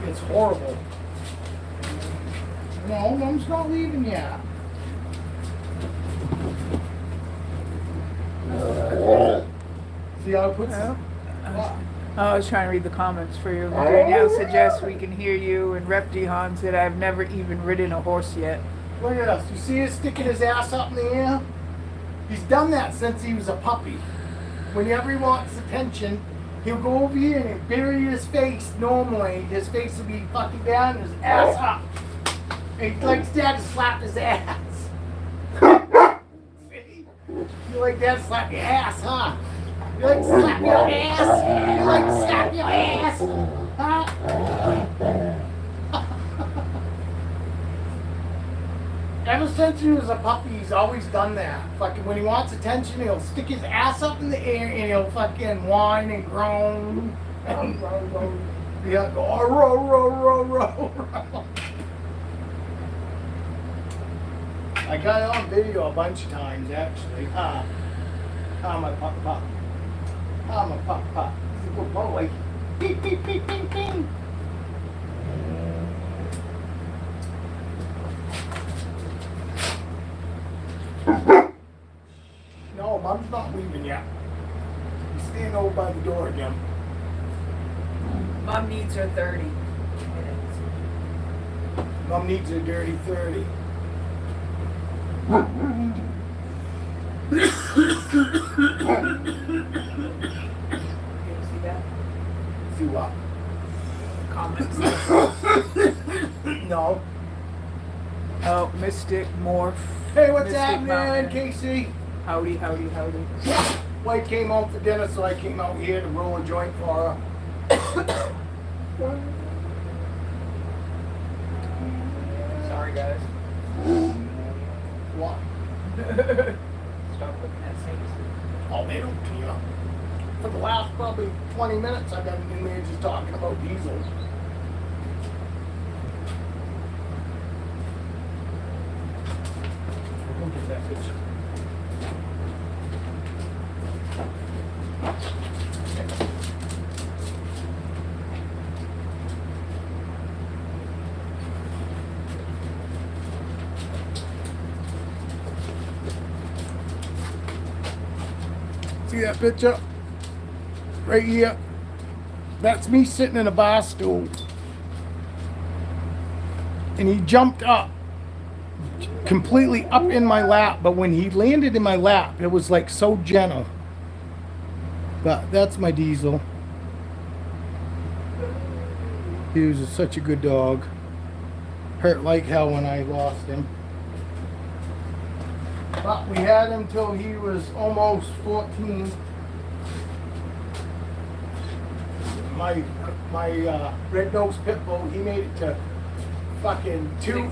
It's horrible. No, mom's not leaving yet. See how it puts Oh. What? I was trying to read the comments for you. Danielle suggests we can hear you, and Reptihan said, I've never even ridden a horse yet. Look at us. You see him sticking his ass up in the air? He's done that since he was a puppy. Whenever he wants attention, he'll go over here and he'll bury his face normally. His face will be fucking down and his ass up. And he likes dad to slap his ass. See? You like dad to slap your ass, huh? You like to slap your ass? You like to slap your ass? Huh? Ever since he was a puppy, he's always done that. Fucking when he wants attention, he'll stick his ass up in the air and he'll fucking whine and groan. And yeah, go, oh, row, row, row, row, row. I got it on video a bunch of times, actually. I'm a pup pup. I'm a pup pup. He's a good boy. Beep, beep, beep, ping, ping. him. Mom needs her 30 minutes. Mom needs a dirty 30. You see that? See what? Comments. No. Oh, Mystic Morph. Hey, what's Mystic happening, Mountain. Casey? Howdy. Wife came home for dinner, so I came out here to roll a joint for her. Sorry, guys. What? Stop looking at things. Oh, they don't care. For the last probably 20 minutes, I've been in there just talking about diesels. Look at that picture. See that picture? Right here. That's me sitting in a bar stool. And he jumped up, completely up in my lap. But when he landed in my lap, it was like so gentle. But that's my Diesel. He was such a good dog. Hurt like hell when I lost him. But we had him till he was almost 14. My red-nosed pit bull, he made it to fucking two.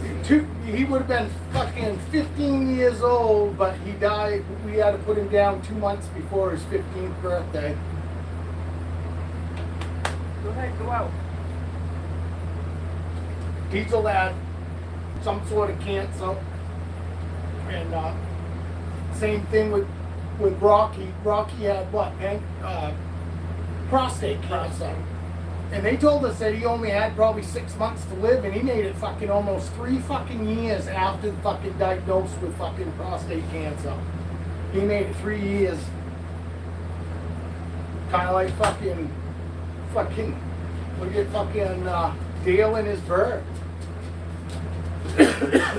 He would have been fucking 15 years old, but he died. We had to put him down 2 months before his 15th birthday. Go ahead, go out. Diesel had some sort of cancer, and same thing with Rocky. Rocky had what? Prostate cancer. And they told us that he only had probably 6 months to live, and he made it fucking almost 3 fucking years after fucking diagnosed with fucking prostate cancer. He made it 3 years. Kind of like fucking, look at fucking Dale and his bird.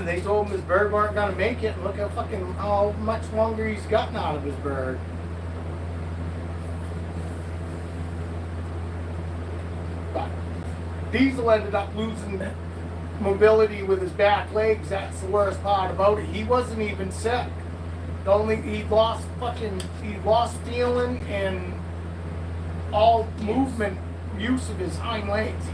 They told him his bird weren't gonna make it, and look how much longer he's gotten out of his bird. But Diesel ended up losing mobility with his back legs. That's the worst part about it. He wasn't even sick. He lost feeling and all movement use of his hind legs.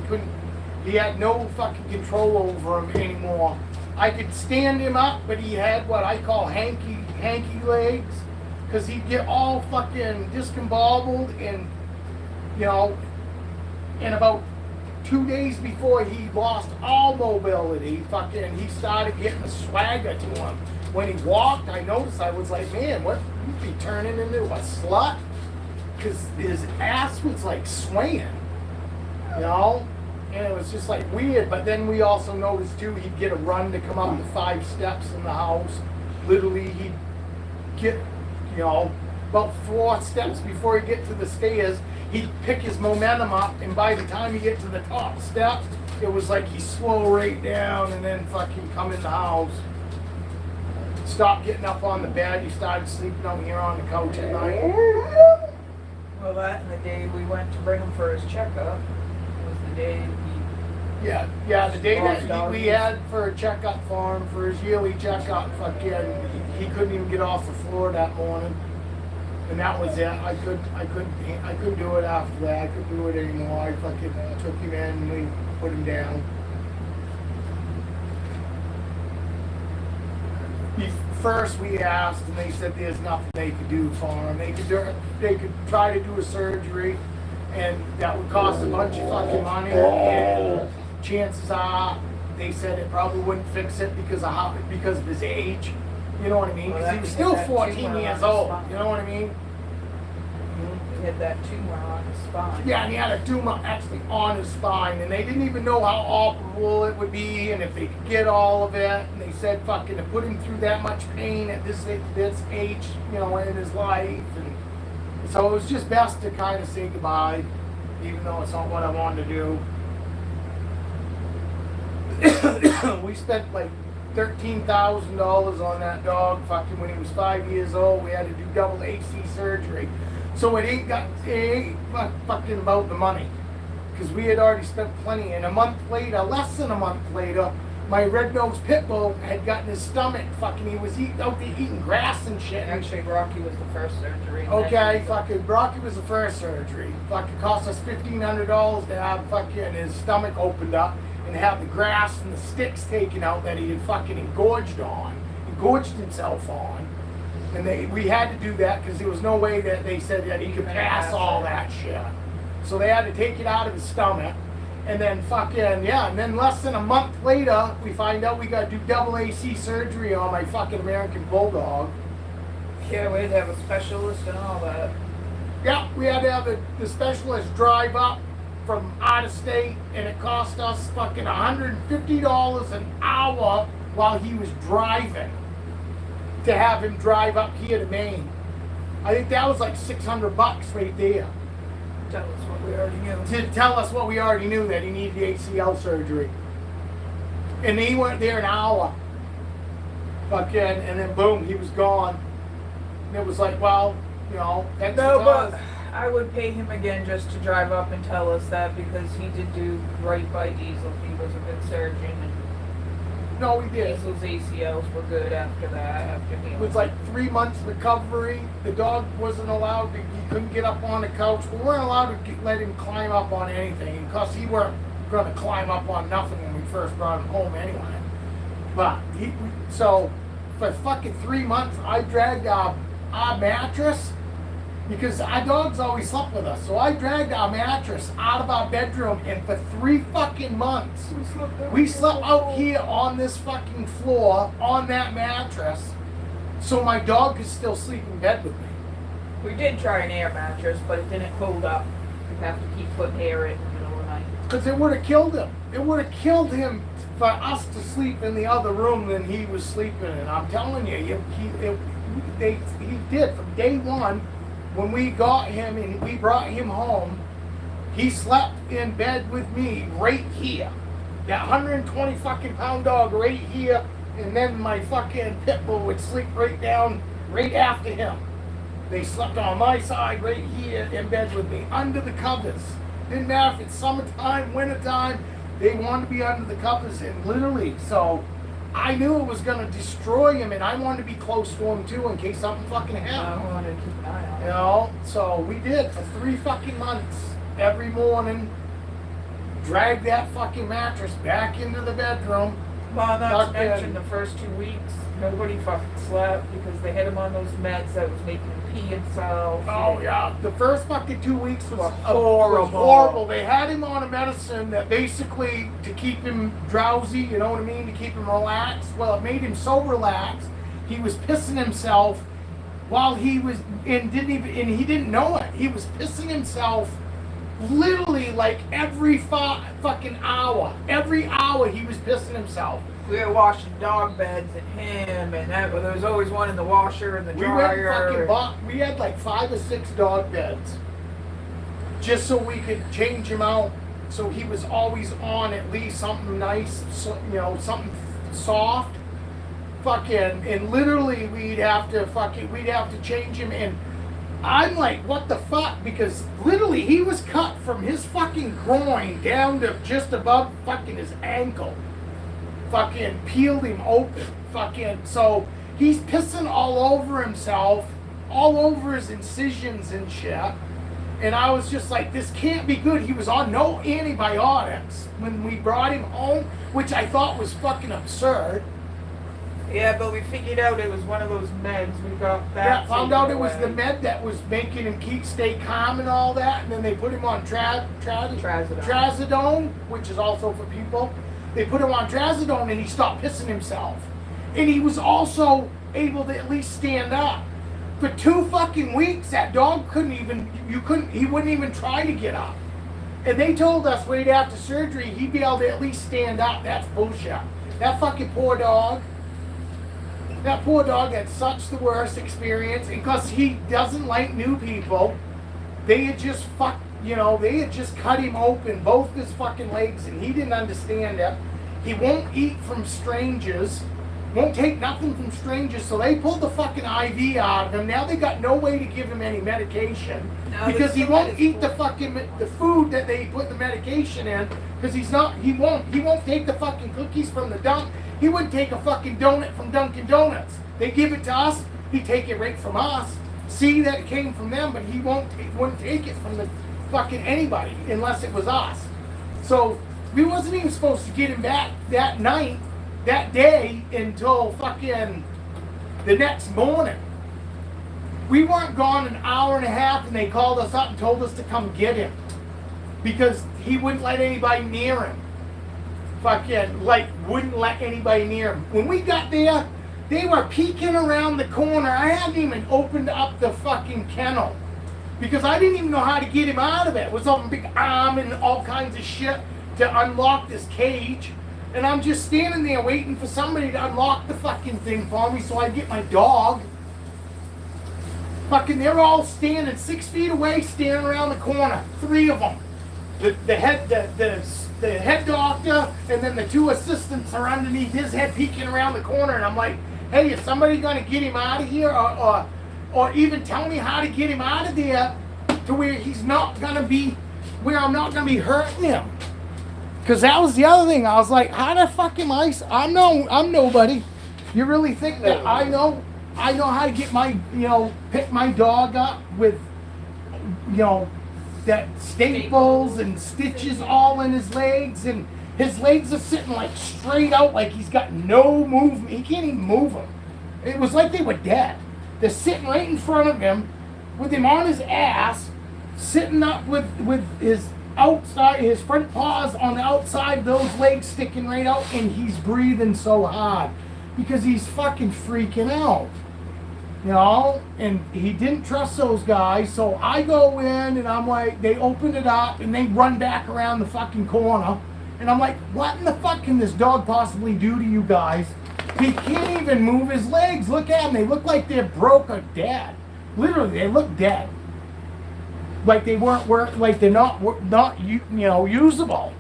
He had no fucking control over him anymore. I could stand him up, but he had what I call hanky legs, because he'd get all fucking discombobbled, and in about 2 days before he lost all mobility, he started getting a swagger to him. When he walked, I noticed, I was like, man, what, you'd be turning into a slut? Because his ass was like swaying, and it was just like weird. But then we also noticed too, he'd get a run to come up the 5 steps in the house. Literally, he'd get, about 4 steps before he'd get to the stairs, he'd pick his momentum up, and by the time he get to the top step, it was like he slow right down and then fucking come in the house. Stopped getting up on the bed. He started sleeping out here on the couch at night. Well, that and the day we went to bring him for his checkup was the day Yeah, the day that we had for a checkup for him, for his yearly checkup, he couldn't even get off the floor that morning. And that was it. I couldn't do it after that. I couldn't do it anymore. I fucking took him in and we put him down. First we asked, and they said there's nothing they could do for him. They could try to do a surgery, and that would cost a bunch of fucking money. And chances are, they said it probably wouldn't fix it because of his age. You know what I mean? Because he was still 14 years old. You know what I mean? he had that tumor on his spine. Yeah, and he had a tumor actually on his spine, and they didn't even know how operable it would be and if they could get all of it. And they said, fucking, to put him through that much pain at this age, in his life. And So it was just best to kind of say goodbye, even though it's not what I wanted to do. We spent like $13,000 on that dog fucking when he was 5 years old. We had to do double AC surgery. So it ain't fucking about the money. Because we had already spent plenty. And a month later, less than a month later, my red-nosed pit bull had gotten his stomach fucking, he was out there eating grass and shit. Actually, Rocky was the first surgery. Okay, fucking Rocky was the first surgery. Fucking cost us $1,500 to have fucking his stomach opened up and have the grass and the sticks taken out that he had fucking engorged himself on. And we had to do that because there was no way that they said that he could pass all that shit. So they had to take it out of his stomach. And then and then less than a month later, we find out we got to do double AC surgery on my fucking American Bulldog. Yeah, we had to have a specialist and all that. Yeah, we had to have the specialist drive up from out of state, and it cost us fucking $150 an hour while he was driving to have him drive up here to Maine. I think that was like $600 right there. Tell us what we already knew. To tell us what we already knew, that he needed the ACL surgery. And he went there an hour. Fucking, and then boom, he was gone. And it was like, well, you know, that's but I would pay him again just to drive up and tell us that, because he did do right by Diesel. He was a good surgeon. And no, we did. Diesel's ACLs were good after that. It was like 3 months recovery. The dog wasn't allowed to, he couldn't get up on the couch. We weren't allowed to let him climb up on anything, because he weren't going to climb up on nothing when we first brought him home anyway. But so for fucking 3 months, I dragged our mattress, because our dogs always slept with us. So I dragged our mattress out of our bedroom, and for 3 fucking months, we slept out here on this fucking floor on that mattress, so my dog could still sleep in bed with me. We did try an air mattress, but it didn't hold up. You'd have to keep putting air in the middle of the night. Because it would have killed him. It would have killed him for us to sleep in the other room than he was sleeping in. I'm telling you, he did from day one. When we got him and we brought him home, he slept in bed with me right here. That 120 fucking pound dog right here, and then my fucking pit bull would sleep right down right after him. They slept on my side right here in bed with me, under the covers. Didn't matter if it's summertime, wintertime, they wanted to be under the covers, and literally, so I knew it was going to destroy him, and I wanted to be close to him too in case something fucking happened. I wanted to keep an eye on it. You know, so we did for 3 fucking months. Every morning, drag that fucking mattress back into the bedroom. Well, not to mention the first 2 weeks, nobody fucking slept because they had him on those meds that was making him pee himself. Oh yeah, the first fucking 2 weeks was horrible. horrible. They had him on a medicine that basically to keep him drowsy, you know what I mean, to keep him relaxed. Well, it made him so relaxed, he was pissing himself while he was and he didn't know it. He was pissing himself literally like every fucking hour. Every hour he was pissing himself. We were washing dog beds and him and that, but there was always one in the washer and the dryer. We had like 5 or 6 dog beds just so we could change him out. So he was always on at least something nice, you know, something soft. Fucking, and literally we'd have to change him, and I'm like, what the fuck? Because literally he was cut from his fucking groin down to just above fucking his ankle. Fucking peeled him open. Fucking, so he's pissing all over himself, all over his incisions and shit. And I was just like, this can't be good. He was on no antibiotics when we brought him home, which I thought was fucking absurd. Yeah, but we figured out it was one of those meds. We got that. Yeah, found out it was the med that was making him stay calm and all that. And then they put him on trazodone, which is also for people. They put him on trazodone and he stopped pissing himself. And he was also able to at least stand up. For 2 fucking weeks, that dog he wouldn't even try to get up. And they told us right after surgery, he'd be able to at least stand up. That's bullshit. That fucking poor dog. That poor dog had such the worst experience, and because he doesn't like new people, they had just they had just cut him open, both his fucking legs, and he didn't understand it. He won't eat from strangers, won't take nothing from strangers, so they pulled the fucking IV out of him. Now they got no way to give him any medication because he won't eat the food that they put the medication in because he won't take the fucking cookies from the dump. He wouldn't take a fucking donut from Dunkin' Donuts. They give it to us, he'd take it right from us. See that it came from them, but he wouldn't take it from the fucking anybody unless it was us. So we wasn't even supposed to get him back that night, that day, until fucking the next morning. We weren't gone an hour and a half, and they called us up and told us to come get him because he wouldn't let anybody near him. Wouldn't let anybody near him. When we got there, they were peeking around the corner. I hadn't even opened up the fucking kennel because I didn't even know how to get him out of it. It was on a big arm and all kinds of shit to unlock this cage. And I'm just standing there waiting for somebody to unlock the fucking thing for me so I get my dog. They're all standing 6 feet away, standing around the corner. 3 of them. The head doctor, and then the 2 assistants are underneath his head peeking around the corner, and I'm like, hey, is somebody going to get him out of here or even tell me how to get him out of there to where he's not going to be, where I'm not going to be hurting him? Because that was the other thing. I was like, how the fuck am I'm nobody. You really think that I know how to get pick my dog up with, that staples and stitches all in his legs, and his legs are sitting like straight out, like he's got no movement. He can't even move them. It was like they were dead. They're sitting right in front of him with him on his ass, sitting up with his front paws on the outside of those legs sticking right out, and he's breathing so hard because he's fucking freaking out. And he didn't trust those guys, so I go in and I'm like, they open it up and they run back around the fucking corner, and I'm like, what in the fuck can this dog possibly do to you guys? He can't even move his legs. Look at them, they look like they're broke or dead. Literally, they look dead. Like they like they're not usable.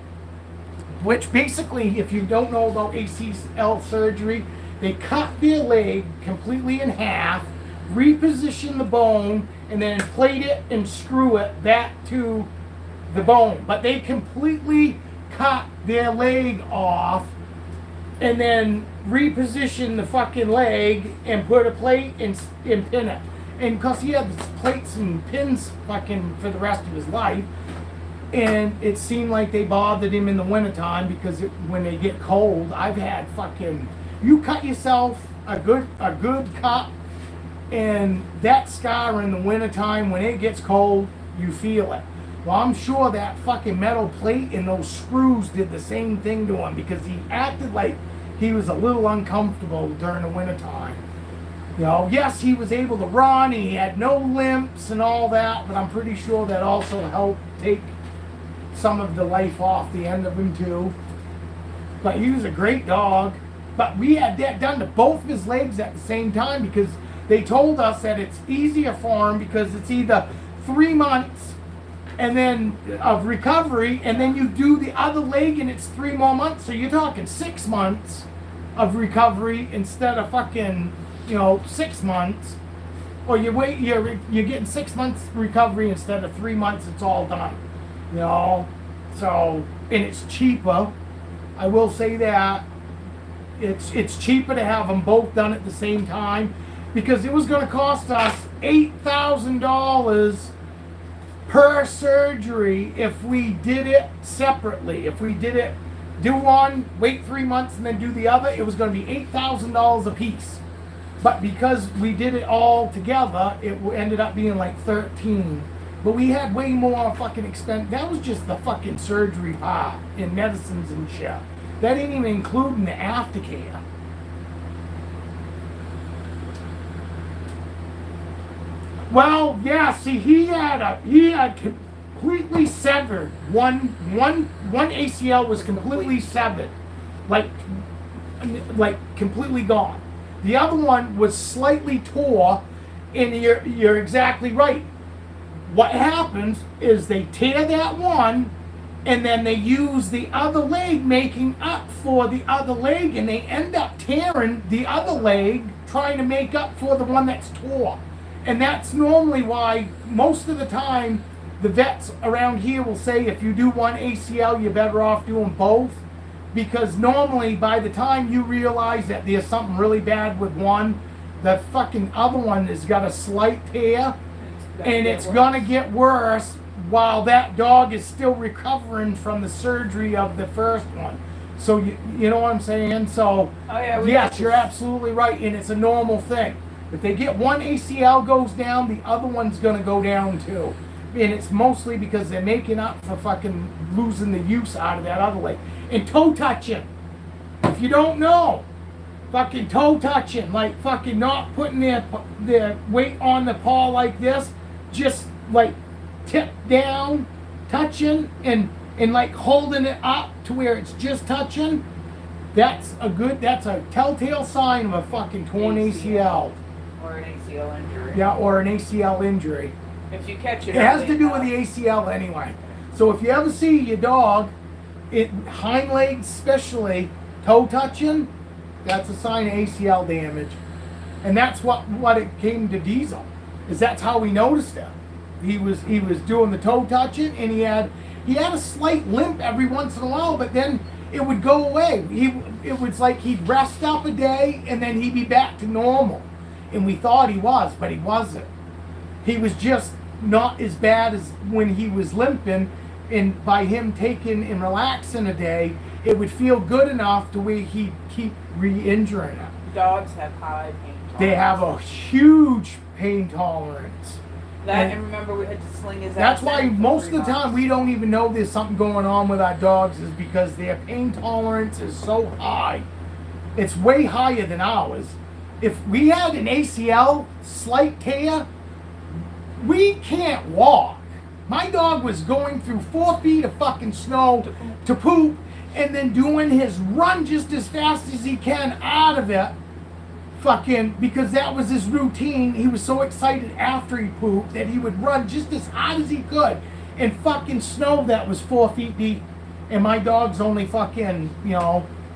Which basically, if you don't know about ACL surgery, they cut their leg completely in half, reposition the bone, and then plate it and screw it back to the bone. But they completely cut their leg off and then reposition the fucking leg and put a plate and pin it. And because he had plates and pins fucking for the rest of his life, and it seemed like they bothered him in the wintertime because when they get cold, I've had fucking, you cut yourself a good cut, and that scar in the wintertime, when it gets cold, you feel it. Well, I'm sure that fucking metal plate and those screws did the same thing to him because he acted like he was a little uncomfortable during the wintertime. Yes, he was able to run, and he had no limps and all that, but I'm pretty sure that also helped take some of the life off the end of him too. But he was a great dog. But we had that done to both of his legs at the same time because they told us that it's easier for him because it's either 3 months and then of recovery, and then you do the other leg and it's 3 more months. So you're talking 6 months of recovery instead of fucking 6 months. Or you're getting 6 months recovery instead of 3 months. It's all done. So, and it's cheaper. I will say that. It's cheaper to have them both done at the same time because it was going to cost us $8,000 per surgery if we did it separately. If we do one, wait 3 months, and then do the other, it was going to be $8,000 a piece. But because we did it all together, it ended up being like 13. But we had way more fucking expense. That was just the fucking surgery part and medicines and shit. That ain't even including the aftercare. Well, yeah. See, he had completely severed one ACL was completely severed, like completely gone. The other one was slightly tore, and you're exactly right. What happens is they tear that one, and then they use the other leg making up for the other leg, and they end up tearing the other leg trying to make up for the one that's tore. And that's normally why most of the time the vets around here will say if you do one ACL, you're better off doing both. Because normally by the time you realize that there's something really bad with one, the fucking other one has got a slight tear, and it's gonna get worse while that dog is still recovering from the surgery of the first one. So you know what I'm saying? So yes, you're absolutely right, and it's a normal thing. If they get one ACL goes down, the other one's gonna go down too. And it's mostly because they're making up for fucking losing the use out of that other leg. And toe touching. If you don't know, fucking toe touching, like fucking not putting their weight on the paw like this, just like tip down, touching, and like holding it up to where it's just touching. That's a telltale sign of a fucking torn ACL. Or an ACL injury. Yeah, or an ACL injury. If you catch it. It has to do with the ACL anyway. So if you ever see your dog, hind legs especially, toe touching, that's a sign of ACL damage. And that's what it came to Diesel. Is that's how we noticed it. He was doing the toe touching, and he had a slight limp every once in a while, but then it would go away. It was like he'd rest up a day and then he'd be back to normal. And we thought he was, but he wasn't. He was just not as bad as when he was limping, and by him taking and relaxing a day, it would feel good enough to where he'd keep re-injuring it. Dogs have high pain tolerance. They have a huge pain tolerance. And remember, we had to sling his ass. That's why in for most of 3 the time months. we don't even know there's something going on with our dogs, is because their pain tolerance is so high. It's way higher than ours. If we had an ACL slight tear, we can't walk. My dog was going through 4 feet of fucking snow to poop, and then doing his run just as fast as he can out of it. Fucking, because that was his routine. He was so excited after he pooped that he would run just as hard as he could in fucking snow that was 4 feet deep. And my dog's only fucking,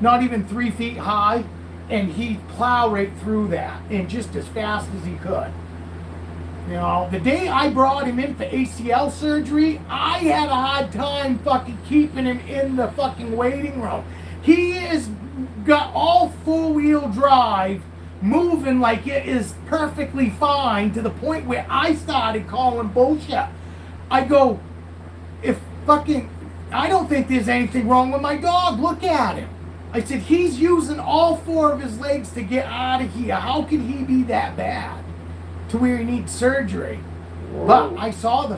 not even 3 feet high, and he'd plow right through that and just as fast as he could. The day I brought him in for ACL surgery, I had a hard time fucking keeping him in the fucking waiting room. He is got all 4-wheel drive moving like it is perfectly fine, to the point where I started calling bullshit. I go, I don't think there's anything wrong with my dog. Look at him. I said, he's using all 4 of his legs to get out of here. How can he be that bad to where he needs surgery? Whoa. But I saw the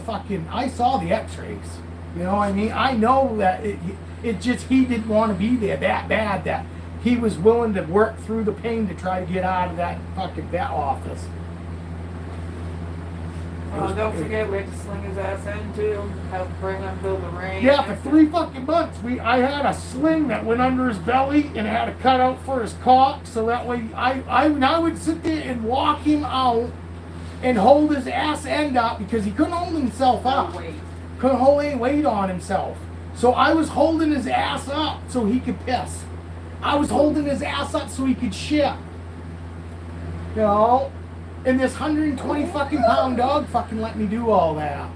x-rays. You know what I mean? I know that it just, he didn't want to be there that bad, that he was willing to work through the pain to try to get out of that fucking vet office. Don't forget, we had to sling his ass in too. Help bring him, build a ring. Yeah, for 3 fucking months. I had a sling that went under his belly, and it had a cutout for his cock, so that way I would sit there and walk him out and hold his ass end up, because he couldn't hold himself up. Couldn't hold any weight on himself. So I was holding his ass up so he could piss. I was holding his ass up so he could shit. And this 120 fucking pound dog fucking let me do all that.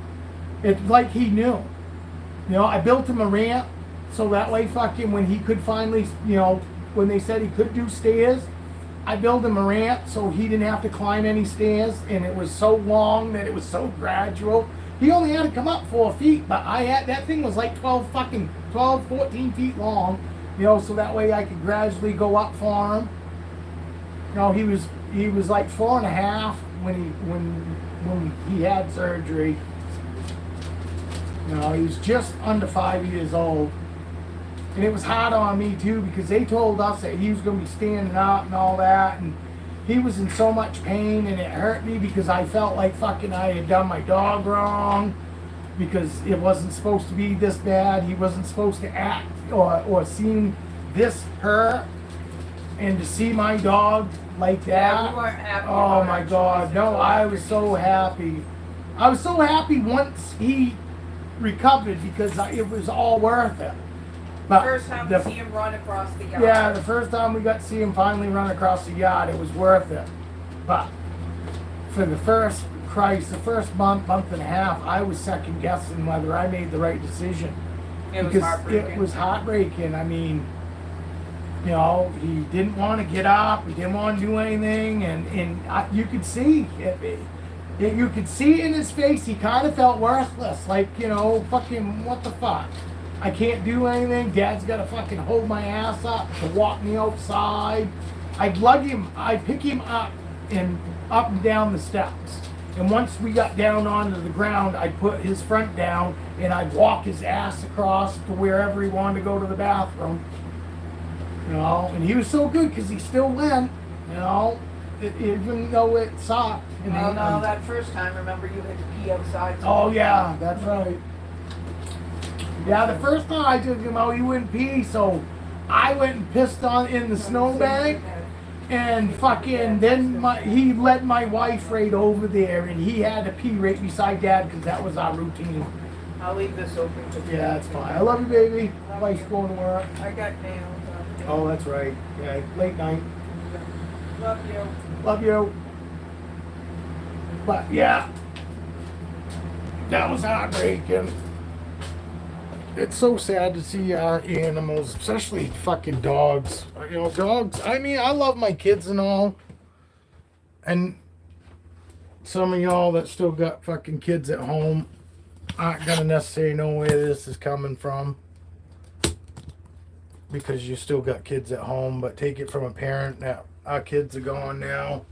It's like he knew. I built him a ramp so that way fucking when he could finally, when they said he could do stairs, I built him a ramp so he didn't have to climb any stairs, and it was so long that it was so gradual. He only had to come up 4 feet, but that thing was like 12, 14 feet long, so that way I could gradually go up for him. He was like 4.5 when he had surgery. He was just under 5 years old. And it was hard on me too, because they told us that he was going to be standing up and all that, and he was in so much pain, and it hurt me because I felt like fucking I had done my dog wrong, because it wasn't supposed to be this bad. He wasn't supposed to act or seem this hurt. And to see my dog like Yeah, we that, weren't happy. oh about my our God, choices no, I after was he so happy. I was so happy once he recovered because it was all worth it. But First time the- to see him run across the yard. yeah, the first time we got to see him finally run across the yard, it was worth it. But for the first month and a half, I was second guessing whether I made the right decision. It was Because heartbreaking. it was heartbreaking. I mean, you know, he didn't want to get up, he didn't want to do anything, you could see you could see in his face he kind of felt worthless, like, you know, fucking what the fuck. I can't do anything. Dad's got to fucking hold my ass up to walk me outside. I'd pick him up and down the steps. And once we got down onto the ground, I'd put his front down and I'd walk his ass across to wherever he wanted to go to the bathroom. You know, and he was so good because he still went, you know, even though it sucked. And No, that first time, remember, you had to pee outside. Oh yeah, that's right. Yeah, the first time I took him out, he wouldn't pee, so I went and pissed in the snowbank, and fucking then he led my wife right over there, and he had to pee right beside Dad because that was our routine. I'll leave this open. Yeah, that's fine. I love you, baby. Wife's going to work. I got nails. Oh, that's right. Yeah, late night. Love you. Love you. But yeah, that was heartbreaking. It's so sad to see our animals, especially fucking dogs. You know, dogs. I mean, I love my kids and all. And some of y'all that still got fucking kids at home aren't gonna necessarily know where this is coming from. Because you still got kids at home, but take it from a parent that our kids are gone now,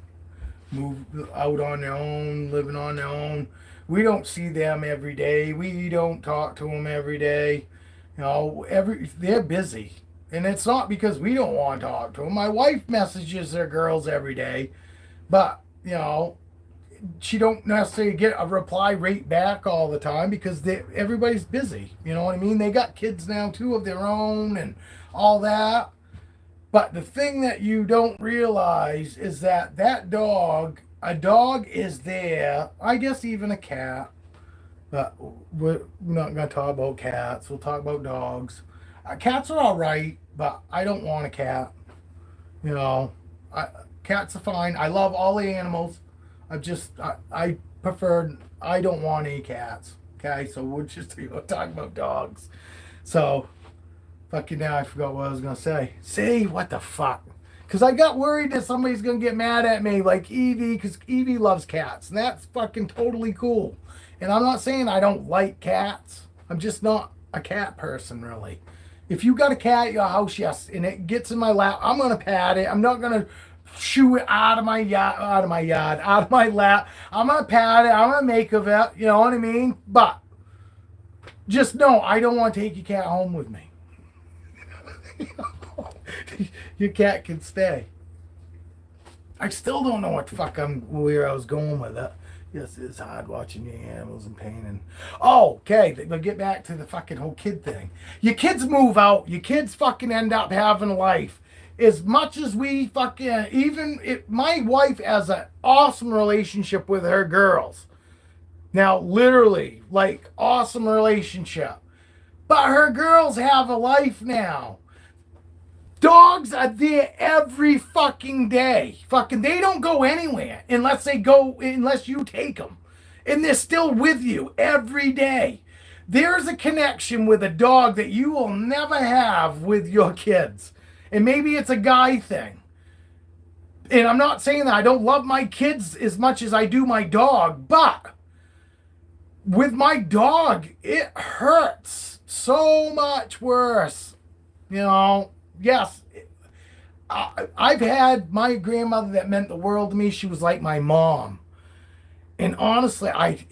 moved out on their own, living on their own. We don't see them every day. We don't talk to them every day. You know, they're busy, and it's not because we don't want to talk to them. My wife messages their girls every day, but you know, she don't necessarily get a reply right back all the time because everybody's busy. You know what I mean? They got kids now too of their own and all that. But the thing that you don't realize is that a dog is there. I guess even a cat. But we're not going to talk about cats. We'll talk about dogs. Cats are all right, but I don't want a cat. You know, cats are fine. I love all the animals. I don't want any cats. Okay, so we're just talking about dogs. So, fucking now I forgot what I was going to say. See, what the fuck? Because I got worried that somebody's going to get mad at me, like Evie, because Evie loves cats. And that's fucking totally cool. And I'm not saying I don't like cats. I'm just not a cat person, really. If you got a cat at your house, yes, and it gets in my lap, I'm going to pat it. I'm not going to shoo it out of my lap. I'm going to pat it. I'm going to make of it. You know what I mean? But just know I don't want to take your cat home with me. Your cat can stay. I still don't know what the fuck where I was going with it. Yes, it's hard watching your animals in pain. And okay, but get back to the fucking whole kid thing. Your kids move out. Your kids fucking end up having a life. As much as we fucking my wife has an awesome relationship with her girls. Now, literally, like awesome relationship. But her girls have a life now. Dogs are there every fucking day. Fucking, they don't go anywhere unless you take them. And they're still with you every day. There's a connection with a dog that you will never have with your kids. And maybe it's a guy thing. And I'm not saying that I don't love my kids as much as I do my dog, but with my dog, it hurts so much worse. You know, yes, I've had my grandmother that meant the world to me. She was like my mom. And honestly, and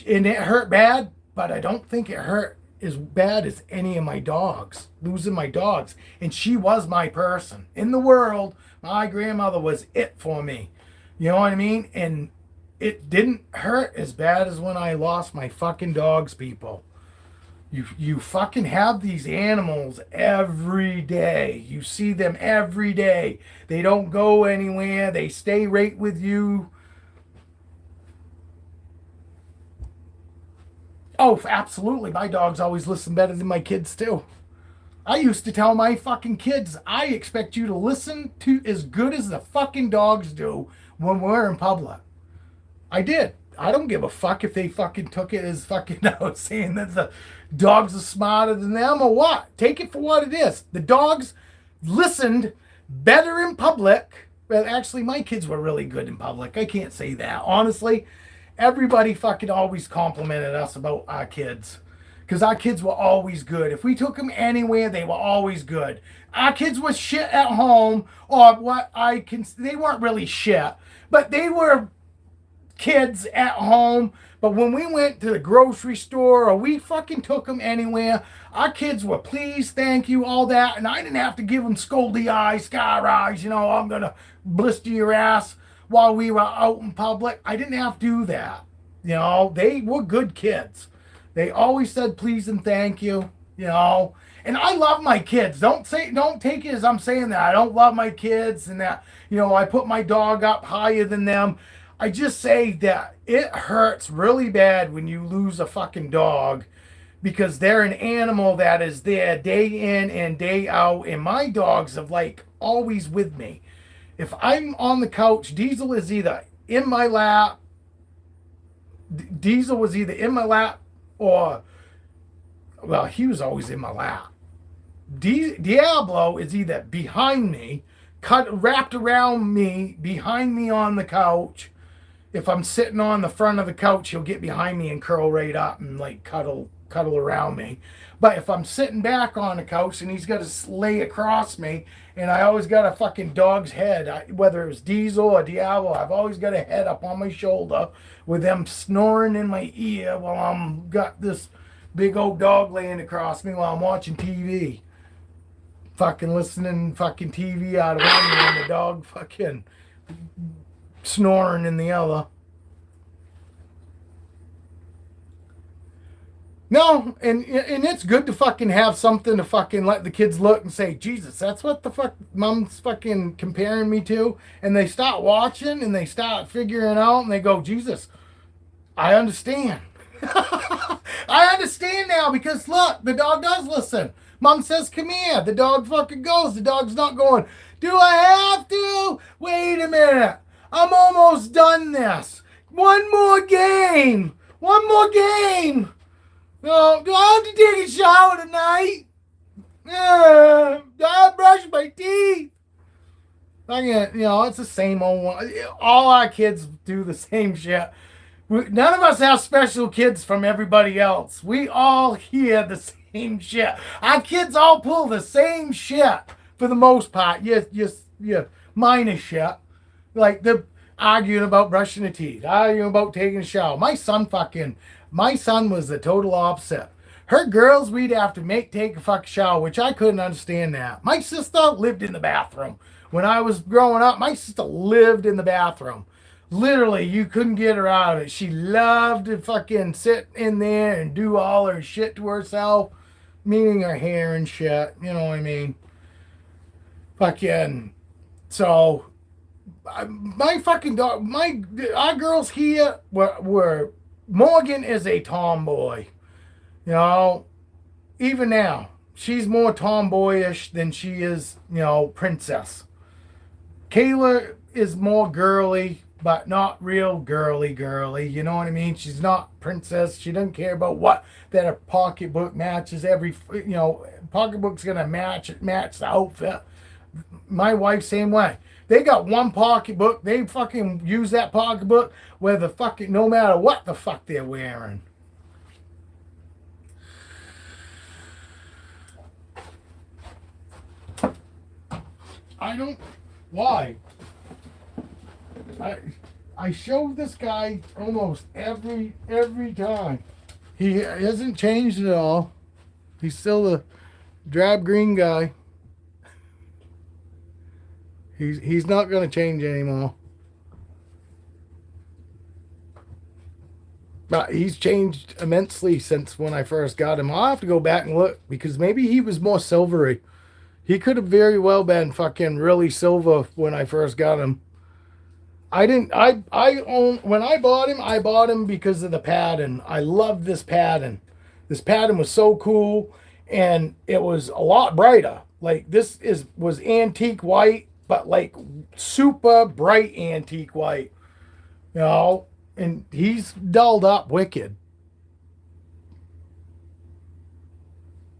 it hurt bad, but I don't think it hurt as bad as any of my dogs, losing my dogs. And she was my person. In the world, my grandmother was it for me. You know what I mean? And it didn't hurt as bad as when I lost my fucking dogs, people. You fucking have these animals every day. You see them every day. They don't go anywhere. They stay right with you. Oh, absolutely. My dogs always listen better than my kids too. I used to tell my fucking kids, I expect you to listen to as good as the fucking dogs do when we're in public. I did. I don't give a fuck if they fucking took it as fucking I was saying that the dogs are smarter than them or what. Take it for what it is. The dogs listened better in public. Well, actually, my kids were really good in public. I can't say that. Honestly, everybody fucking always complimented us about our kids. Because our kids were always good. If we took them anywhere, they were always good. Our kids were shit at home, or what I can, they weren't really shit, but they were kids at home. But when we went to the grocery store or we fucking took them anywhere, our kids were please, thank you, all that. And I didn't have to give them scoldy eyes, scar eyes, you know, I'm going to blister your ass while we were out in public. I didn't have to do that. You know, they were good kids. They always said please and thank you, you know. And I love my kids. Don't take it as I'm saying that I don't love my kids and that, you know, I put my dog up higher than them. I just say that it hurts really bad when you lose a fucking dog because they're an animal that is there day in and day out. And my dogs have like always with me. If I'm on the couch, Diesel is either in my lap. Diesel was either in my lap or, well, he was always in my lap. Diablo is either behind me, wrapped around me, behind me on the couch. If I'm sitting on the front of the couch, he'll get behind me and curl right up and like cuddle around me. But if I'm sitting back on the couch and he's got to lay across me, and I always got a fucking dog's head, whether it was Diesel or Diablo, I've always got a head up on my shoulder with them snoring in my ear while I'm got this big old dog laying across me while I'm watching TV. Fucking listening fucking TV out of one ear and the dog fucking snoring in the other. No, and it's good to fucking have something to fucking let the kids look and say, Jesus, that's what the fuck mom's fucking comparing me to. And they start watching and they start figuring out and they go, Jesus, I understand. I understand now because look, the dog does listen. Mom says, come here. The dog fucking goes. The dog's not going, do I have to? Wait a minute. I'm almost done this. One more game. One more game. No, do I have to take a shower tonight? Do I brush my teeth? You know, it's the same old one. All our kids do the same shit. None of us have special kids from everybody else. We all hear the same shit. Our kids all pull the same shit for the most part. Yeah, minor shit. Like the arguing about brushing the teeth, arguing about taking a shower. My son was the total opposite. Her girls, we'd have to take a fucking shower, which I couldn't understand that. My sister lived in the bathroom. When I was growing up, my sister lived in the bathroom. Literally, you couldn't get her out of it. She loved to fucking sit in there and do all her shit to herself, meaning her hair and shit. You know what I mean? Fucking, so, my fucking dog, our girls here were Morgan is a tomboy. You know, even now, she's more tomboyish than she is, you know, princess. Kayla is more girly, but not real girly. You know what I mean? She's not princess. She doesn't care about what that her pocketbook matches every, you know, pocketbook's going to match the outfit. My wife, same way. They got one pocketbook. They fucking use that pocketbook where the fucking, no matter what the fuck they're wearing. I don't, why? I show this guy almost every time. He hasn't changed at all. He's still the drab green guy. He's not going to change anymore. But he's changed immensely since when I first got him. I'll have to go back and look because maybe he was more silvery. He could have very well been fucking really silver when I first got him. I didn't. I own when I bought him. I bought him because of the pattern. I loved this pattern. This pattern was so cool, and it was a lot brighter. Like this is was antique white, but like super bright antique white. You know, and he's dulled up wicked.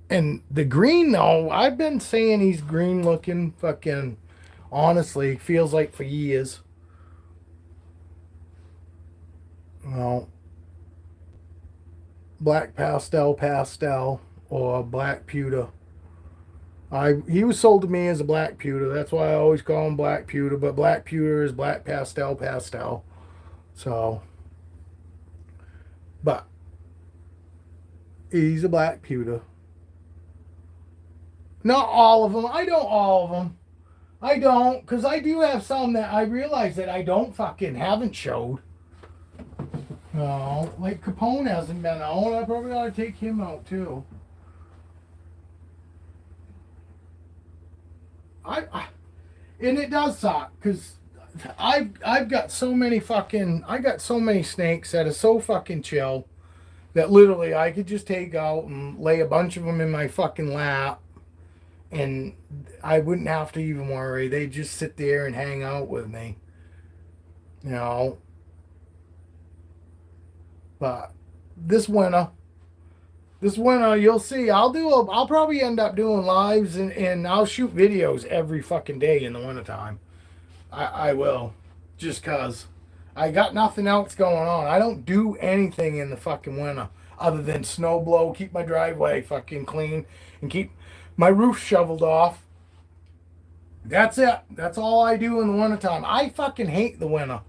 And the green though, I've been saying he's green looking. Fucking honestly, feels like for years. Well, black pastel, or black pewter. I He was sold to me as a black pewter. That's why I always call him black pewter. But black pewter is black pastel. So, but he's a black pewter. Not all of them. I don't all of them. I don't, because I do have some that I realize that I don't fucking haven't showed. No, like Capone hasn't been out. I probably ought to take him out too. I and it does suck because I've got so many fucking I got so many snakes that are so fucking chill that literally I could just take out and lay a bunch of them in my fucking lap and I wouldn't have to even worry. They'd just sit there and hang out with me. You know. But this winter, you'll see. I'll probably end up doing lives and I'll shoot videos every fucking day in the wintertime. I will. Just cause I got nothing else going on. I don't do anything in the fucking winter other than snow blow, keep my driveway fucking clean, and keep my roof shoveled off. That's it. That's all I do in the wintertime. I fucking hate the winter.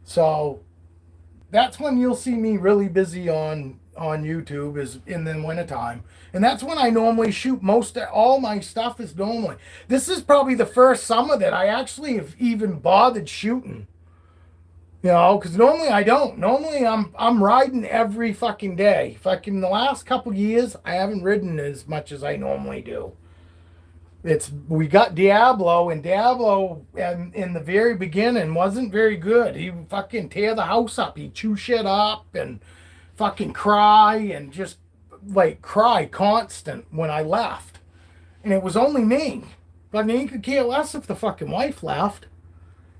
So that's when you'll see me really busy on YouTube is in the wintertime. And that's when I normally shoot all my stuff is normally. This is probably the first summer that I actually have even bothered shooting. You know, because normally I don't. Normally I'm riding every fucking day. Fucking the last couple years I haven't ridden as much as I normally do. We got Diablo, and Diablo in the very beginning wasn't very good. He would fucking tear the house up. He'd chew shit up and fucking cry and just like cry constant when I left. And it was only me. But I mean, he could care less if the fucking wife left.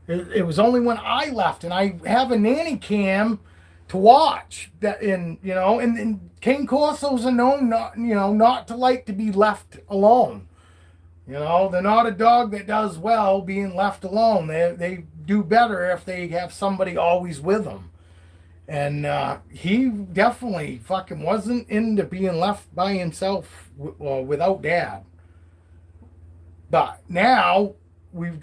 It was only when I left, and I have a nanny cam to watch that. And King Corsos are known not to like to be left alone. You know, they're not a dog that does well being left alone. They do better if they have somebody always with them. And he definitely fucking wasn't into being left by himself without dad. But now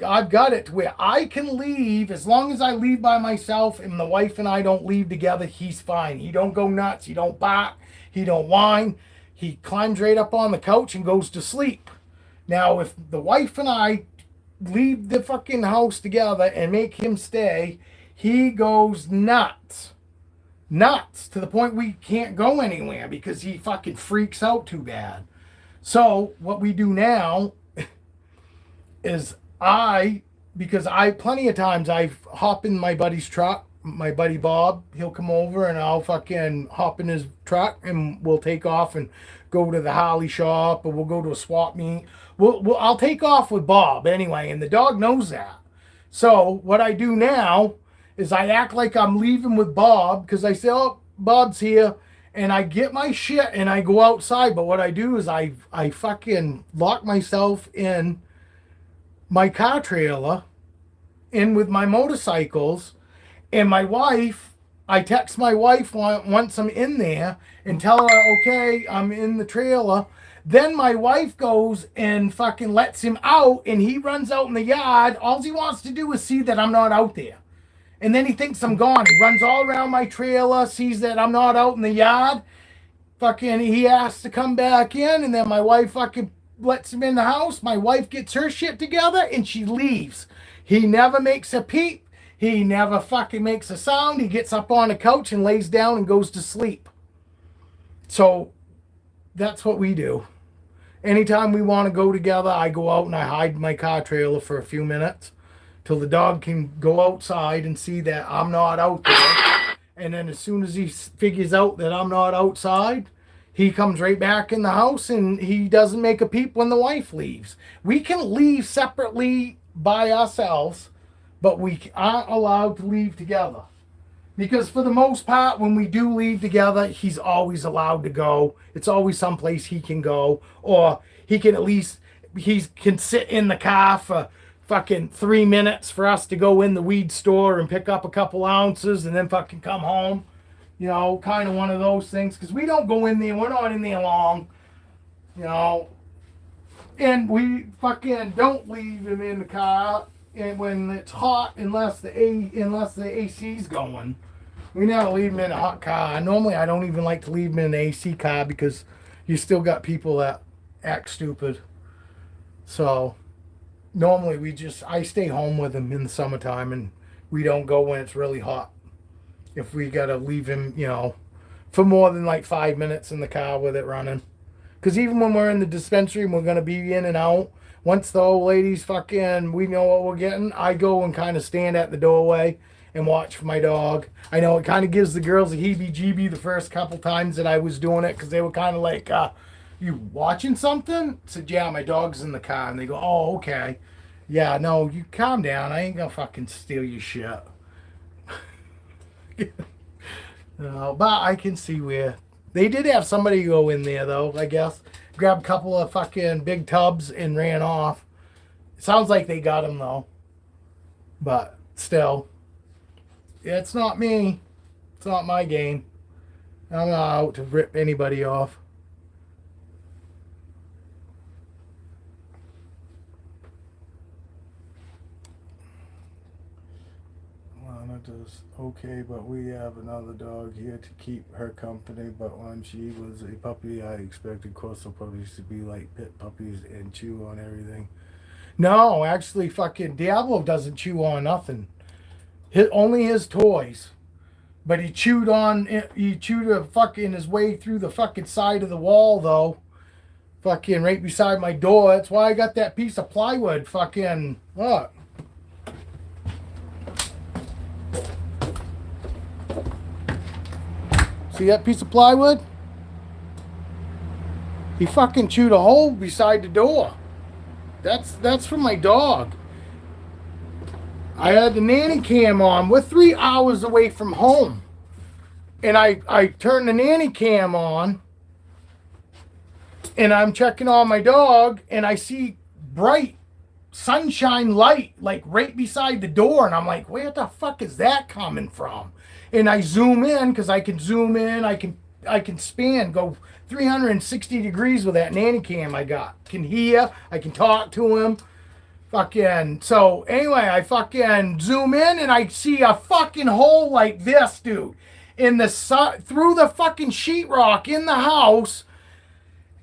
I've got it to where I can leave as long as I leave by myself and the wife and I don't leave together. He's fine. He don't go nuts. He don't bark. He don't whine. He climbs right up on the couch and goes to sleep. Now, if the wife and I leave the fucking house together and make him stay, he goes nuts. Nuts to the point we can't go anywhere because he fucking freaks out too bad. So, what we do now is because plenty of times I hop in my buddy's truck, my buddy Bob, he'll come over and I'll fucking hop in his truck and we'll take off and go to the Harley shop or we'll go to a swap meet. I'll take off with Bob anyway, and the dog knows that. So what I do now is I act like I'm leaving with Bob because I say, oh, Bob's here, and I get my shit and I go outside. But what I do is I fucking lock myself in my car trailer, in with my motorcycles, and I text my wife once I'm in there and tell her, okay, I'm in the trailer. Then my wife goes and fucking lets him out, and he runs out in the yard. All he wants to do is see that I'm not out there. And then he thinks I'm gone. He runs all around my trailer, sees that I'm not out in the yard. Fucking, he asks to come back in, and then my wife fucking lets him in the house. My wife gets her shit together, and she leaves. He never makes a peep. He never fucking makes a sound. He gets up on the couch and lays down and goes to sleep. So that's what we do. Anytime we want to go together, I go out and I hide in my car trailer for a few minutes till the dog can go outside and see that I'm not out there. And then as soon as he figures out that I'm not outside, he comes right back in the house and he doesn't make a peep when the wife leaves. We can leave separately by ourselves, but we aren't allowed to leave together. Because for the most part, when we do leave together, he's always allowed to go. It's always someplace he can go. Or he can at least, he can sit in the car for fucking 3 minutes for us to go in the weed store and pick up a couple ounces and then fucking come home. You know, kind of one of those things. Because we don't go in there, we're not in there long. You know. And we fucking don't leave him in the car and when it's hot unless the AC's going. We never leave him in a hot car. Normally I don't even like to leave him in an AC car because you still got people that act stupid. So normally I stay home with him in the summertime and we don't go when it's really hot. If we gotta leave him, you know, for more than like 5 minutes in the car with it running. Because even when we're in the dispensary and we're going to be in and out, once the old ladies fucking, we know what we're getting, I go and kind of stand at the doorway and watch for my dog. I know it kind of gives the girls a heebie-jeebie the first couple times that I was doing it because they were kind of like, you watching something? I said, yeah, my dog's in the car. And they go, oh, okay. Yeah, no, you calm down. I ain't going to fucking steal your shit. No, but I can see where they did have somebody go in there though, I guess. Grabbed a couple of fucking big tubs and ran off. Sounds like they got him though. But still, it's not me. It's not my game. I'm not out to rip anybody off. Does okay, but we have another dog here to keep her company. But when she was a puppy, I expected coastal puppies to be like pit puppies and chew on everything. No, actually, fucking Diablo doesn't chew on nothing. Only his toys. But he chewed a fucking his way through the fucking side of the wall though. Fucking right beside my door. That's why I got that piece of plywood. Fucking look. See that piece of plywood? He fucking chewed a hole beside the door. That's from my dog. I had the nanny cam on. We're 3 hours away from home. And I turned the nanny cam on. And I'm checking on my dog. And I see bright sunshine light like right beside the door. And I'm like, where the fuck is that coming from? And I zoom in because I can zoom in. I can span, go 360 degrees with that nanny cam I got. Can hear. I can talk to him. Fucking. So anyway, I fucking zoom in and I see a fucking hole like this, dude, in the through the fucking sheetrock in the house.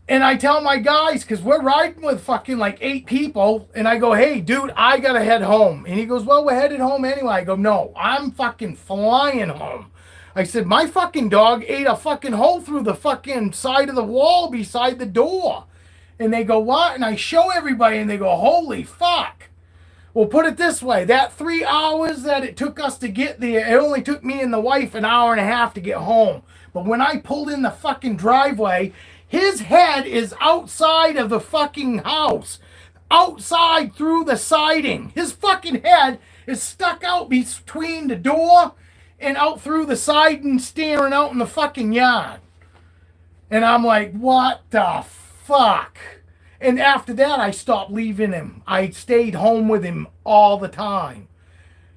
And I tell my guys, because we're riding with fucking like 8 people, and I go, hey, dude, I got to head home. And he goes, well, we're headed home anyway. I go, no, I'm fucking flying home. I said, my fucking dog ate a fucking hole through the fucking side of the wall beside the door. And they go, what? And I show everybody, and they go, holy fuck. Well, put it this way. That 3 hours that it took us to get there, it only took me and the wife an hour and a half to get home. But when I pulled in the fucking driveway, his head is outside of the fucking house. Outside through the siding. His fucking head is stuck out between the door and out through the siding, staring out in the fucking yard. And I'm like, what the fuck? And after that, I stopped leaving him. I stayed home with him all the time.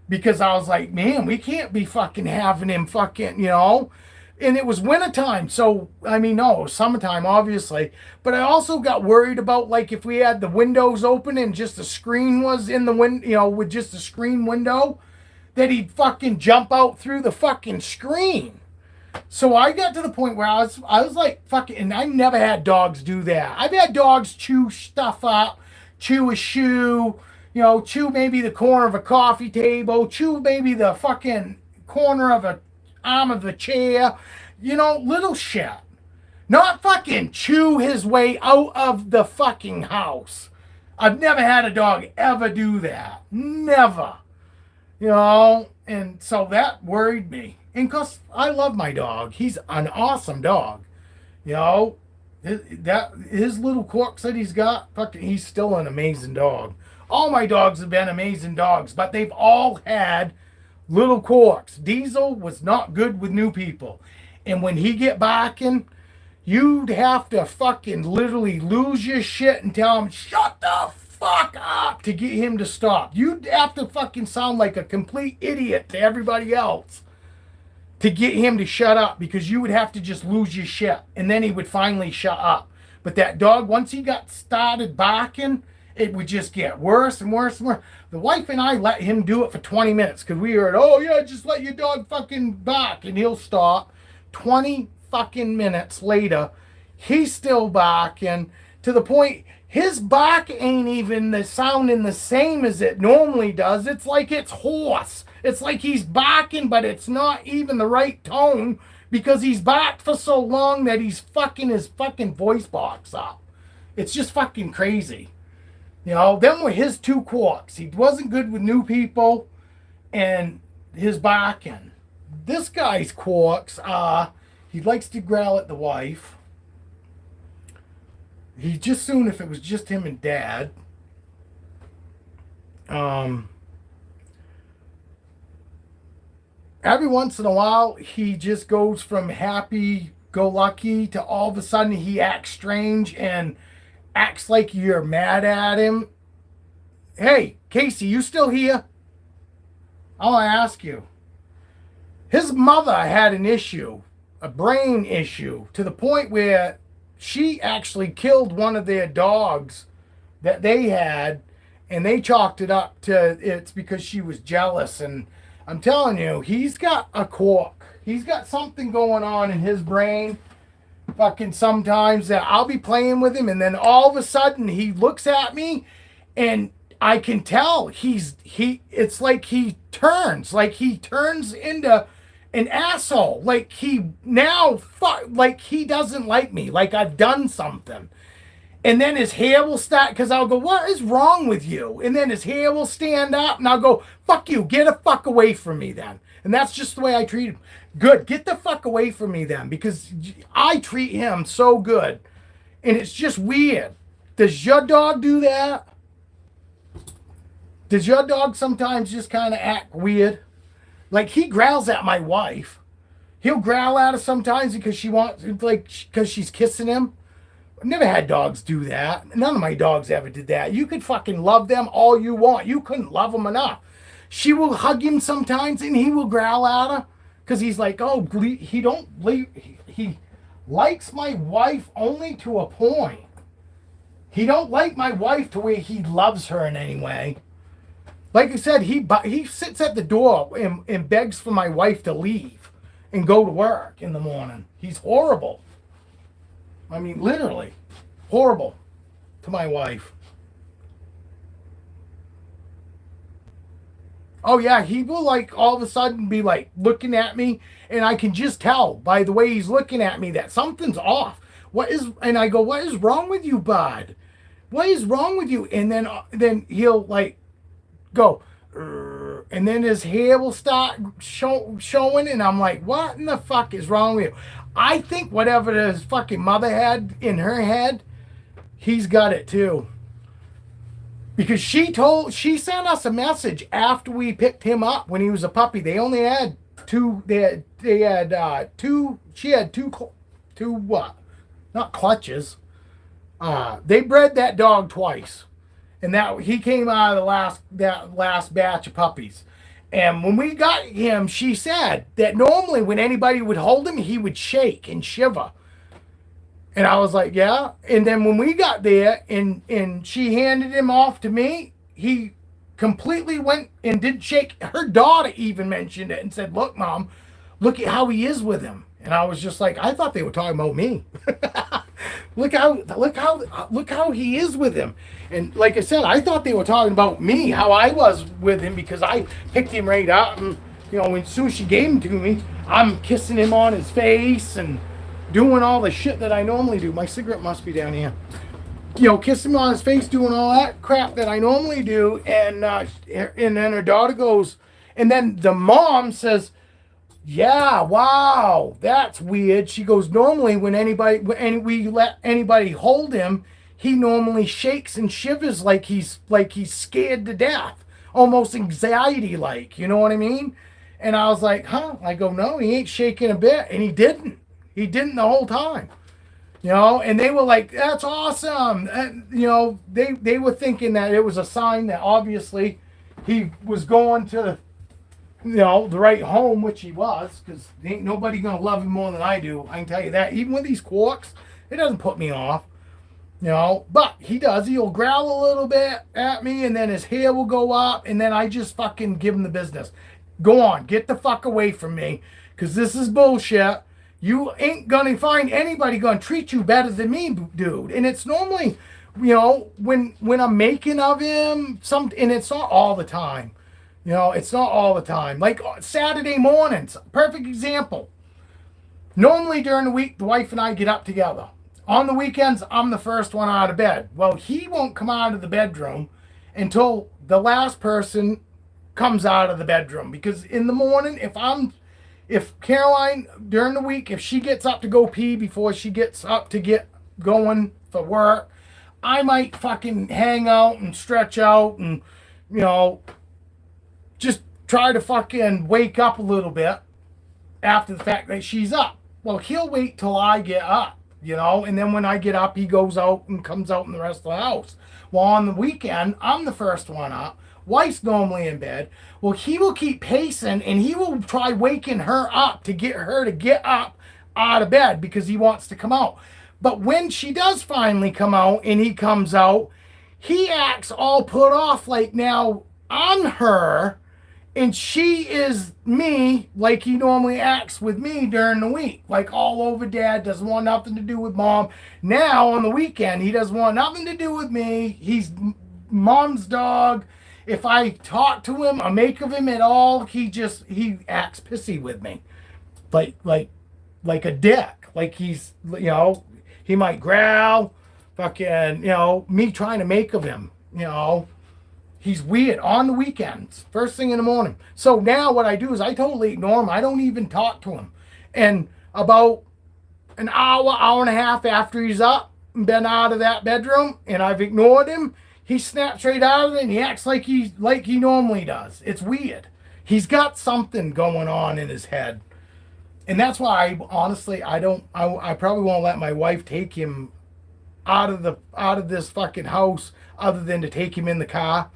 Because I was like, man, we can't be fucking having him fucking, you know. And it was wintertime, so, I mean, no, it was summertime, obviously. But I also got worried about, like, if we had the windows open and just the screen was in the window, you know, with just a screen window, that he'd fucking jump out through the fucking screen. So I got to the point where I was like, fucking, and I never had dogs do that. I've had dogs chew stuff up, chew a shoe, You know, chew maybe the corner of a coffee table, chew maybe the fucking corner of a arm of the chair. You know, little shit. Not fucking chew his way out of the fucking house. I've never had a dog ever do that. Never. You know, and so that worried me. And because I love my dog. He's an awesome dog. You know, his little quirks that he's got, fucking, he's still an amazing dog. All my dogs have been amazing dogs, but they've all had little quirks. Diesel was not good with new people. And when he get barking, you'd have to fucking literally lose your shit and tell him, shut the fuck up, to get him to stop. You'd have to fucking sound like a complete idiot to everybody else to get him to shut up, because you would have to just lose your shit. And then he would finally shut up. But that dog, once he got started barking, it would just get worse and worse and worse. The wife and I let him do it for 20 minutes because we heard, oh yeah, just let your dog fucking bark and he'll stop. 20 fucking minutes later, he's still barking to the point his bark ain't even the sounding the same as it normally does. It's like it's hoarse. It's like he's barking, but it's not even the right tone because he's barked for so long that he's fucking his fucking voice box up. It's just fucking crazy. You know, them were his two quirks. He wasn't good with new people and his barking. This guy's quirks are he likes to growl at the wife. He'd just soon if it was just him and dad. Every once in a while, he just goes from happy-go-lucky to all of a sudden he acts strange and acts like you're mad at him. Hey, Casey, you still here? I want to ask you. His mother had an issue, a brain issue, to the point where she actually killed one of their dogs that they had, and they chalked it up to it's because she was jealous. And I'm telling you, he's got a quirk. He's got something going on in his brain. Fucking sometimes that I'll be playing with him, and then all of a sudden he looks at me, and I can tell it's like he turns into an asshole. Like he doesn't like me, like I've done something. And then his hair will start, because I'll go, what is wrong with you? And then his hair will stand up, and I'll go, fuck you, get the fuck away from me then. And that's just the way I treat him. Good, get the fuck away from me then, because I treat him so good. And it's just weird. Does your dog do that? Does your dog sometimes just kind of act weird? Like he growls at my wife. He'll growl at her sometimes because because she's kissing him. I've never had dogs do that. None of my dogs ever did that. You could fucking love them all you want. You couldn't love them enough. She will hug him sometimes and he will growl at her because he's like, oh, he likes my wife only to a point. He don't like my wife to where he loves her in any way. Like I said, he sits at the door and begs for my wife to leave and go to work in the morning. He's horrible. I mean, literally horrible to my wife. Oh yeah, he will like all of a sudden be like looking at me, and I can just tell by the way he's looking at me that something's off. And I go, what is wrong with you, bud? What is wrong with you? And then he'll like go, and then his hair will start showing, and I'm like, what in the fuck is wrong with you? I think whatever his fucking mother had in her head, he's got it too. Because she sent us a message after we picked him up when he was a puppy. They only had two, she had two what? Not clutches. They bred that dog twice. And that he came out of that last batch of puppies. And when we got him, she said that normally when anybody would hold him, he would shake and shiver. And I was like, yeah. And then when we got there and she handed him off to me, he completely went and didn't shake. Her daughter even mentioned it and said, look, Mom, look at how he is with him. And I was just like, I thought they were talking about me. look how he is with him. And like I said, I thought they were talking about me, how I was with him, because I picked him right up, and as soon as she gave him to me, I'm kissing him on his face and doing all the shit that I normally do. My cigarette must be down here. Kissing him on his face, doing all that crap that I normally do, and then her daughter goes, and then the mom says, "Yeah, wow, that's weird." She goes, "Normally when we let anybody hold him, he normally shakes and shivers like he's scared to death, almost anxiety like, you know what I mean?" And I was like, "Huh?" I go, "No, he ain't shaking a bit," and he didn't. He didn't the whole time. And they were like, "That's awesome." And, they were thinking that it was a sign that obviously he was going to, the right home, which he was, because ain't nobody going to love him more than I do. I can tell you that. Even with these quarks, it doesn't put me off, but he does. He'll growl a little bit at me, and then his hair will go up, and then I just fucking give him the business. Go on, get the fuck away from me, because this is bullshit. You ain't gonna find anybody gonna treat you better than me, dude. And it's normally, when I'm making of him, and it's not all the time. It's not all the time. Like Saturday mornings, perfect example. Normally during the week, the wife and I get up together. On the weekends, I'm the first one out of bed. Well, he won't come out of the bedroom until the last person comes out of the bedroom. Because in the morning, if Caroline, during the week, if she gets up to go pee before she gets up to get going for work, I might fucking hang out and stretch out and, just try to fucking wake up a little bit after the fact that she's up. Well, he'll wait till I get up, and then when I get up, he goes out and comes out in the rest of the house. Well, on the weekend, I'm the first one up. Wife's normally in bed. Well, he will keep pacing, and he will try waking her up to get her to get up out of bed because he wants to come out. But when she does finally come out and he comes out, he acts all put off like now I'm her and she is me, like he normally acts with me during the week. Like all over dad, doesn't want nothing to do with mom. Now on the weekend, he doesn't want nothing to do with me. He's mom's dog. If I talk to him or make of him at all, he acts pissy with me. Like a dick. Like he's, he might growl, fucking, me trying to make of him, He's weird on the weekends, first thing in the morning. So now what I do is I totally ignore him. I don't even talk to him. And about an hour and a half after he's up and been out of that bedroom and I've ignored him, he snaps right out of it and he acts like he normally does. It's weird. He's got something going on in his head. And that's why I probably won't let my wife take him out of this fucking house other than to take him in the car.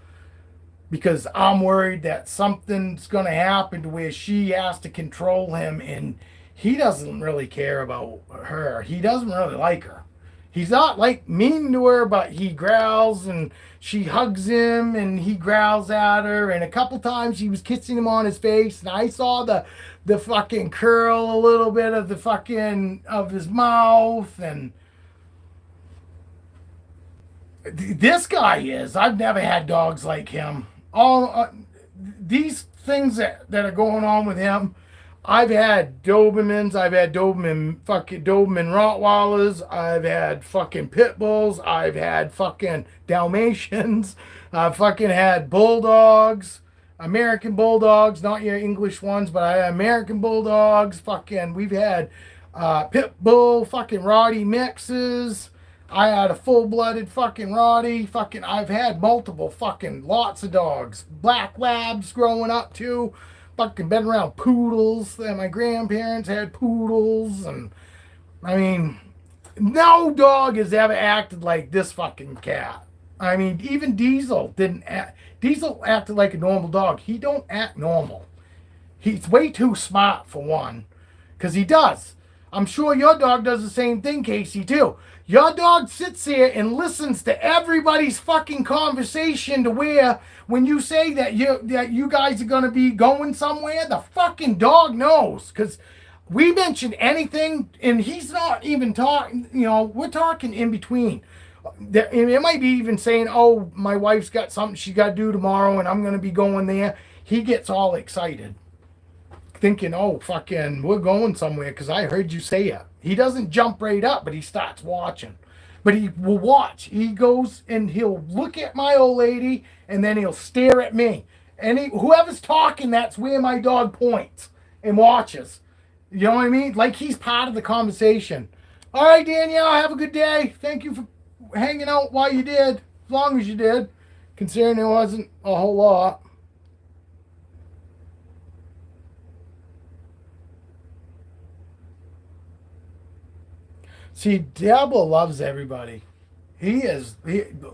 Because I'm worried that something's going to happen to where she has to control him and he doesn't really care about her. He doesn't really like her. He's not like mean to her, but he growls and she hugs him and he growls at her. And a couple times he was kissing him on his face and I saw the fucking curl a little bit of the fucking of his mouth. And this guy I've never had dogs like him. All these things that are going on with him, I've had Dobermans, I've had Doberman Rottweilers, I've had fucking Pit Bulls, I've had fucking Dalmatians, I've fucking had Bulldogs, American Bulldogs, not your English ones, but I had American Bulldogs, fucking, we've had Pit Bull, fucking Rottie mixes. I had a full-blooded fucking Rottie. Fucking, I've had multiple fucking lots of dogs. Black Labs growing up too. Fucking been around poodles. And my grandparents had poodles. And I mean, no dog has ever acted like this fucking cat. I mean, even Diesel didn't act. Diesel acted like a normal dog. He don't act normal. He's way too smart for one. Because he does. I'm sure your dog does the same thing, Casey, too. Your dog sits here and listens to everybody's fucking conversation to where when you say that you guys are going to be going somewhere, the fucking dog knows. Because We mention anything, and he's not even talking. You know, we're talking in between. It might be even saying, "Oh, my wife's got something she got to do tomorrow, and I'm going to be going there." He gets all excited, thinking, "Oh, fucking, we're going somewhere because I heard you say it." He doesn't jump right up, but he starts watching. But he will watch. He goes and he'll look at my old lady, and then he'll stare at me. And whoever's talking, that's where my dog points and watches. You know what I mean? Like he's part of the conversation. All right, Danielle, have a good day. Thank you for hanging out while you did, as long as you did, considering there wasn't a whole lot. See, Diablo loves everybody. He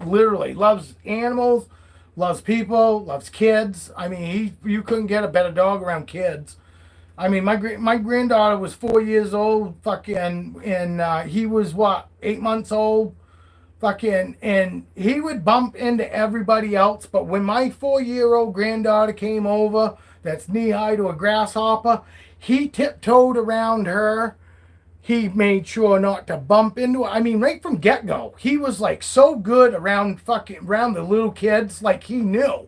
literally loves animals, loves people, loves kids. I mean, you couldn't get a better dog around kids. I mean, my granddaughter was 4 years old, fucking, and he was what, 8 months old, fucking, and he would bump into everybody else. But when my 4-year-old granddaughter came over, that's knee high to a grasshopper, he tiptoed around her. He made sure not to bump into her. I mean, right from get go, he was like so good around the little kids, like he knew.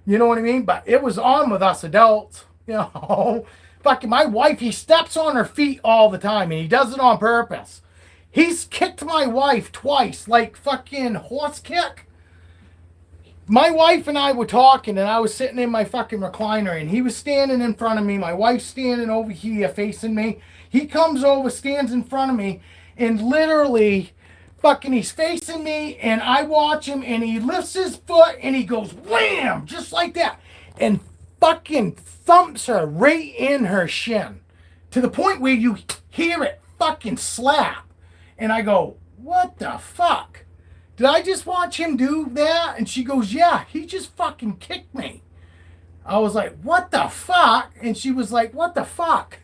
You know what I mean? But it was on with us adults, you know. Fucking my wife, he steps on her feet all the time, and he does it on purpose. He's kicked my wife twice, like fucking horse kick. My wife and I were talking, and I was sitting in my fucking recliner, and he was standing in front of me. My wife's standing over here facing me. He comes over, stands in front of me, and literally, fucking, he's facing me, and I watch him, and he lifts his foot, and he goes wham, just like that, and fucking thumps her right in her shin, to the point where you hear it fucking slap, and I go, what the fuck? Did I just watch him do that? And she goes, yeah, he just fucking kicked me. I was like, what the fuck? And she was like, what the fuck?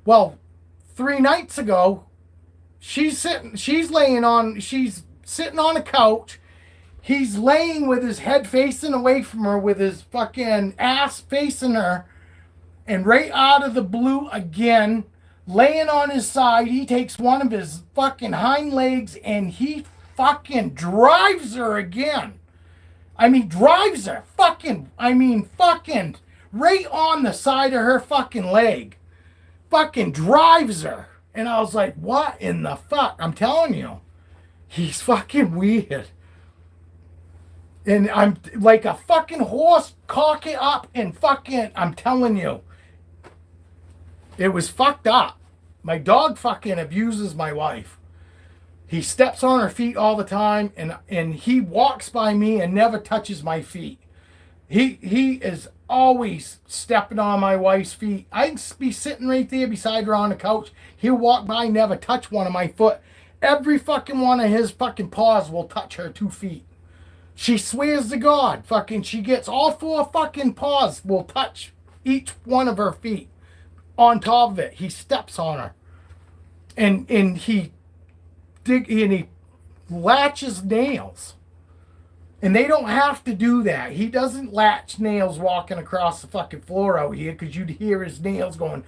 Well, 3 nights ago, she's sitting on a couch. He's laying with his head facing away from her, with his fucking ass facing her. And right out of the blue again, laying on his side, he takes one of his fucking hind legs and he fucking drives her again. I mean, drives her. Fucking right on the side of her fucking leg. Fucking drives her. And I was like, what in the fuck? I'm telling you. He's fucking weird. And I'm like a fucking horse, cock it up and fucking, I'm telling you. It was fucked up. My dog fucking abuses my wife. He steps on her feet all the time, and he walks by me and never touches my feet. He is always stepping on my wife's feet. I'd be sitting right there beside her on the couch. He'll walk by, never touch one of my foot. Every fucking one of his fucking paws will touch her 2 feet. She swears to God, fucking, she gets all 4 fucking paws will touch each one of her feet. On top of it, he steps on her, and he latches nails. And they don't have to do that. He doesn't latch nails walking across the fucking floor out here, because you'd hear his nails going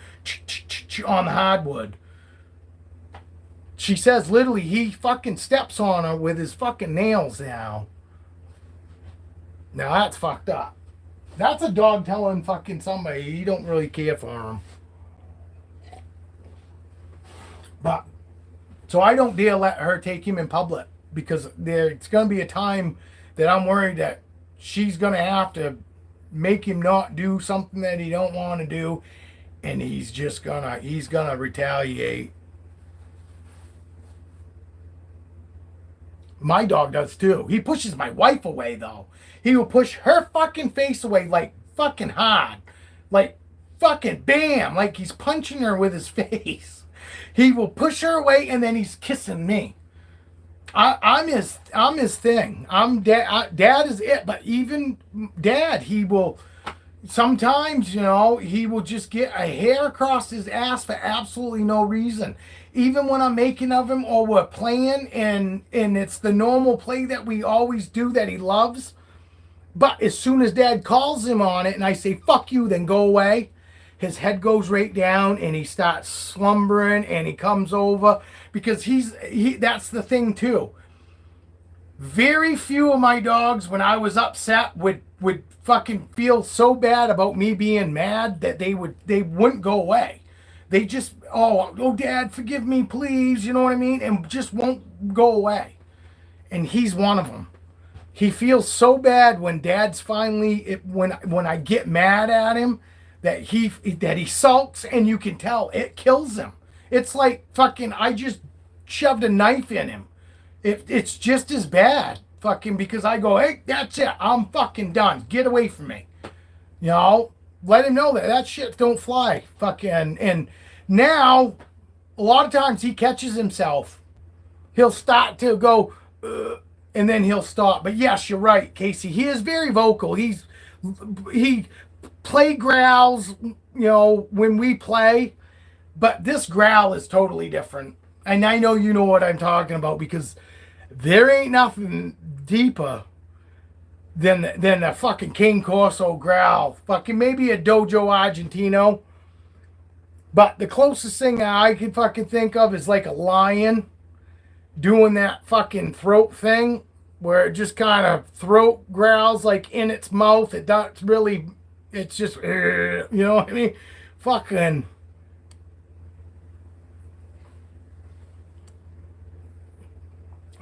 on the hardwood. She says literally he fucking steps on her with his fucking nails now. Now that's fucked up. That's a dog telling fucking somebody he don't really care for him. But so I don't dare let her take him in public, because there's going to be a time that I'm worried that she's going to have to make him not do something that he don't want to do, and he's going to retaliate. My dog does too. He pushes my wife away though. He will push her fucking face away like fucking hard. Like fucking bam, like he's punching her with his face. He will push her away, and then he's kissing me. I'm his thing. Dad is it. But even Dad, he will sometimes, he will just get a hair across his ass for absolutely no reason. Even when I'm making of him, or we're playing, and it's the normal play that we always do that he loves. But as soon as Dad calls him on it, and I say, fuck you, then go away, his head goes right down and he starts slumbering and he comes over because that's the thing too. Very few of my dogs, when I was upset, would fucking feel so bad about me being mad that they wouldn't go away. They just, oh, Dad, forgive me, please, you know what I mean? And just won't go away. And he's one of them. He feels so bad when Dad's finally, when I get mad at him, that he sulks, and you can tell it kills him. It's like fucking, I just shoved a knife in him. It's just as bad, fucking, because I go, hey, that's it, I'm fucking done. Get away from me. You know, let him know that shit don't fly. Fucking, and now, a lot of times he catches himself. He'll start to go, and then he'll stop. But yes, you're right, Casey. He is very vocal. He play growls, you know, when we play, but this growl is totally different. And I know you know what I'm talking about, because there ain't nothing deeper than the fucking Cane Corso growl. Fucking maybe a Dojo Argentino. But the closest thing that I can fucking think of is like a lion doing that fucking throat thing where it just kind of throat growls like in its mouth. It does really, it's just, you know what I mean? Fucking.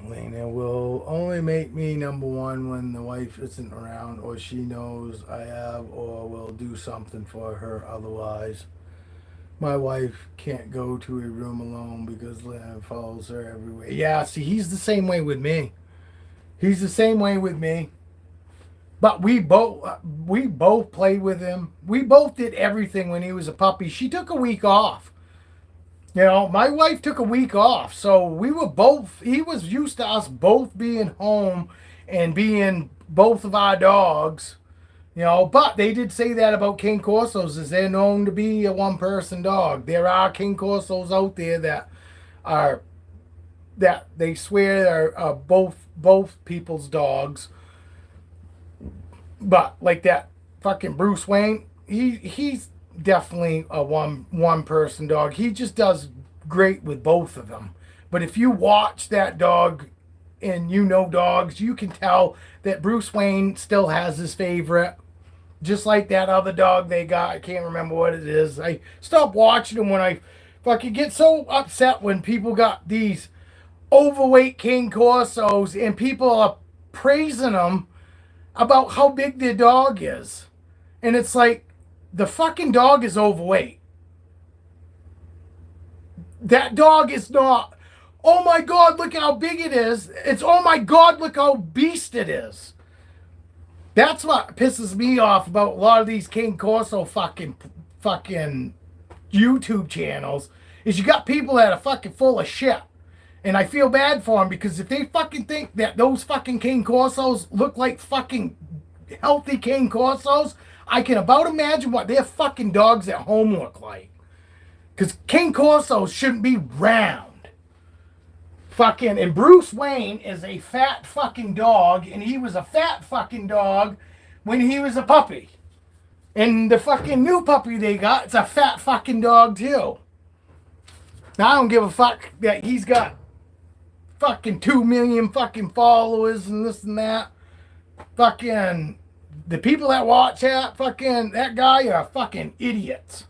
Lena will only make me number one when the wife isn't around, or she knows I have, or will do something for her otherwise. My wife can't go to a room alone because Lena follows her everywhere. Yeah, see, he's the same way with me. He's the same way with me. But we both played with him. We both did everything when he was a puppy. She took a week off. You know, my wife took a week off, so we were both, he was used to us both being home and being both of our dogs, you know, but they did say that about Cane Corsos, is they're known to be a one-person dog. There are Cane Corsos out there that they swear are both people's dogs, but like that fucking Bruce Wayne, he's definitely a one person dog. He just does great with both of them. But if you watch that dog and you know dogs, you can tell that Bruce Wayne still has his favorite. Just like that other dog they got. I can't remember what it is. I stopped watching them when I fucking get so upset when people got these overweight Cane Corsos and people are praising them about how big their dog is. And it's like, the fucking dog is overweight. That dog is not, oh my God, look how big it is. It's, oh my God, look how beast it is. That's what pisses me off about a lot of these Cane Corso fucking YouTube channels, is you got people that are fucking full of shit. And I feel bad for them, because if they fucking think that those fucking Cane Corsos look like fucking healthy Cane Corsos, I can about imagine what their fucking dogs at home look like. Because Cane Corsos shouldn't be round. Fucking, and Bruce Wayne is a fat fucking dog, and he was a fat fucking dog when he was a puppy. And the fucking new puppy they got, it's a fat fucking dog too. Now I don't give a fuck that he's got fucking 2 million fucking followers and this and that. Fucking, the people that watch that guy are fucking idiots.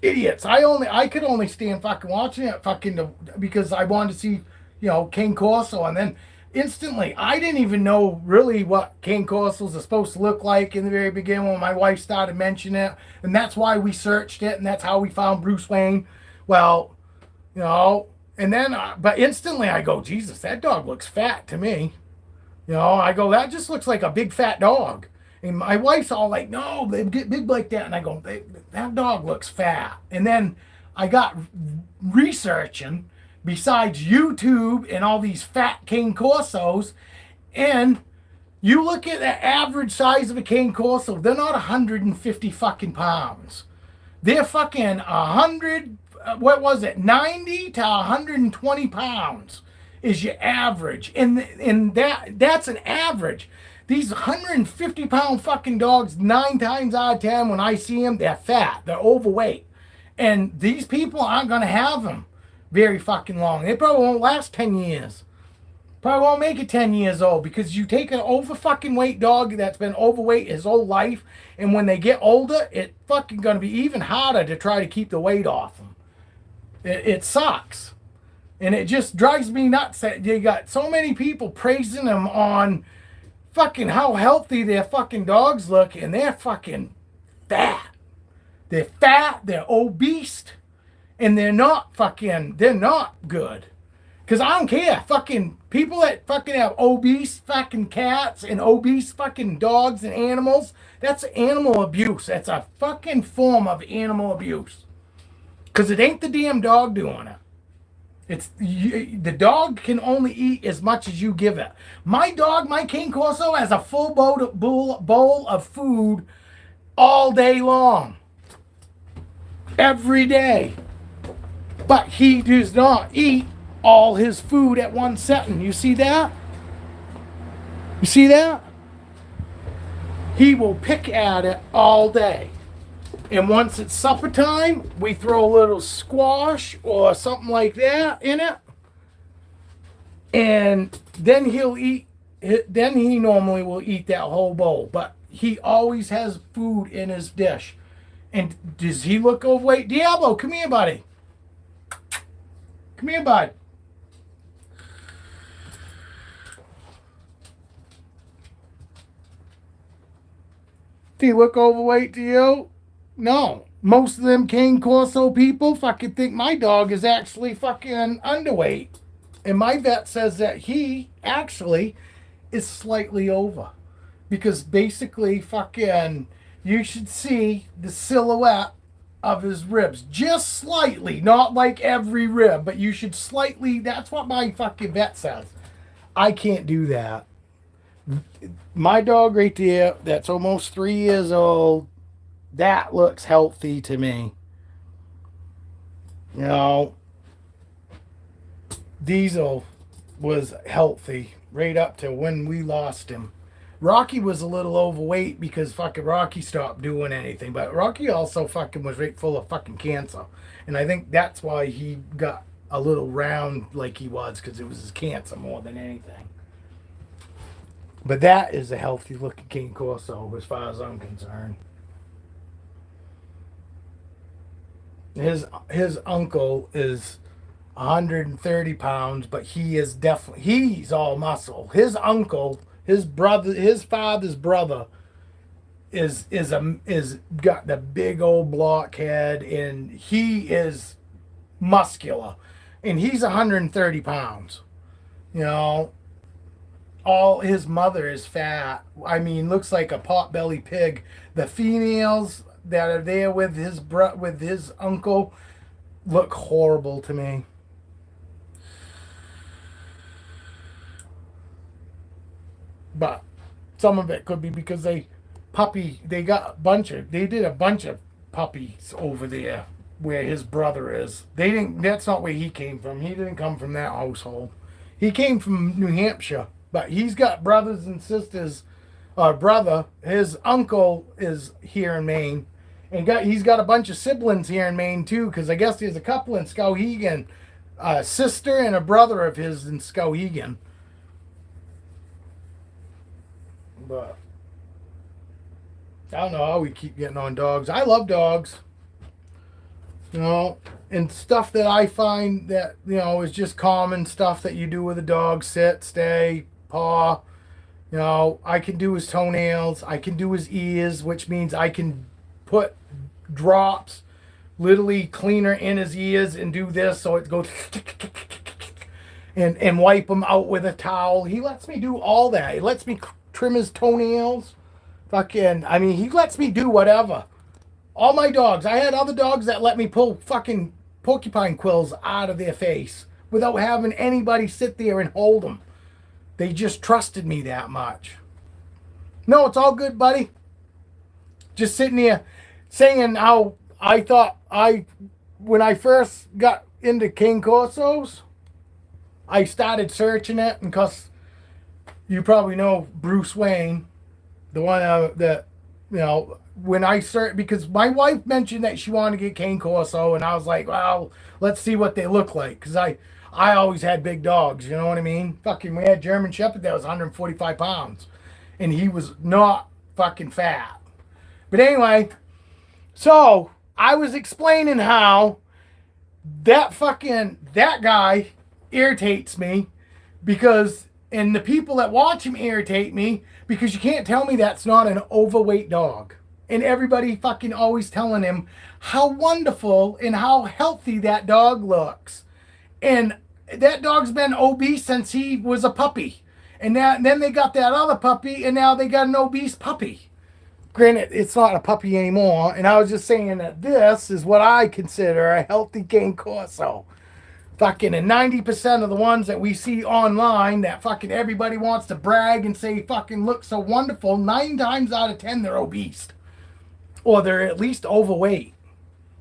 Idiots. I could only stand fucking watching it because I wanted to see, you know, Cane Corso, and then instantly I didn't even know really what Cane Corsos are supposed to look like in the very beginning when my wife started mentioning it, and that's why we searched it, and that's how we found Bruce Wayne. Well, you know, and then but instantly I go, Jesus, that dog looks fat to me. You know, I go, that just looks like a big fat dog. And my wife's all like, no, they get big like that. And I go, that dog looks fat. And then I got researching besides YouTube and all these fat Cane Corsos. And you look at the average size of a Cane Corso, they're not 150 fucking pounds. They're fucking 100, 90 to 120 pounds. Is your average, and that's an average. These 150-pound fucking dogs, 9 times out of 10, when I see them, they're fat, they're overweight. And these people aren't going to have them very fucking long. They probably won't last 10 years. Probably won't make it 10 years old, because you take an over fucking weight dog that's been overweight his whole life, and when they get older, it's fucking going to be even harder to try to keep the weight off them. It sucks. And it just drives me nuts that you got so many people praising them on fucking how healthy their fucking dogs look, and they're fucking fat. They're fat, they're obese, and they're not good. Because I don't care. Fucking people that fucking have obese fucking cats and obese fucking dogs and animals, that's animal abuse. That's a fucking form of animal abuse. Because it ain't the damn dog doing it. The dog can only eat as much as you give it. My dog, my Cane Corso, has a full bowl of food all day long. Every day. But he does not eat all his food at one setting. You see that? You see that? He will pick at it all day. And once it's supper time, we throw a little squash or something like that in it. And then he'll eat, then he normally will eat that whole bowl. But he always has food in his dish. And does he look overweight? Diablo, come here, buddy. Come here, bud. Do you look overweight to you? No. Most of them Cane Corso people fucking think my dog is actually fucking underweight. And my vet says that he actually is slightly over. Because basically fucking you should see the silhouette of his ribs. Just slightly. Not like every rib, but you should slightly. That's what my fucking vet says. I can't do that. My dog right there, that's almost 3 years old, that looks healthy to me. You know, Diesel was healthy right up to when we lost him. Rocky was a little overweight because fucking Rocky stopped doing anything. But Rocky also fucking was right full of fucking cancer. And I think that's why he got a little round like he was, because it was his cancer more than anything. But that is a healthy looking Cane Corso as far as I'm concerned. His uncle is 130 pounds, but he's all muscle. His uncle, his father's brother is got the big old blockhead, and he is muscular, and he's 130 pounds. You know, all his mother is fat. I mean, looks like a pot-bellied pig. The females that are there with his uncle look horrible to me. But some of it could be because they did a bunch of puppies over there where his brother is. That's not where he came from. He didn't come from that household. He came from New Hampshire, but he's got brothers and sisters. His uncle is here in Maine, and he's got a bunch of siblings here in Maine too, because I guess there's a couple in Skowhegan, a sister and a brother of his in Skowhegan. But I don't know how we keep getting on dogs. I love dogs, you know, and stuff that I find that, you know, is just common stuff that you do with a dog: sit, stay, paw. You know, I can do his toenails. I can do his ears, which means I can put drops, literally cleaner in his ears, and do this so it goes and wipe him out with a towel. He lets me do all that. He lets me trim his toenails. He lets me do whatever. All my dogs. I had other dogs that let me pull fucking porcupine quills out of their face without having anybody sit there and hold them. They just trusted me that much. No, it's all good, buddy. Just sitting here saying how I thought when I first got into Cane Corsos, I started searching it, and because you probably know Bruce Wayne, the one that, when I started, because my wife mentioned that she wanted to get Cane Corso, and I was like, well, let's see what they look like, because I always had big dogs, you know what I mean? Fucking, we had German Shepherd that was 145 pounds, and he was not fucking fat. But anyway, so I was explaining how that guy irritates me because, and the people that watch him irritate me because you can't tell me that's not an overweight dog. And everybody fucking always telling him how wonderful and how healthy that dog looks. And that dog's been obese since he was a puppy. And then they got that other puppy, and now they got an obese puppy. Granted, it's not a puppy anymore. And I was just saying that this is what I consider a healthy Cane Corso. Fucking, and 90% of the ones that we see online that fucking everybody wants to brag and say fucking look so wonderful, 9 times out of 10 they're obese. Or they're at least overweight.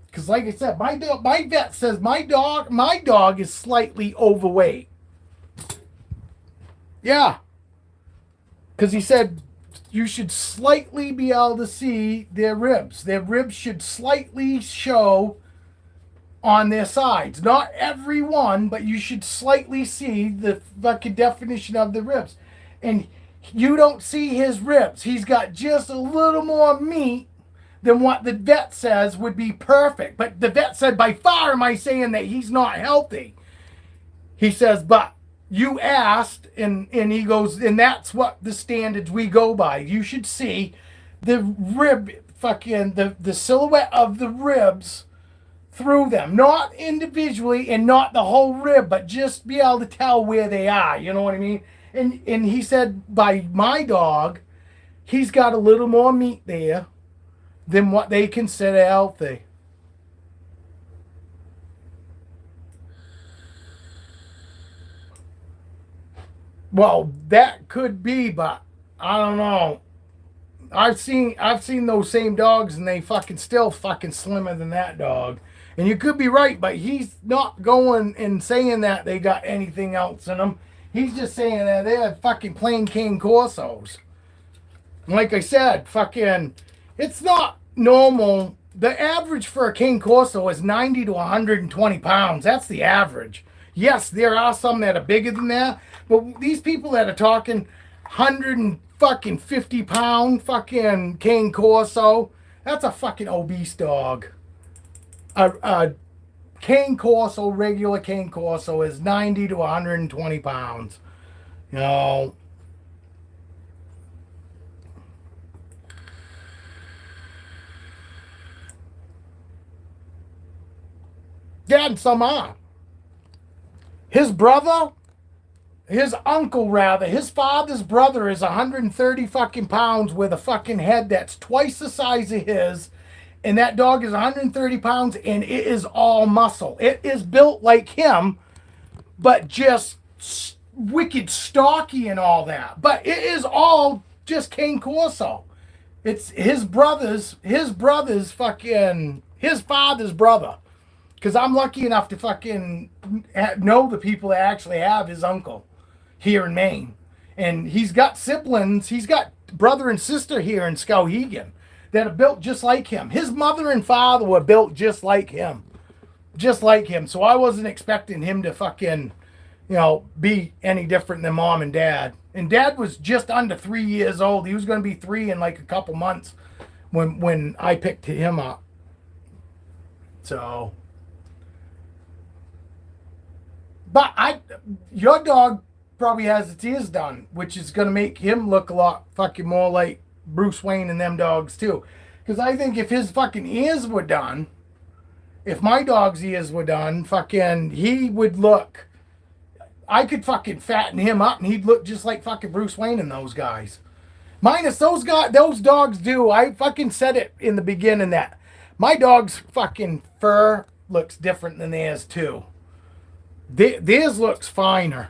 Because like I said, my vet says my dog is slightly overweight. Yeah. Because he said you should slightly be able to see their ribs. Their ribs should slightly show on their sides. Not every one, but you should slightly see the fucking definition of the ribs. And you don't see his ribs. He's got just a little more meat than what the vet says would be perfect. But the vet said, by far am I saying that he's not healthy. He says, but you asked, and he goes, and that's what the standards we go by. You should see the rib, fucking, the silhouette of the ribs through them. Not individually and not the whole rib, but just be able to tell where they are. You know what I mean? And he said, by my dog, he's got a little more meat there than what they consider healthy. Well, that could be, but I don't know. I've seen those same dogs, and they fucking still fucking slimmer than that dog. And you could be right, but he's not going and saying that they got anything else in them. He's just saying that they're fucking plain Cane Corsos. Like I said, fucking, it's not normal. The average for a Cane Corso is 90 to 120 pounds. That's the average. Yes, there are some that are bigger than that, but these people that are talking 150 pound fucking Cane Corso, that's a fucking obese dog. A Cane Corso, regular Cane Corso, is 90 to 120 pounds. You know. Yeah, and some are. His brother, his uncle rather, his father's brother is 130 fucking pounds with a fucking head that's twice the size of his. And that dog is 130 pounds and it is all muscle. It is built like him, but just wicked stocky and all that. But it is all just Cane Corso. It's his father's brother. Because I'm lucky enough to fucking know the people that actually have his uncle here in Maine. And he's got siblings. He's got brother and sister here in Skowhegan that are built just like him. His mother and father were built just like him. Just like him. So I wasn't expecting him to fucking, be any different than mom and dad. And dad was just under 3 years old. He was going to be 3 in like a couple months when I picked him up. So... But your dog probably has its ears done, which is going to make him look a lot fucking more like Bruce Wayne and them dogs too. Because I think if his fucking ears were done, if my dog's ears were done, fucking, he would look, I could fucking fatten him up and he'd look just like fucking Bruce Wayne and those guys. Minus those dogs do. I fucking said it in the beginning that my dog's fucking fur looks different than theirs too. Theirs looks finer.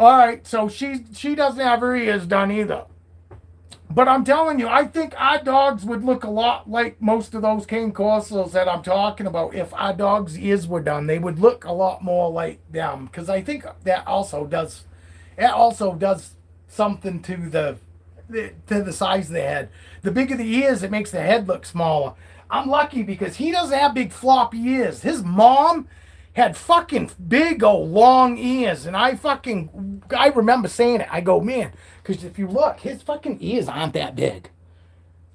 All right, so she doesn't have her ears done either. But I'm telling you, I think our dogs would look a lot like most of those cane corsos that I'm talking about. If our dogs' ears were done, they would look a lot more like them. Because I think that also does something to the size of the head. The bigger the ears, it makes the head look smaller. I'm lucky because he doesn't have big floppy ears. His mom had fucking big old long ears, and I remember saying it. I go, man, because if you look, his fucking ears aren't that big.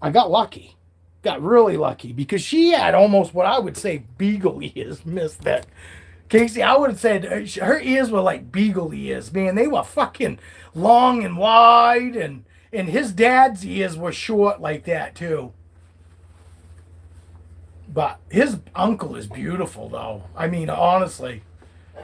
I got lucky, got really lucky because she had almost what I would say beagle ears. Missed that, Casey. I would have said her ears were like beagle ears, man. They were fucking long and wide, and his dad's ears were short like that too. But his uncle is beautiful, though. I mean, honestly,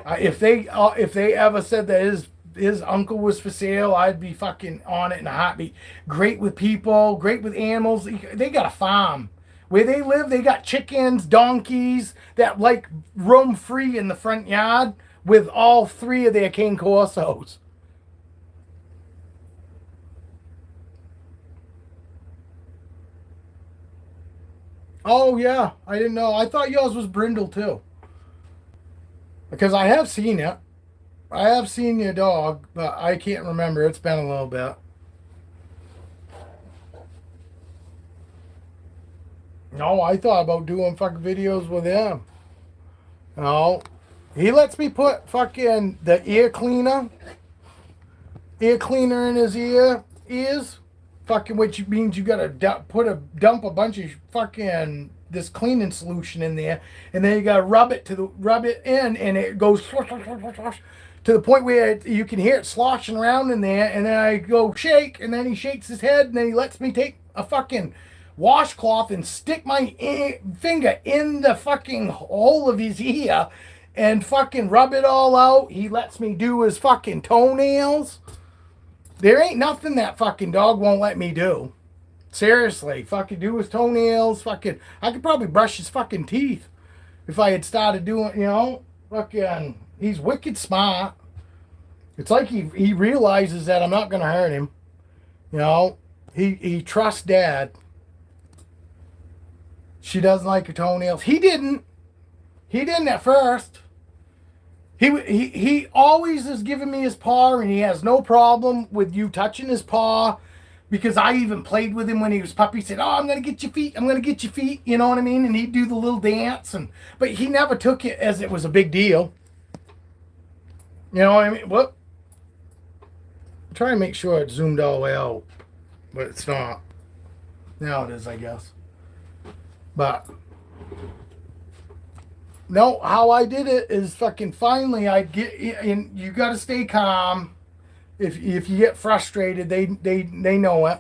if they ever said that his uncle was for sale, I'd be fucking on it in a heartbeat. Great with people, great with animals. They got a farm where they live. They got chickens, donkeys that like roam free in the front yard with all three of their cane corsos. Oh yeah, I didn't know. I thought yours was brindle too. Because I have seen it. I have seen your dog, but I can't remember. It's been a little bit. No, I thought about doing fucking videos with him. No, he lets me put fucking the ear cleaner in his ears. Fucking, which means you gotta dump a bunch of fucking this cleaning solution in there, and then you gotta rub it in, and it goes to the point where you can hear it sloshing around in there. And then I go shake, and then he shakes his head, and then he lets me take a fucking washcloth and stick my finger in the fucking hole of his ear and fucking rub it all out. He lets me do his fucking toenails. There ain't nothing that fucking dog won't let me do. Seriously, fucking do his toenails. Fucking, I could probably brush his fucking teeth if I had started doing, fucking, he's wicked smart. It's like he realizes that I'm not gonna hurt him. He trusts dad. She doesn't like her toenails. He didn't. He didn't at first. He always is giving me his paw, and he has no problem with you touching his paw, because I even played with him when he was puppy. He said, "Oh, I'm gonna get your feet. I'm gonna get your feet." You know what I mean? And he'd do the little dance, but he never took it as it was a big deal. You know what I mean? What? I'm trying to make sure it's zoomed all the way out, but it's not. Now it is, I guess. But no, how I did it is fucking finally I'd get in. You got to stay calm. If you get frustrated, they know it.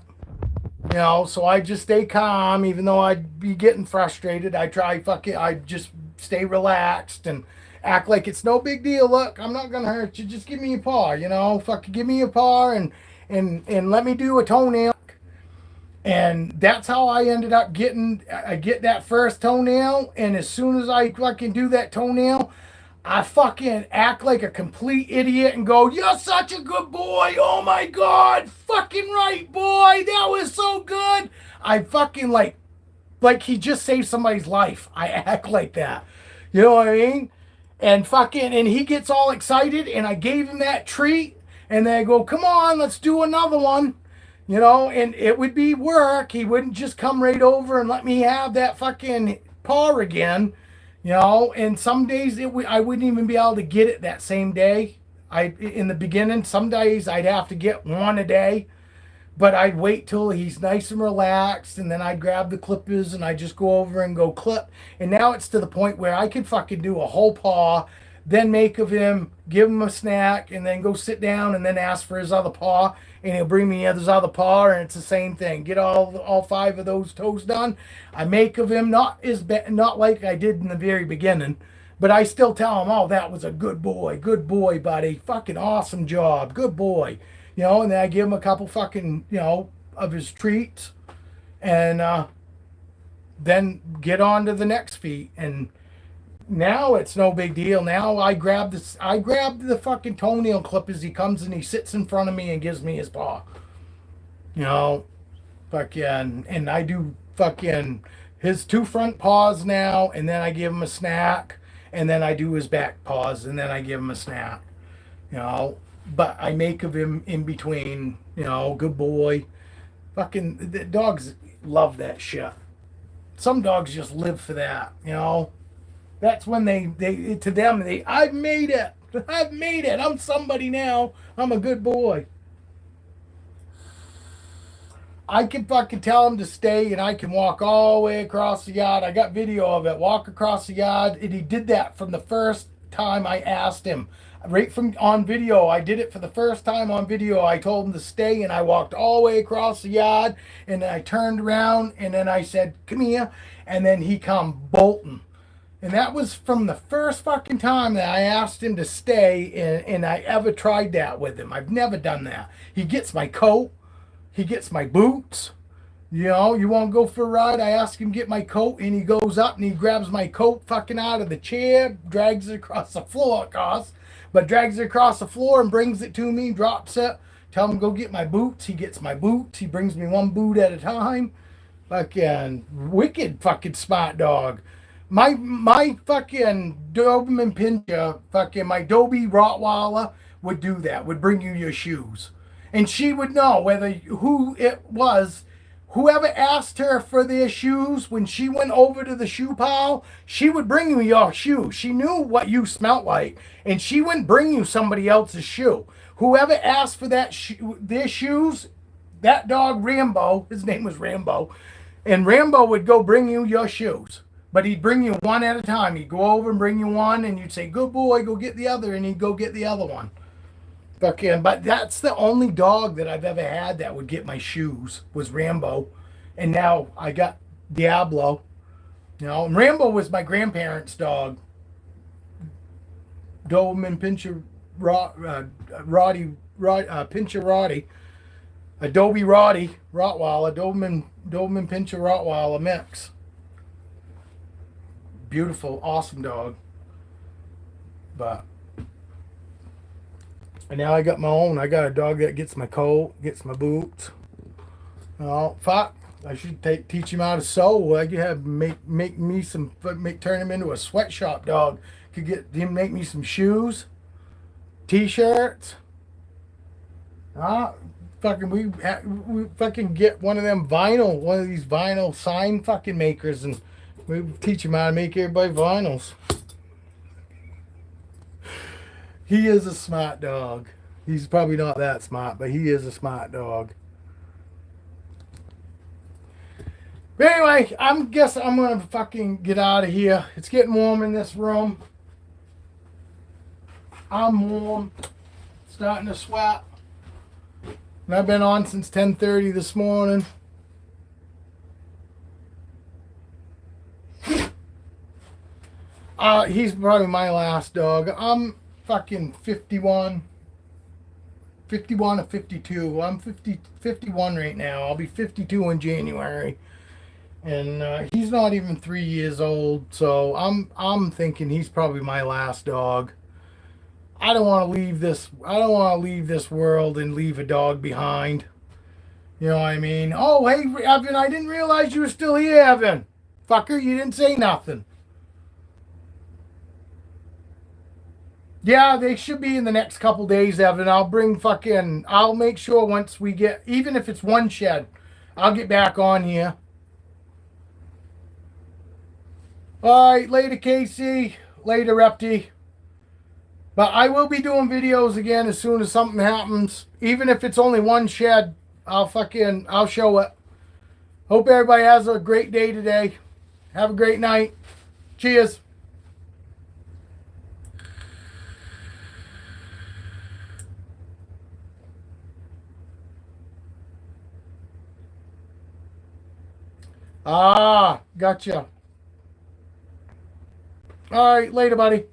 So I just stay calm, even though I'd be getting frustrated. I just stay relaxed and act like it's no big deal. Look, I'm not gonna hurt you. Just give me a paw, fucking give me a paw and let me do a toenail. And that's how I ended up I get that first toenail, and as soon as I fucking do that toenail, I fucking act like a complete idiot and go, "You're such a good boy. Oh my God. Fucking right, boy. That was so good." I fucking like he just saved somebody's life. I act like that. You know what I mean? And he gets all excited, and I gave him that treat, and then I go, "Come on, let's do another one." And it would be work. He wouldn't just come right over and let me have that fucking paw again. And some days I wouldn't even be able to get it that same day. In the beginning, some days I'd have to get one a day, but I'd wait till he's nice and relaxed, and then I'd grab the clippers and I'd just go over and go clip. And now it's to the point where I could fucking do a whole paw, then make of him, give him a snack, and then go sit down and then ask for his other paw, and he'll bring me his other paw, and it's the same thing. Get all 5 of those toes done. I make of him, not like I did in the very beginning, but I still tell him, "Oh, that was a good boy, buddy, fucking awesome job, good boy," and then I give him a couple fucking, of his treats, and then get on to the next feat. And now it's no big deal. Now I grab the fucking toenail clip as he comes and he sits in front of me and gives me his paw. Fucking, and I do fucking his two front paws now, and then I give him a snack, and then I do his back paws, and then I give him a snack. You know, but I make of him in between. You know, good boy. Fucking the dogs love that shit. Some dogs just live for that. You know, that's when they to them I've made it. I've made it. I'm somebody now. I'm a good boy. I can fucking tell him to stay, and I can walk all the way across the yard. I got video of it. Walk across the yard, and he did that from the first time I asked him. Right from on video, I did it for the first time on video. I told him to stay, and I walked all the way across the yard, and then I turned around, and then I said, "Come here," and then he come bolting. And that was from the first fucking time that I asked him to stay, and I ever tried that with him. I've never done that. He gets my coat. He gets my boots. You know, you want to go for a ride? I ask him to get my coat, and he goes up and he grabs my coat fucking out of the chair, drags it across the floor, of course, but drags it across the floor and brings it to me, drops it. Tell him to go get my boots. He gets my boots. He brings me one boot at a time. Fucking wicked fucking smart dog. My fucking Doberman Pinscher, fucking my Dobie Rottweiler would do that, would bring you your shoes. And she would know whether who it was. Whoever asked her for their shoes, when she went over to the shoe pile, she would bring you your shoe. She knew what you smelt like, and she wouldn't bring you somebody else's shoe. Whoever asked for their shoes, that dog Rambo, his name was Rambo, and Rambo would go bring you your shoes. But he'd bring you one at a time. He'd go over and bring you one, and you'd say, "Good boy, go get the other," and he'd go get the other one. Fucking, but that's the only dog that I've ever had that would get my shoes was Rambo, and now I got Diablo. You know, and Rambo was my grandparents' dog. Doberman Pinscher Pinscher Roddy, Adobe Roddy Rottweiler, Doberman Pinscher Rottweiler mix. Beautiful, awesome dog. But. And now I got my own. I got a dog that gets my coat, gets my boots. Oh, fuck. I should teach him how to sew. I could have turn him into a sweatshop dog. Could get him make me some shoes, t-shirts. We fucking get one of these vinyl sign fucking makers, and we teach him how to make everybody vinyls. He is a smart dog. He's probably not that smart, but he is a smart dog. But anyway, I'm gonna fucking get out of here. It's getting warm in this room. I'm warm, starting to sweat. And I've been on since 10:30 this morning. He's probably my last dog. I'm fucking 51 or 52. I'm 51 right now. I'll be 52 in January. And he's not even 3 years old, so I'm thinking he's probably my last dog. I don't want to leave this world and leave a dog behind. You know what I mean? Oh, hey, Evan, I didn't realize you were still here, Evan. Fucker, you didn't say nothing. Yeah, they should be in the next couple days, Evan. I'll make sure once we get, even if it's one shed, I'll get back on here. All right, later, Casey. Later, Repty. But I will be doing videos again as soon as something happens. Even if it's only one shed, I'll show it. Hope everybody has a great day today. Have a great night. Cheers. Gotcha. All right, later, buddy.